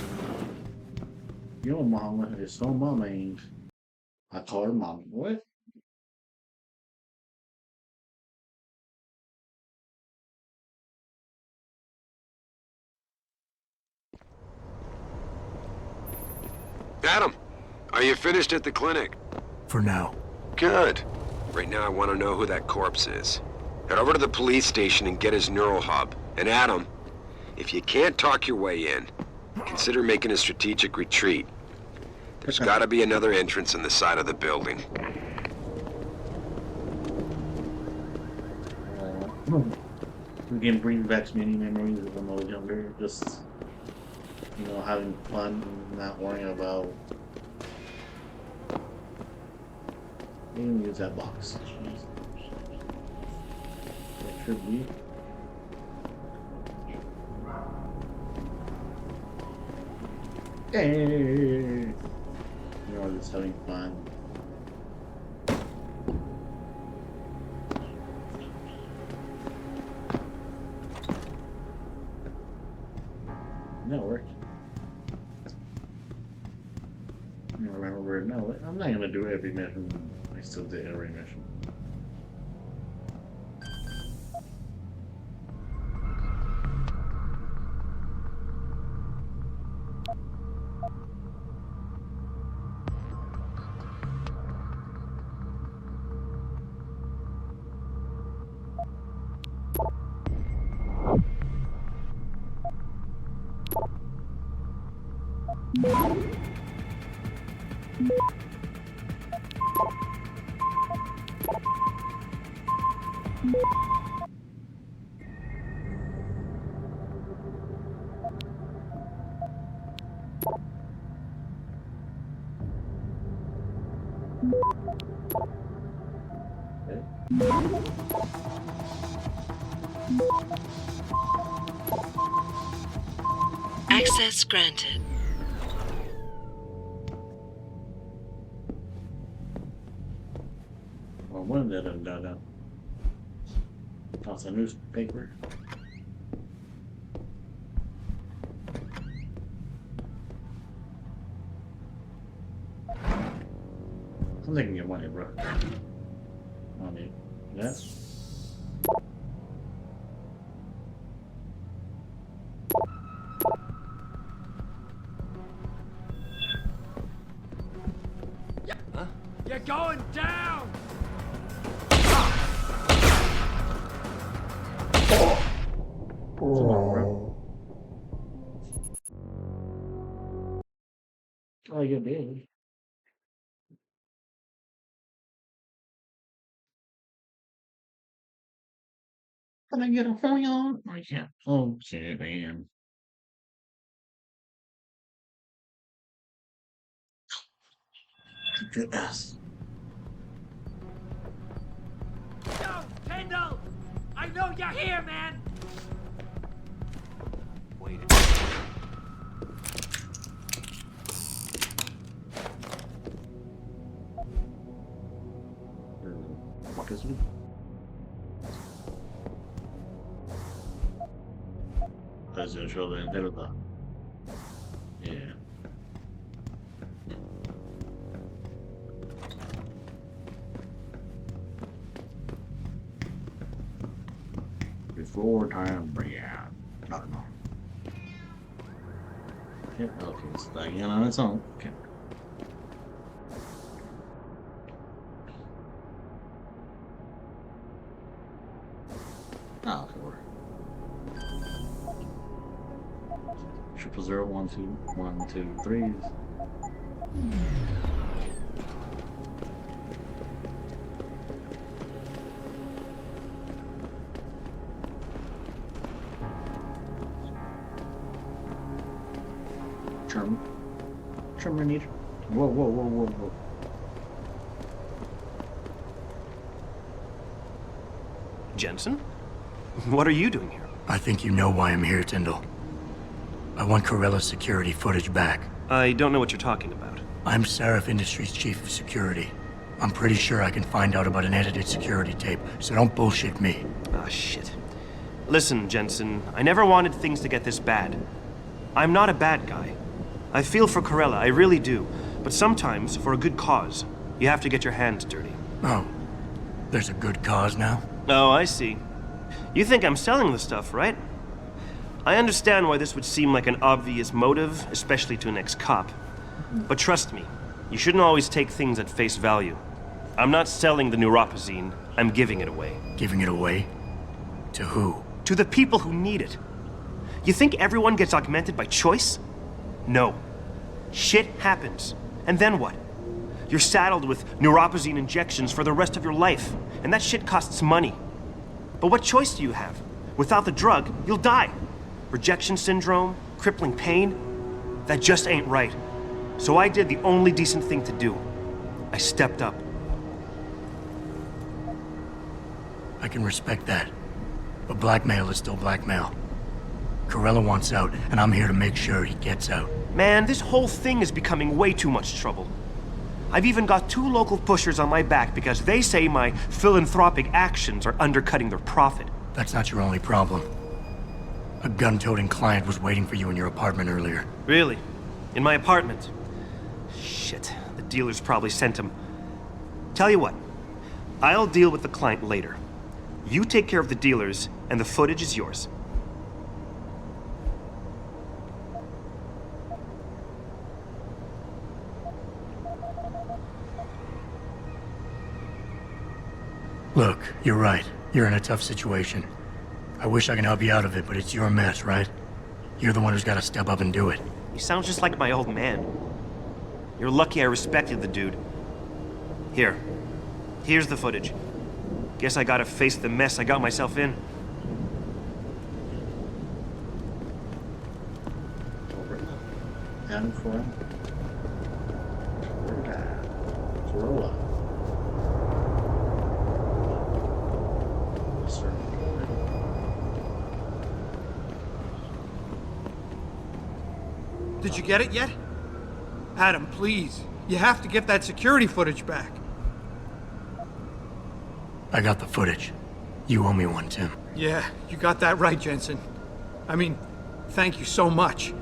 Your mama is so my name. I call her mom. What? Adam, are you finished at the clinic? For now. Good. Right now I want to know who that corpse is. Head over to the police station and get his neural hub. And Adam, if you can't talk your way in, consider making a strategic retreat. There's got to be another entrance on the side of the building. The game brings back many memories of when I was younger. Just, you know, having fun and not worrying about. Even use that box. It should be. Hey! You know, just having fun. No, it worked. I don't remember where. No, I'm not gonna do every mission. I still did every mission. Access granted. Well, one of them done. Toss a newspaper. I'm thinking of money, bro. Money. Yes. You're going down! Oh, you did. Can I get a phone on? I can't. Okay, man. Goodness. Yo, Kendall! I know you're here, man! Wait. Fuck is me? That's gonna show the instead of the. Yeah. Before time bring out. I don't know. Yeah, okay, it's staying in on its own. Okay. Oh, okay, we're 000 1 2 1 2 3s. Terminator. Whoa, whoa, whoa, whoa, whoa. Jensen? What are you doing here? I think you know why I'm here, Tyndall. I want Corella's security footage back. I don't know what you're talking about. I'm Sarif Industries' chief of security. I'm pretty sure I can find out about an edited security tape, so don't bullshit me. Ah, shit. Listen, Jensen, I never wanted things to get this bad. I'm not a bad guy. I feel for Corella, I really do. But sometimes, for a good cause, you have to get your hands dirty. Oh, there's a good cause now? Oh, I see. You think I'm selling the stuff, right? I understand why this would seem like an obvious motive, especially to an ex-cop. But trust me, you shouldn't always take things at face value. I'm not selling the neuropazine, I'm giving it away. Giving it away? To who? To the people who need it. You think everyone gets augmented by choice? No. Shit happens. And then what? You're saddled with neuropazine injections for the rest of your life, and that shit costs money. But what choice do you have? Without the drug, you'll die. Rejection syndrome, crippling pain, that just ain't right. So I did the only decent thing to do. I stepped up. I can respect that. But blackmail is still blackmail. Corella wants out, and I'm here to make sure he gets out. Man, this whole thing is becoming way too much trouble. I've even got 2 local pushers on my back because they say my philanthropic actions are undercutting their profit. That's not your only problem. A gun-toting client was waiting for you in your apartment earlier. Really? In my apartment? Shit, the dealers probably sent him. Tell you what, I'll deal with the client later. You take care of the dealers, and the footage is yours. Look, you're right. You're in a tough situation. I wish I could help you out of it, but it's your mess, right? You're the one who's got to step up and do it. You sound just like my old man. You're lucky I respected the dude. Here's the footage. Guess I gotta face the mess I got myself in. And for Corolla. Did you get it yet? Adam, please. You have to get that security footage back. I got the footage. You owe me one, Tim. Yeah, you got that right, Jensen. I mean, thank you so much.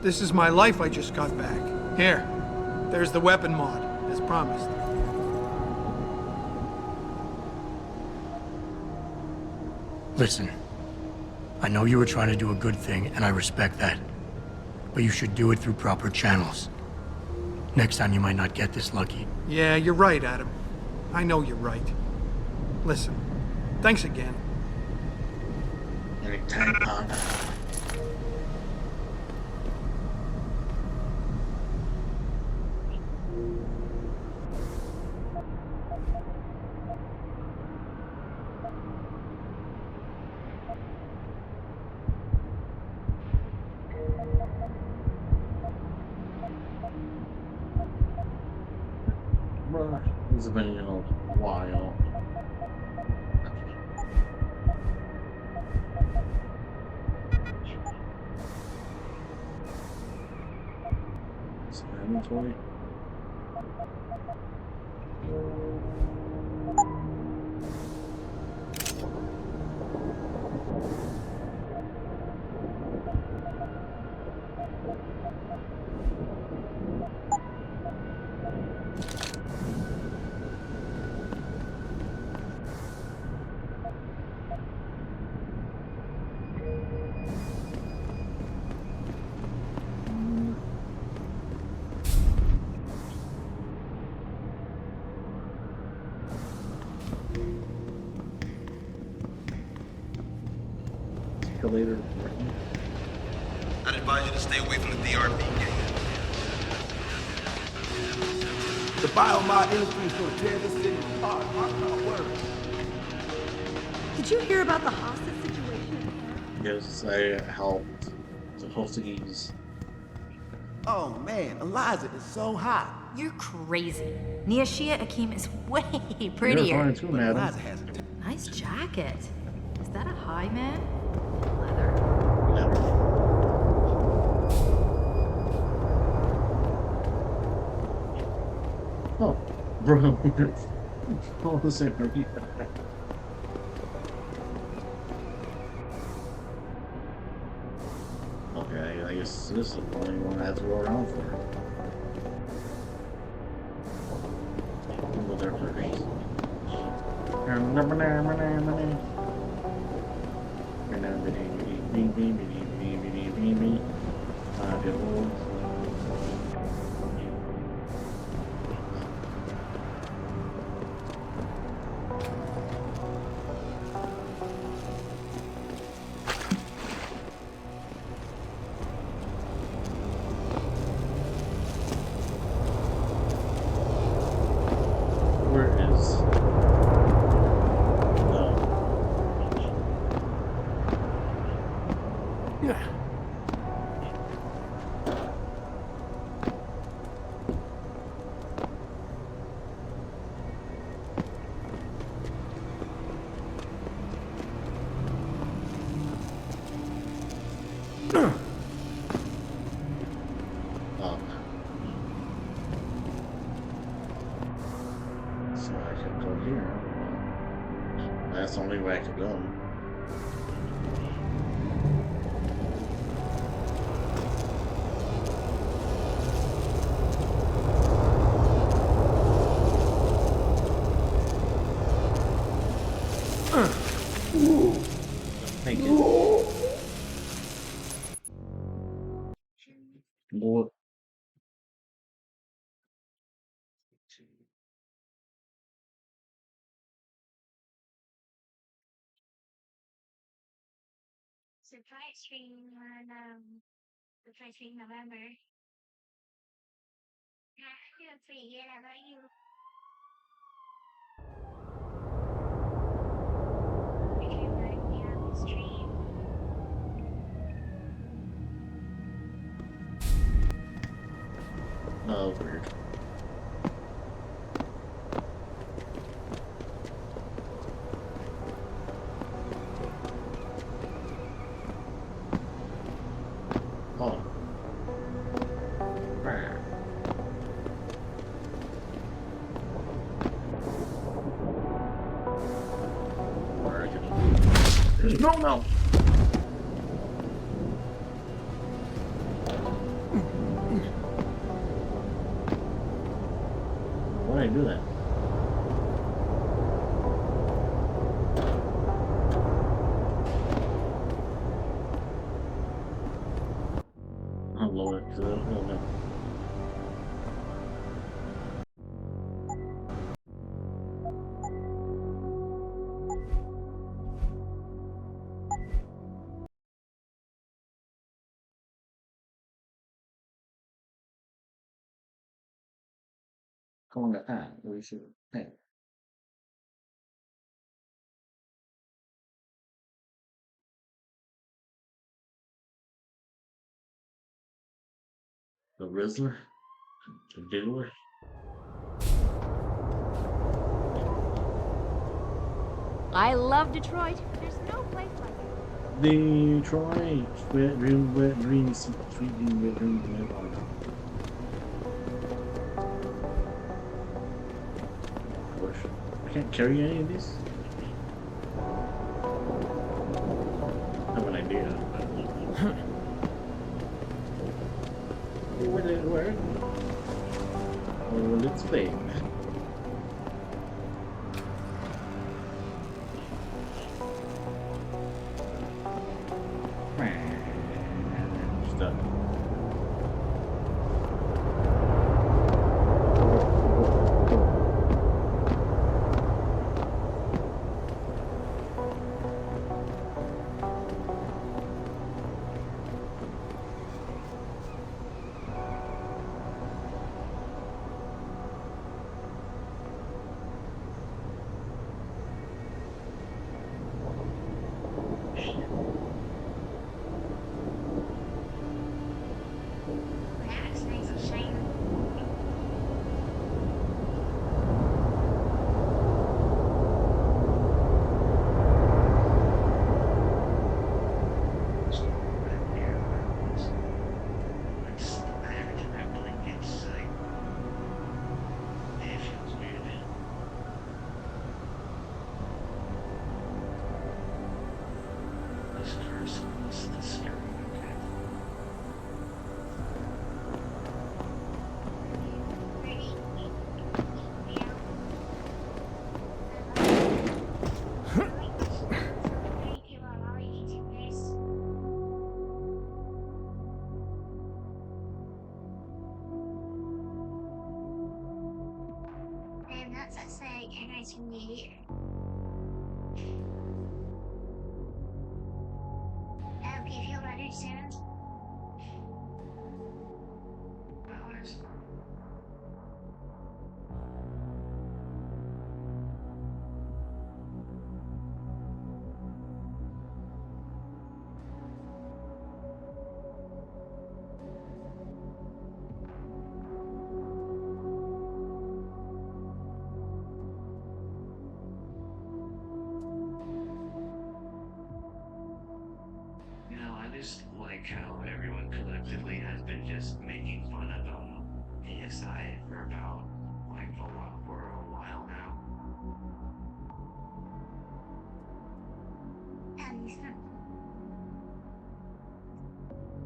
This is my life I just got back. Here, there's the weapon mod, as promised. Listen, I know you were trying to do a good thing, and I respect that. But you should do it through proper channels. Next time you might not get this lucky. Yeah, you're right, Adam. I know you're right. Listen, thanks again. Anytime, partner. It's been a while. It's inventory. Later. I'd advise you to stay away from the DRB gang. The biomod industry is going to tear this city apart. Mark my words. Did you hear about the hostage situation? Yes, I helped the hostages. Oh man, Eliza is so hot. You're crazy. Niashia Akeem is way You're prettier. fine too, madam. Eliza has it. Nice jacket. Is that a high man? Oh, bro. All the same. Okay, I guess this is the only one I have to go around for. I'll go there first. That's the only way I could go. Thank you. More. Surprise stream on surprise stream November. Yeah, that's pretty good. How about you? If you like me on the stream. Oh, weird. Oh. No, no. Why did I do that? I'll lower it to the little bit. Không đã thả với sự thẻ. The Rizzler? The Diddler? I love Detroit. There's no place like it. Detroit! Wet dreams, sweet dreams, wet dreams, I can't carry any of these? I have an idea. Will it work? Or will it fail? Stuck. That's nice and shiny. And that's a say, and I can be. I hope you feel better soon. You know, I just like how everyone collectively has been just making fun of ASI for about for a while now.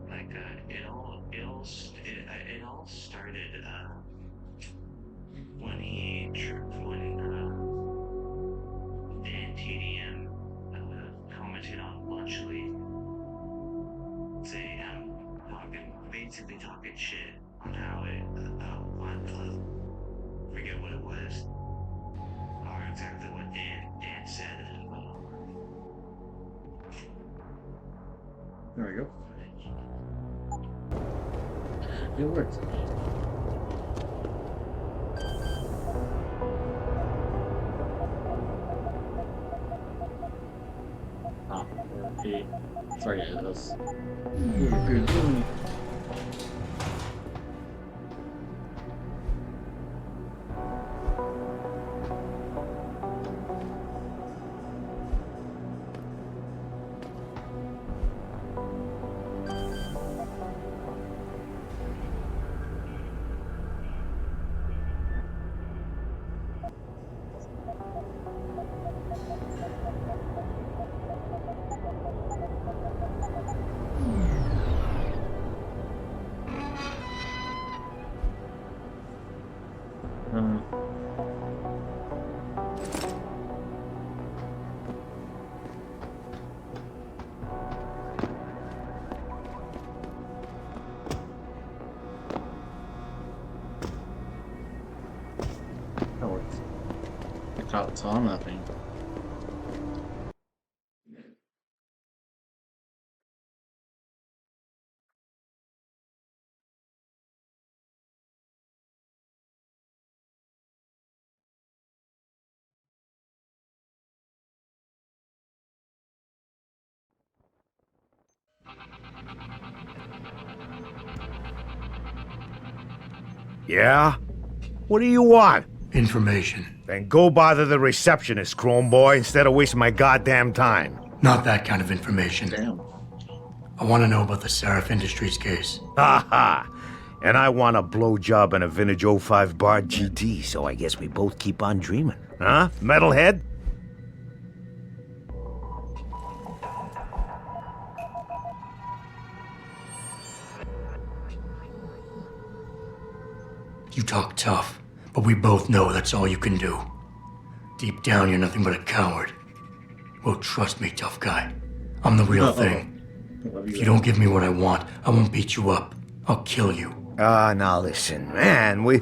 Like it all started when Dan TDM commented on Bluntschli. Basically talking shit on how forget what it was, or exactly what Dan said. There we go. It worked. Okay. Sorry, guys. That's really good. Oh, the cops on that thing. Yeah? What do you want? Information. Then go bother the receptionist, Chrome Boy, instead of wasting my goddamn time. Not that kind of information. Damn. I want to know about the Seraph Industries case. Ha ha! And I want a blowjob and a vintage 05 Bard GT, so I guess we both keep on dreaming. Huh, metalhead? You talk tough, but we both know that's all you can do. Deep down, you're nothing but a coward. Well, trust me, tough guy. I'm the real thing. If you don't give me what I want, I won't beat you up. I'll kill you. Now listen, man, we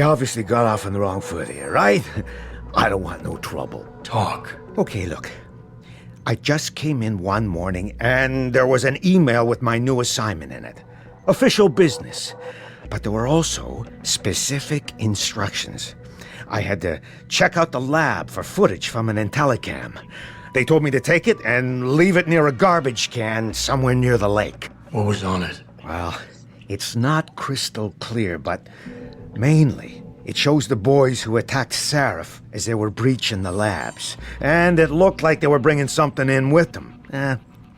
obviously got off on the wrong foot here, right? I don't want no trouble. Talk. Okay, look. I just came in one morning and there was an email with my new assignment in it. Official business. But there were also specific instructions. I had to check out the lab for footage from an IntelliCam. They told me to take it and leave it near a garbage can somewhere near the lake. What was on it? Well, it's not crystal clear, but mainly it shows the boys who attacked Seraph as they were breaching the labs. And it looked like they were bringing something in with them.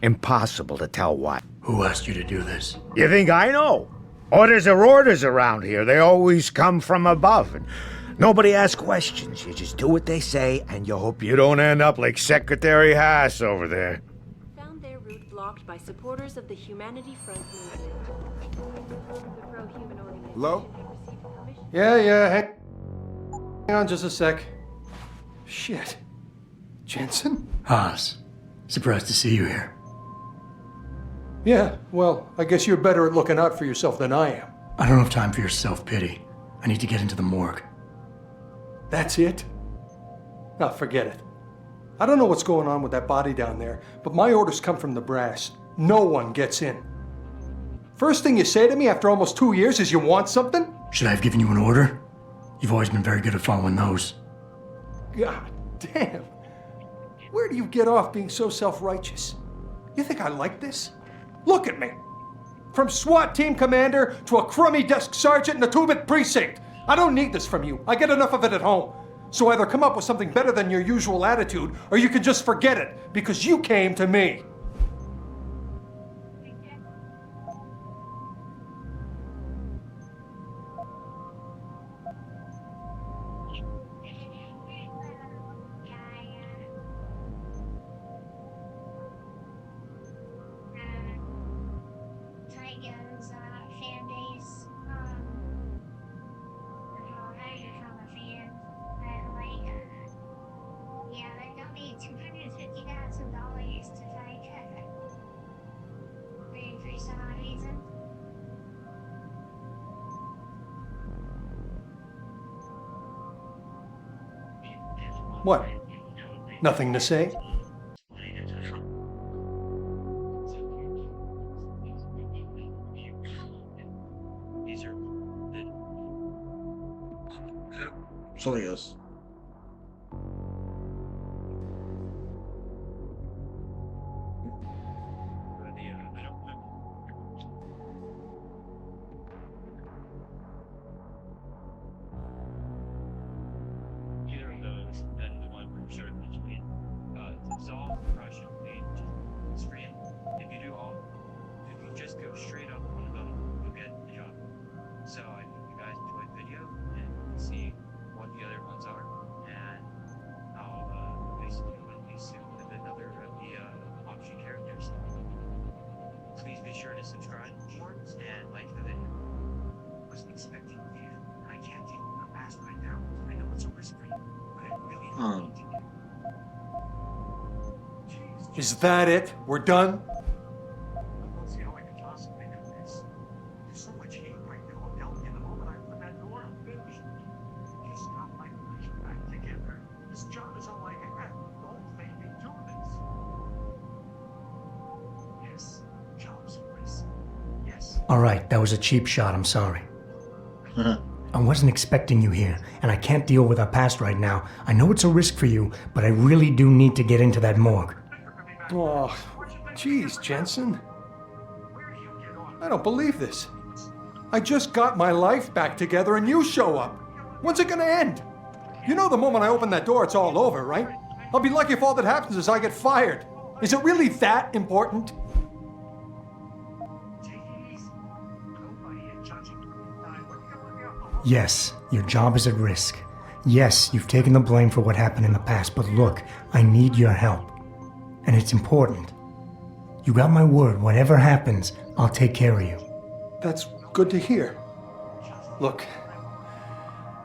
Impossible to tell what. Who asked you to do this? You think I know? Orders are orders around here. They always come from above. And nobody asks questions. You just do what they say, and you hope you don't end up like Secretary Haas over there. Found their route blocked by supporters of the Humanity Front movement. The pro-human organization Hello? had received permission. Yeah, hang on just a sec. Shit. Jensen? Haas. Surprised to see you here. Yeah, well, I guess you're better at looking out for yourself than I am. I don't have time for your self-pity. I need to get into the morgue. That's it? No, forget it. I don't know what's going on with that body down there, but my orders come from the brass. No one gets in. First thing you say to me after almost 2 years is you want something? Should I have given you an order? You've always been very good at following those. God damn. Where do you get off being so self-righteous? You think I like this? Look at me. From SWAT team commander to a crummy desk sergeant in the 2-bit precinct. I don't need this from you. I get enough of it at home. So either come up with something better than your usual attitude, or you can just forget it, because you came to me. Tygo's fan base. I'm a fan. And like, yeah, they donated $250,000 to Tygo. For some odd reason. What? Nothing to say? Soyuz. Either of those, then the one for sure eventually. Dissolve, crush, and bleed, just straight. If you do all, if you just go straight up one of them, you'll get the job. So I hope you guys enjoyed the video and see what the other ones are. Is that it? We're done? All right, that was a cheap shot, I'm sorry. I wasn't expecting you here, and I can't deal with our past right now. I know it's a risk for you, but I really do need to get into that morgue. Oh, geez, Jensen. I don't believe this. I just got my life back together and you show up. When's it gonna end? You know the moment I open that door, it's all over, right? I'll be lucky if all that happens is I get fired. Is it really that important? Yes, your job is at risk. Yes, you've taken the blame for what happened in the past, but look, I need your help. And it's important. You got my word, whatever happens, I'll take care of you. That's good to hear. Look,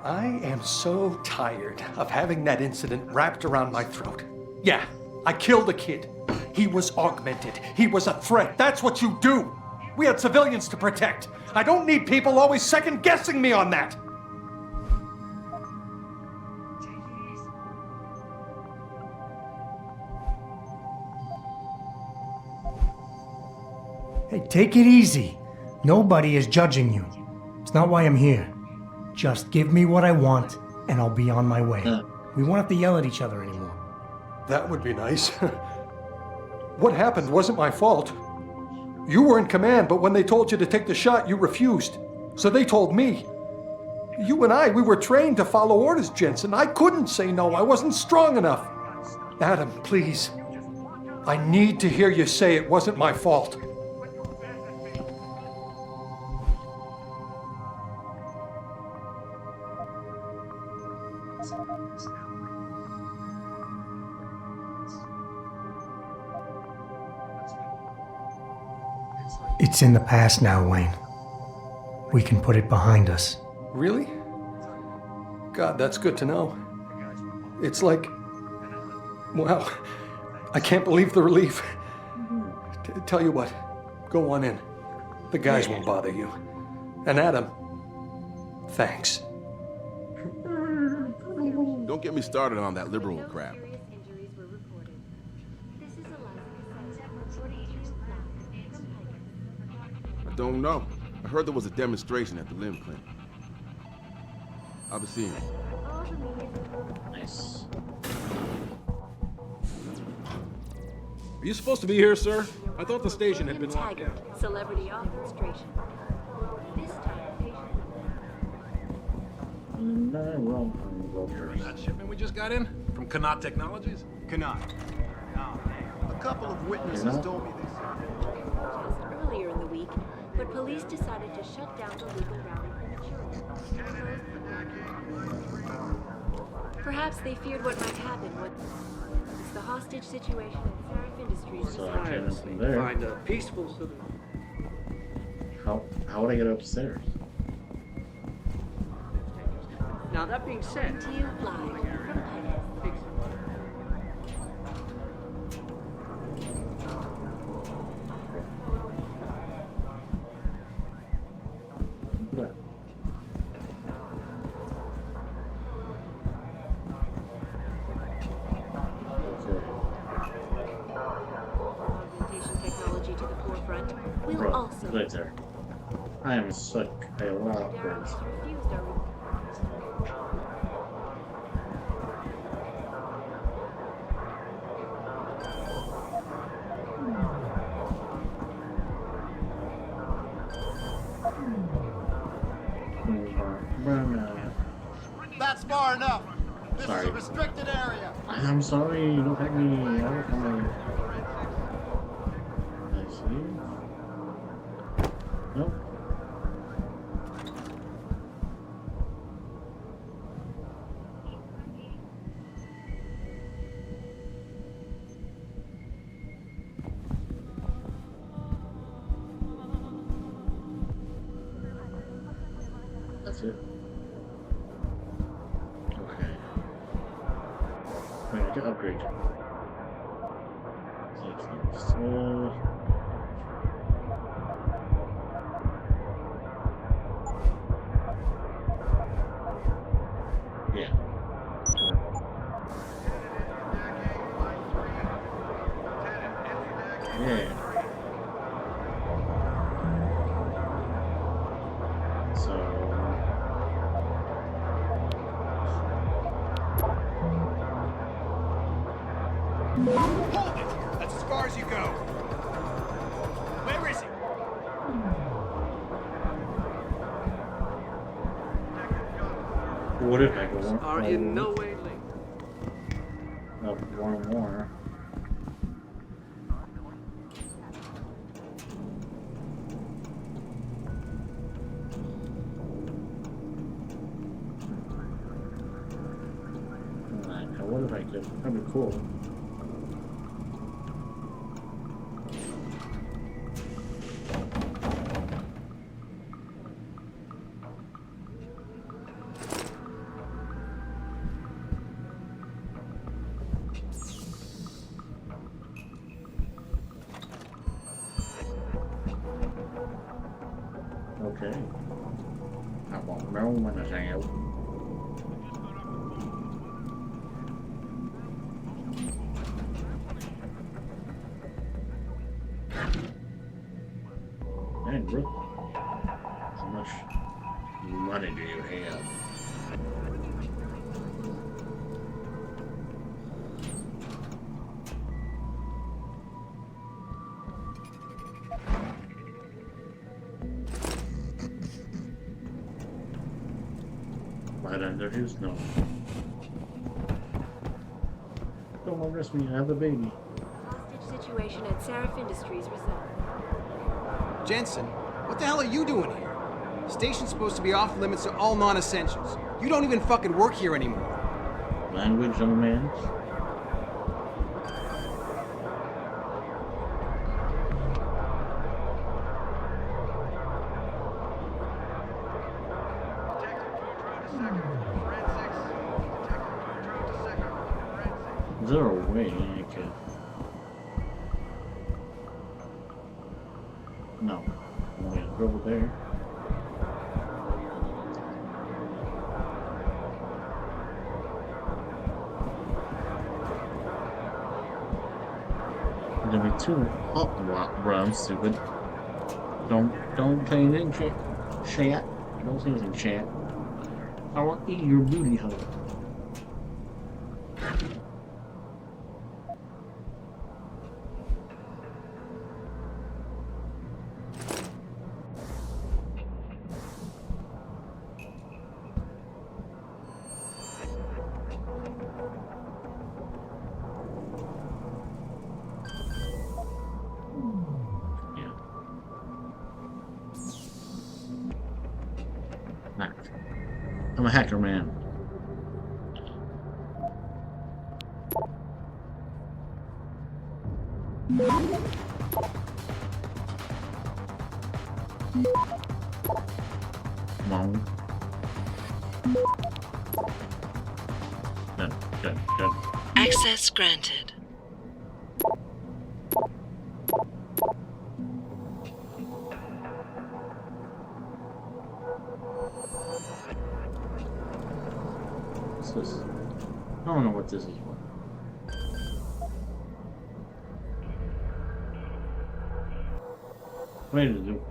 I am so tired of having that incident wrapped around my throat. Yeah, I killed a kid. He was augmented. He was a threat. That's what you do. We had civilians to protect. I don't need people always second-guessing me on that. Hey, take it easy. Nobody is judging you. It's not why I'm here. Just give me what I want, and I'll be on my way. We won't have to yell at each other anymore. That would be nice. What happened wasn't my fault. You were in command, but when they told you to take the shot, you refused. So they told me. You and we were trained to follow orders, Jensen. I couldn't say no. I wasn't strong enough. Adam, please. I need to hear you say it wasn't my fault. It's in the past now, Wayne. We can put it behind us. Really? God, that's good to know. It's like... Wow. I can't believe the relief. Tell you what, go on in. The guys won't bother you. And Adam, thanks. Don't get me started on that liberal crap. I don't know. I heard there was a demonstration at the limb clinic. I'll be seeing you. Nice. Are you supposed to be here, sir? I thought the station had been locked down. Celebrity orchestration. This time, That shipment we just got in? From Kanat Technologies? Kanat. A couple of witnesses told me this. earlier in the week, but police decided to shut down the legal rally prematurely. Perhaps they feared what might happen when the hostage situation at Seraph Industries So I can't up from there. Find a peaceful solution. How would I get upstairs? Now that being said, to you live from Penn. Augmentation technology to the forefront will Bro, also right there. I am such a loud birds. refused our That's far enough. This Sorry. is a restricted area. I'm sorry, don't take me out of my... I see. Nope. That's it. Okay. to upgrade. So, yeah. Yeah. So. Hold it! That's as far as you go. Where is he? What if I go one? Are in no way late. No, one more. What if I could? That'd be cool. Okay. I won't know when it's out. Man, bro, how much money do you have? Right under his nose. Don't arrest me, I have a baby. Hostage situation at Seraph Industries resolved. Jensen, what the hell are you doing here? The station's supposed to be off limits to all non-essentials. You don't even fucking work here anymore. Language, young man. Is there a way I could? No. Only a dribble there. There'll be two. Oh, bro, I'm stupid. Don't say anything, chat. Don't say anything, chat. I want to eat your booty hole. I'm a hacker man. Come on. Good. Access granted. What's this? I don't know what this is for. What did it do?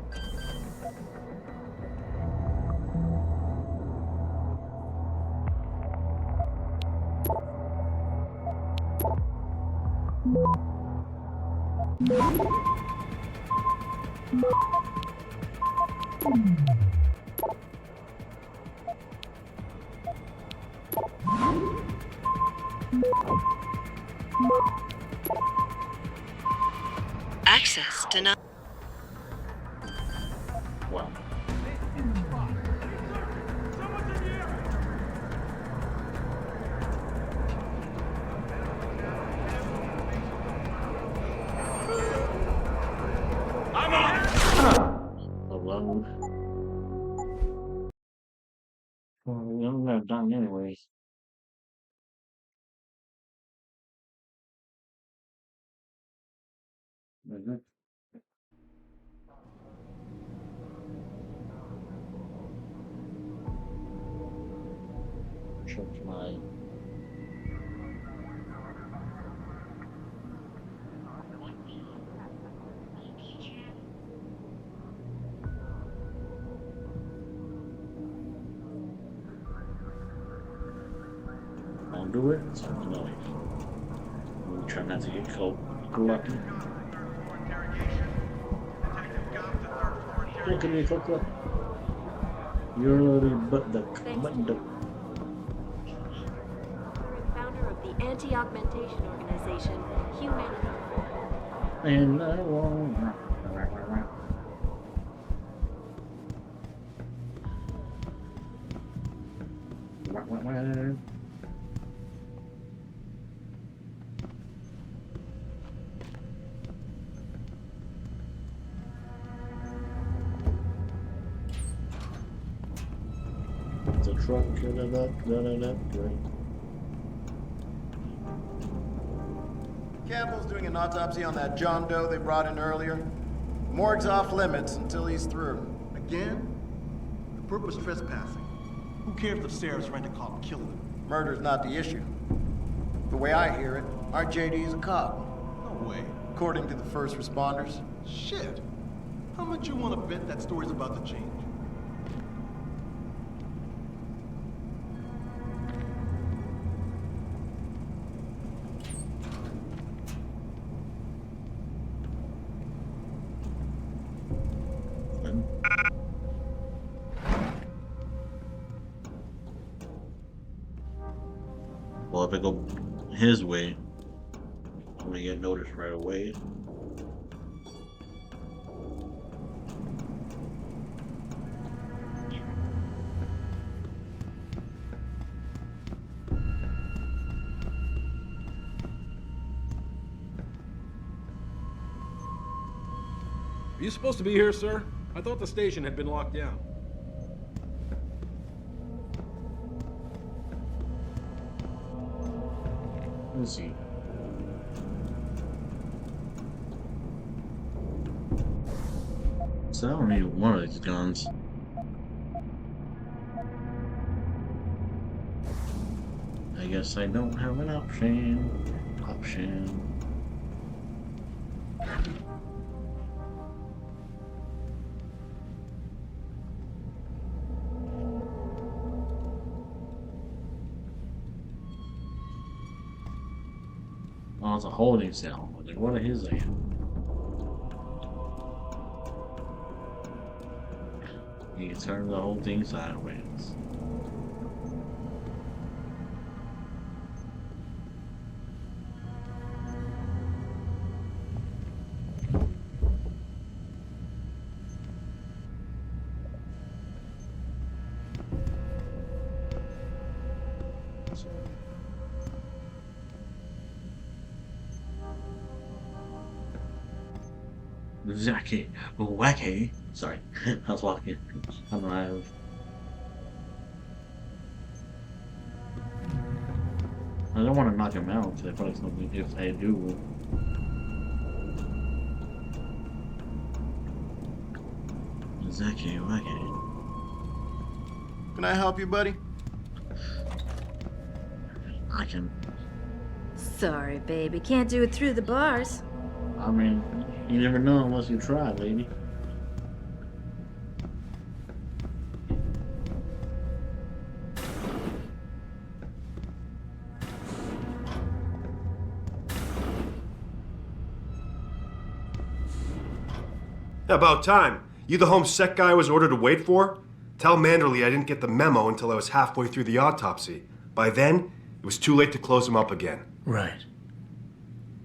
Access denied. Wow. I'm on! Alone. Well, I'm not done anyways. Mm-hmm. Check my. I'll do it. It's not the knife. We'll try not to get caught. Lucky. Look at me, Coco. You're a little butt duck. Butt duck. Founder of the anti-augmentation organization, Humanity. And I won't. It's a truck. Campbell's doing an autopsy on that John Doe they brought in earlier. Morgue's off limits until he's through. Again? The purpose trespassing. Who cares if Sarah's rent a cop killing him? Murder's not the issue. The way I hear it, our JD is a cop. No way. According to the first responders. Shit. How much you want to bet that story's about to change? Well, if I go his way, I'm gonna get noticed right away. Are you supposed to be here, sir? I thought the station had been locked down. Let's see. So I don't need one of these guns. I guess I don't have an option. Oh, it's a holding cell. Like, what are his at? You can turn the whole thing sideways. Zacky, wacky. Sorry, I was walking. I'm alive. I don't want to knock him out until I find something. If I do, Zacky, wacky. Can I help you, buddy? I can. Sorry, baby. Can't do it through the bars. I mean, you never know unless you try, lady. About time. You the home sec guy I was ordered to wait for? Tell Manderley I didn't get the memo until I was halfway through the autopsy. By then, it was too late to close him up again. Right.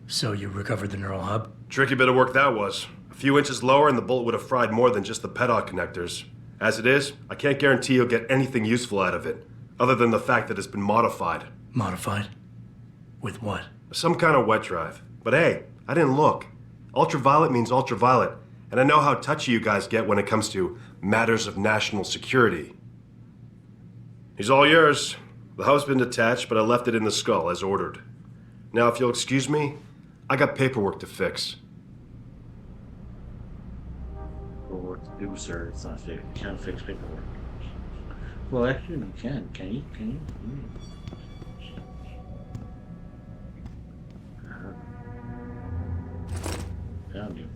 So you recovered the neural hub? Tricky bit of work that was. A few inches lower and the bullet would have fried more than just the pedal connectors. As it is, I can't guarantee you'll get anything useful out of it, other than the fact that it's been modified. Modified? With what? Some kind of wet drive. But hey, I didn't look. Ultraviolet means ultraviolet, and I know how touchy you guys get when it comes to matters of national security. He's all yours. The hub's been detached, but I left it in the skull as ordered. Now, if you'll excuse me, I got paperwork to fix. No, sir, it's not fixed. You can't fix paperwork. Well, actually, you can. Can you? Can you? Found you.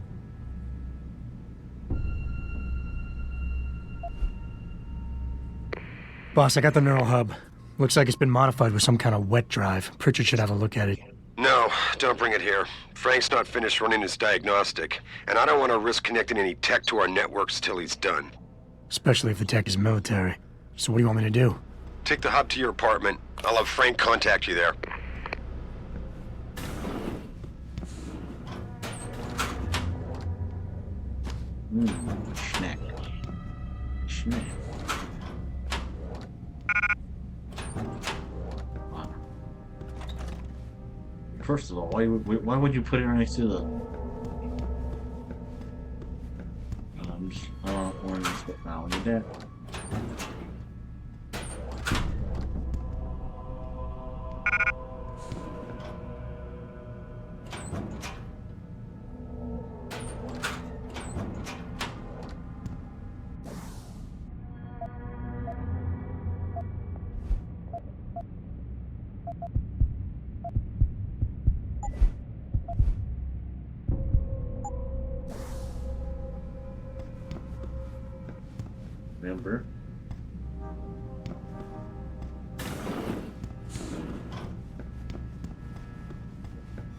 Boss, I got the neural hub. Looks like it's been modified with some kind of wet drive. Pritchard should have a look at it. No, don't bring it here. Frank's not finished running his diagnostic, and I don't want to risk connecting any tech to our networks till he's done. Especially if the tech is military. So what do you want me to do? Take the hub to your apartment. I'll have Frank contact you there. Snack. Snack. First of all, why would you put it right next to the orange now? We need that. Remember?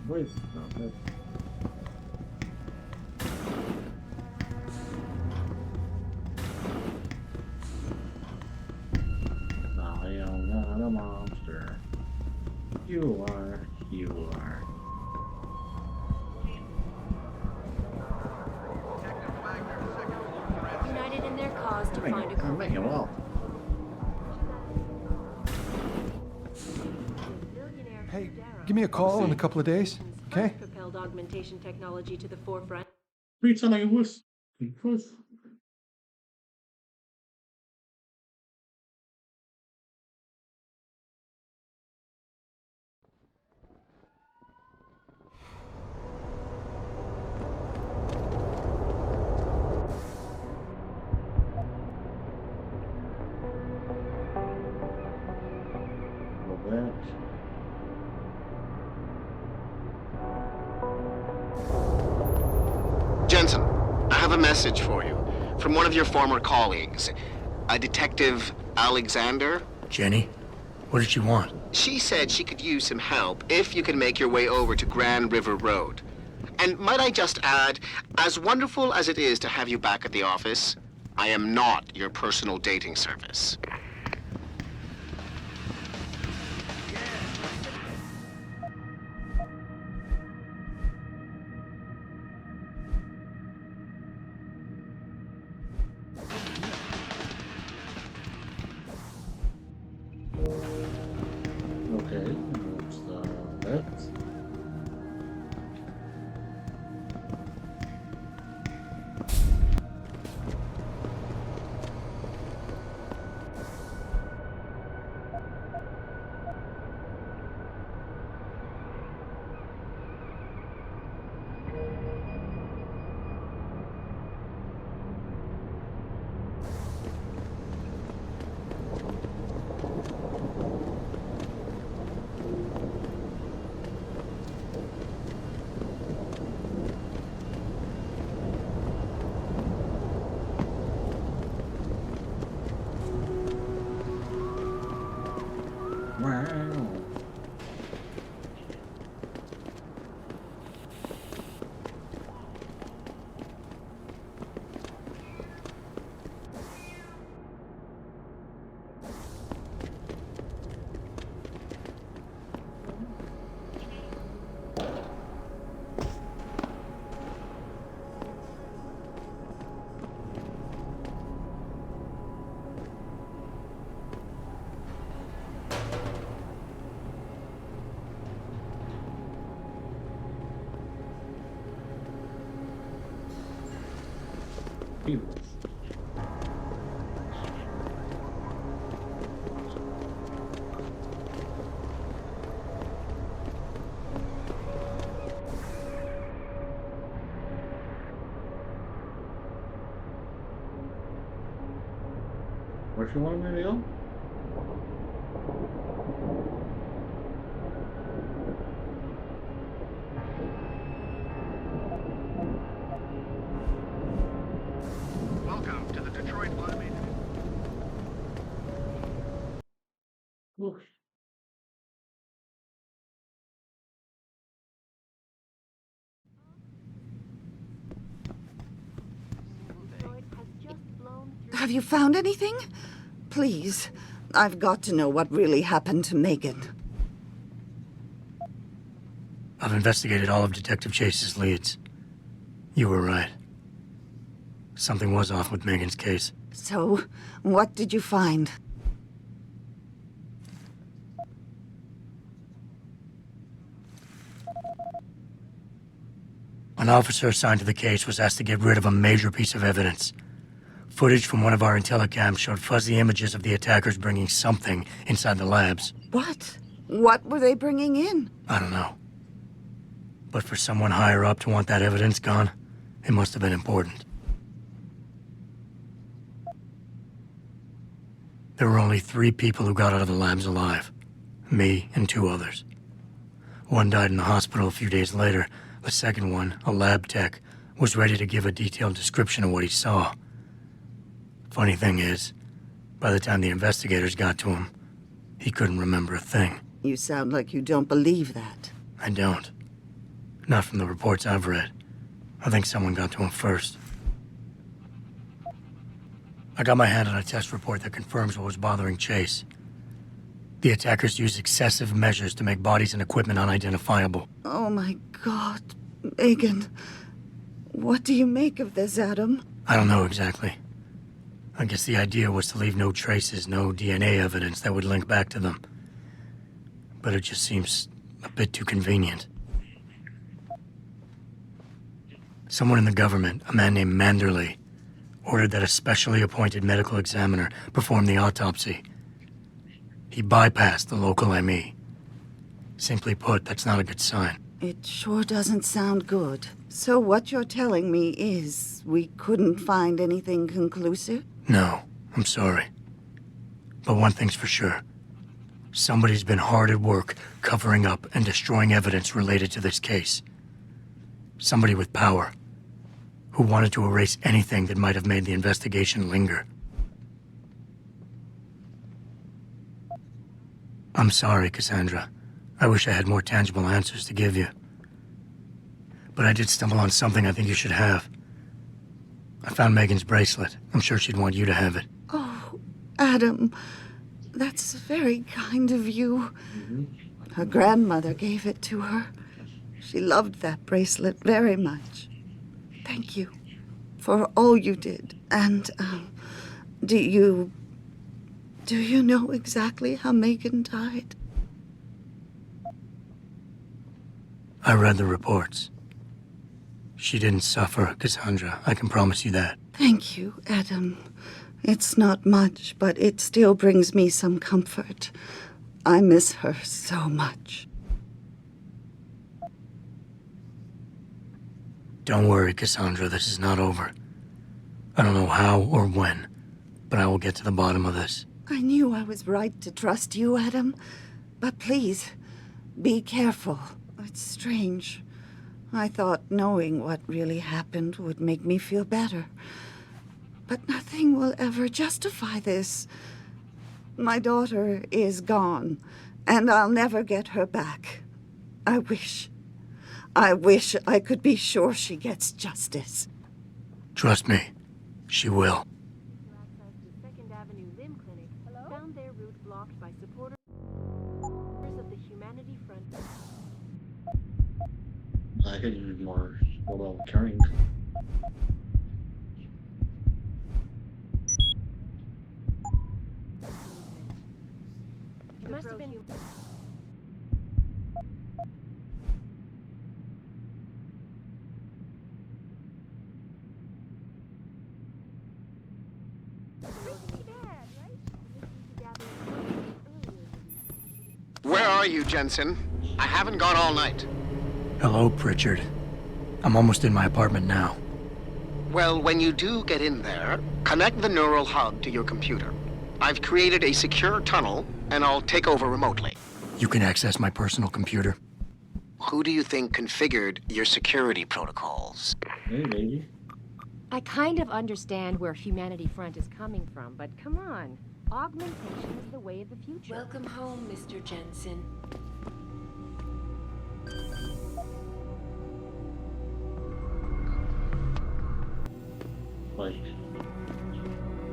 Wait, no, no. I am not a monster. You are. You are. United in their cause to find a I'm making a wall. Hey, give me a call in a couple of days, okay? propelled augmentation technology to the forefront. You sound like a wuss. Wuss. Jensen, I have a message for you from one of your former colleagues, a Detective Alexander. Jenny? What did she want? She said she could use some help if you can make your way over to Grand River Road. And might I just add, as wonderful as it is to have you back at the office, I am not your personal dating service. Okay, that's that. Wow. People. you want to reveal? Welcome to the Detroit Automated. Oof. Have you found anything? Please, I've got to know what really happened to Megan. I've investigated all of Detective Chase's leads. You were right. Something was off with Megan's case. So, what did you find? An officer assigned to the case was asked to get rid of a major piece of evidence. Footage from one of our IntelliCams showed fuzzy images of the attackers bringing something inside the labs. What? What were they bringing in? I don't know. But for someone higher up to want that evidence gone, it must have been important. There were only 3 people who got out of the labs alive. Me and 2 others. One died in the hospital a few days later. The second one, a lab tech, was ready to give a detailed description of what he saw. Funny thing is, by the time the investigators got to him, he couldn't remember a thing. You sound like you don't believe that. I don't. Not from the reports I've read. I think someone got to him first. I got my hand on a test report that confirms what was bothering Chase. The attackers used excessive measures to make bodies and equipment unidentifiable. Oh my God, Megan. What do you make of this, Adam? I don't know exactly. I guess the idea was to leave no traces, no DNA evidence that would link back to them. But it just seems a bit too convenient. Someone in the government, a man named Manderley, ordered that a specially appointed medical examiner perform the autopsy. He bypassed the local ME. Simply put, that's not a good sign. It sure doesn't sound good. So what you're telling me is we couldn't find anything conclusive? No, I'm sorry. But one thing's for sure. Somebody's been hard at work covering up and destroying evidence related to this case. Somebody with power, who wanted to erase anything that might have made the investigation linger. I'm sorry, Cassandra. I wish I had more tangible answers to give you. But I did stumble on something I think you should have. I found Megan's bracelet. I'm sure she'd want you to have it. Oh, Adam, that's very kind of you. Her grandmother gave it to her. She loved that bracelet very much. Thank you for all you did. And, do you know exactly how Megan died? I read the reports. She didn't suffer, Cassandra. I can promise you that. Thank you, Adam. It's not much, but it still brings me some comfort. I miss her so much. Don't worry, Cassandra. This is not over. I don't know how or when, but I will get to the bottom of this. I knew I was right to trust you, Adam. But please, be careful. It's strange. I thought knowing what really happened would make me feel better. But nothing will ever justify this. My daughter is gone, and I'll never get her back. I wish I could be sure she gets justice. Trust me, she will. Second Avenue Limb Clinic found their route blocked by supporters of the Humanity Front. I could use more mobile carrying. It must have been. Where are you, Jensen? I haven't gone all night. Hello, Pritchard. I'm almost in my apartment now. Well, when you do get in there, connect the neural hub to your computer. I've created a secure tunnel, and I'll take over remotely. You can access my personal computer. Who do you think configured your security protocols? Hey, lady. I kind of understand where Humanity Front is coming from, but come on. Augmentation is the way of the future. Welcome home, Mr. Jensen. Like,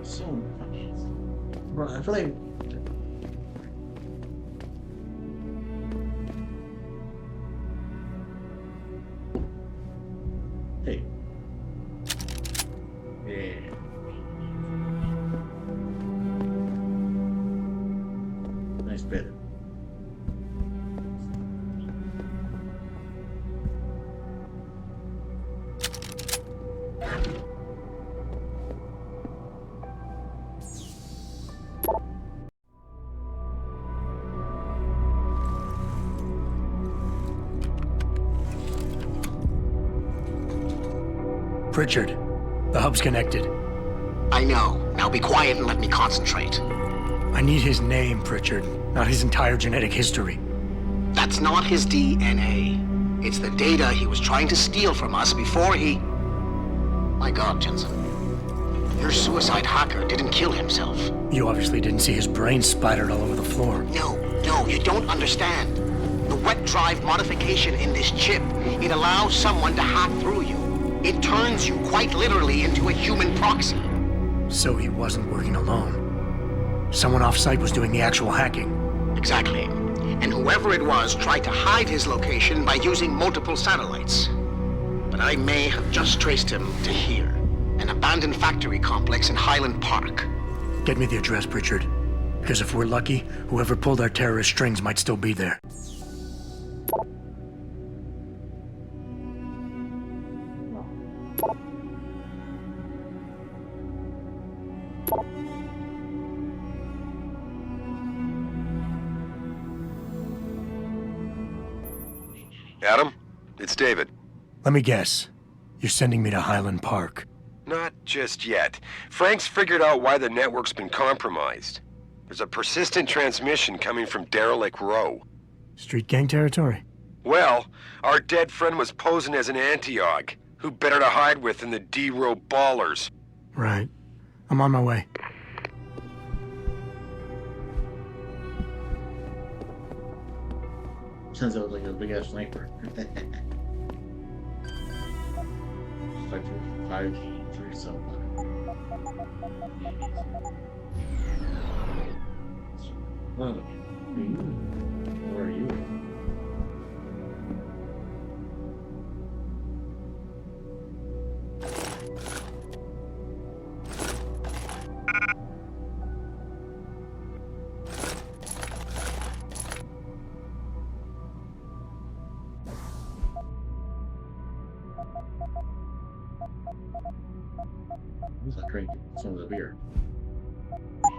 so, bro, I feel like hey, yeah, nice bit. Pritchard, the hub's connected. I know. Now be quiet and let me concentrate. I need his name, Pritchard, not his entire genetic history. That's not his DNA. It's the data he was trying to steal from us before he... My God, Jensen. Your suicide hacker didn't kill himself. You obviously didn't see his brain splattered all over the floor. No, you don't understand. The wet drive modification in this chip, it allows someone to hack through you. It turns you quite literally into a human proxy. So he wasn't working alone. Someone off-site was doing the actual hacking. Exactly. And whoever it was tried to hide his location by using multiple satellites. But I may have just traced him to here, an abandoned factory complex in Highland Park. Get me the address, Pritchard. Because if we're lucky, whoever pulled our terrorist strings might still be there. Adam, it's David. Let me guess. You're sending me to Highland Park. Not just yet. Frank's figured out why the network's been compromised. There's a persistent transmission coming from Derelict Row. Street gang territory? Well, our dead friend was posing as an Antioch. Who better to hide with than the D-Row ballers? Right. I'm on my way. Sounds like a big ass sniper. 5-3 something. Where are you? Who's not drinking? Some of the beer.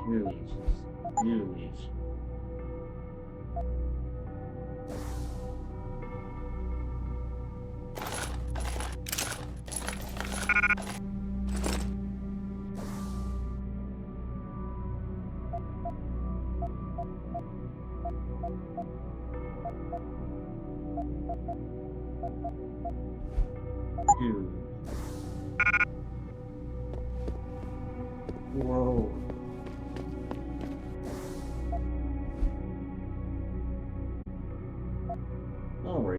You leave. Whoa. All right.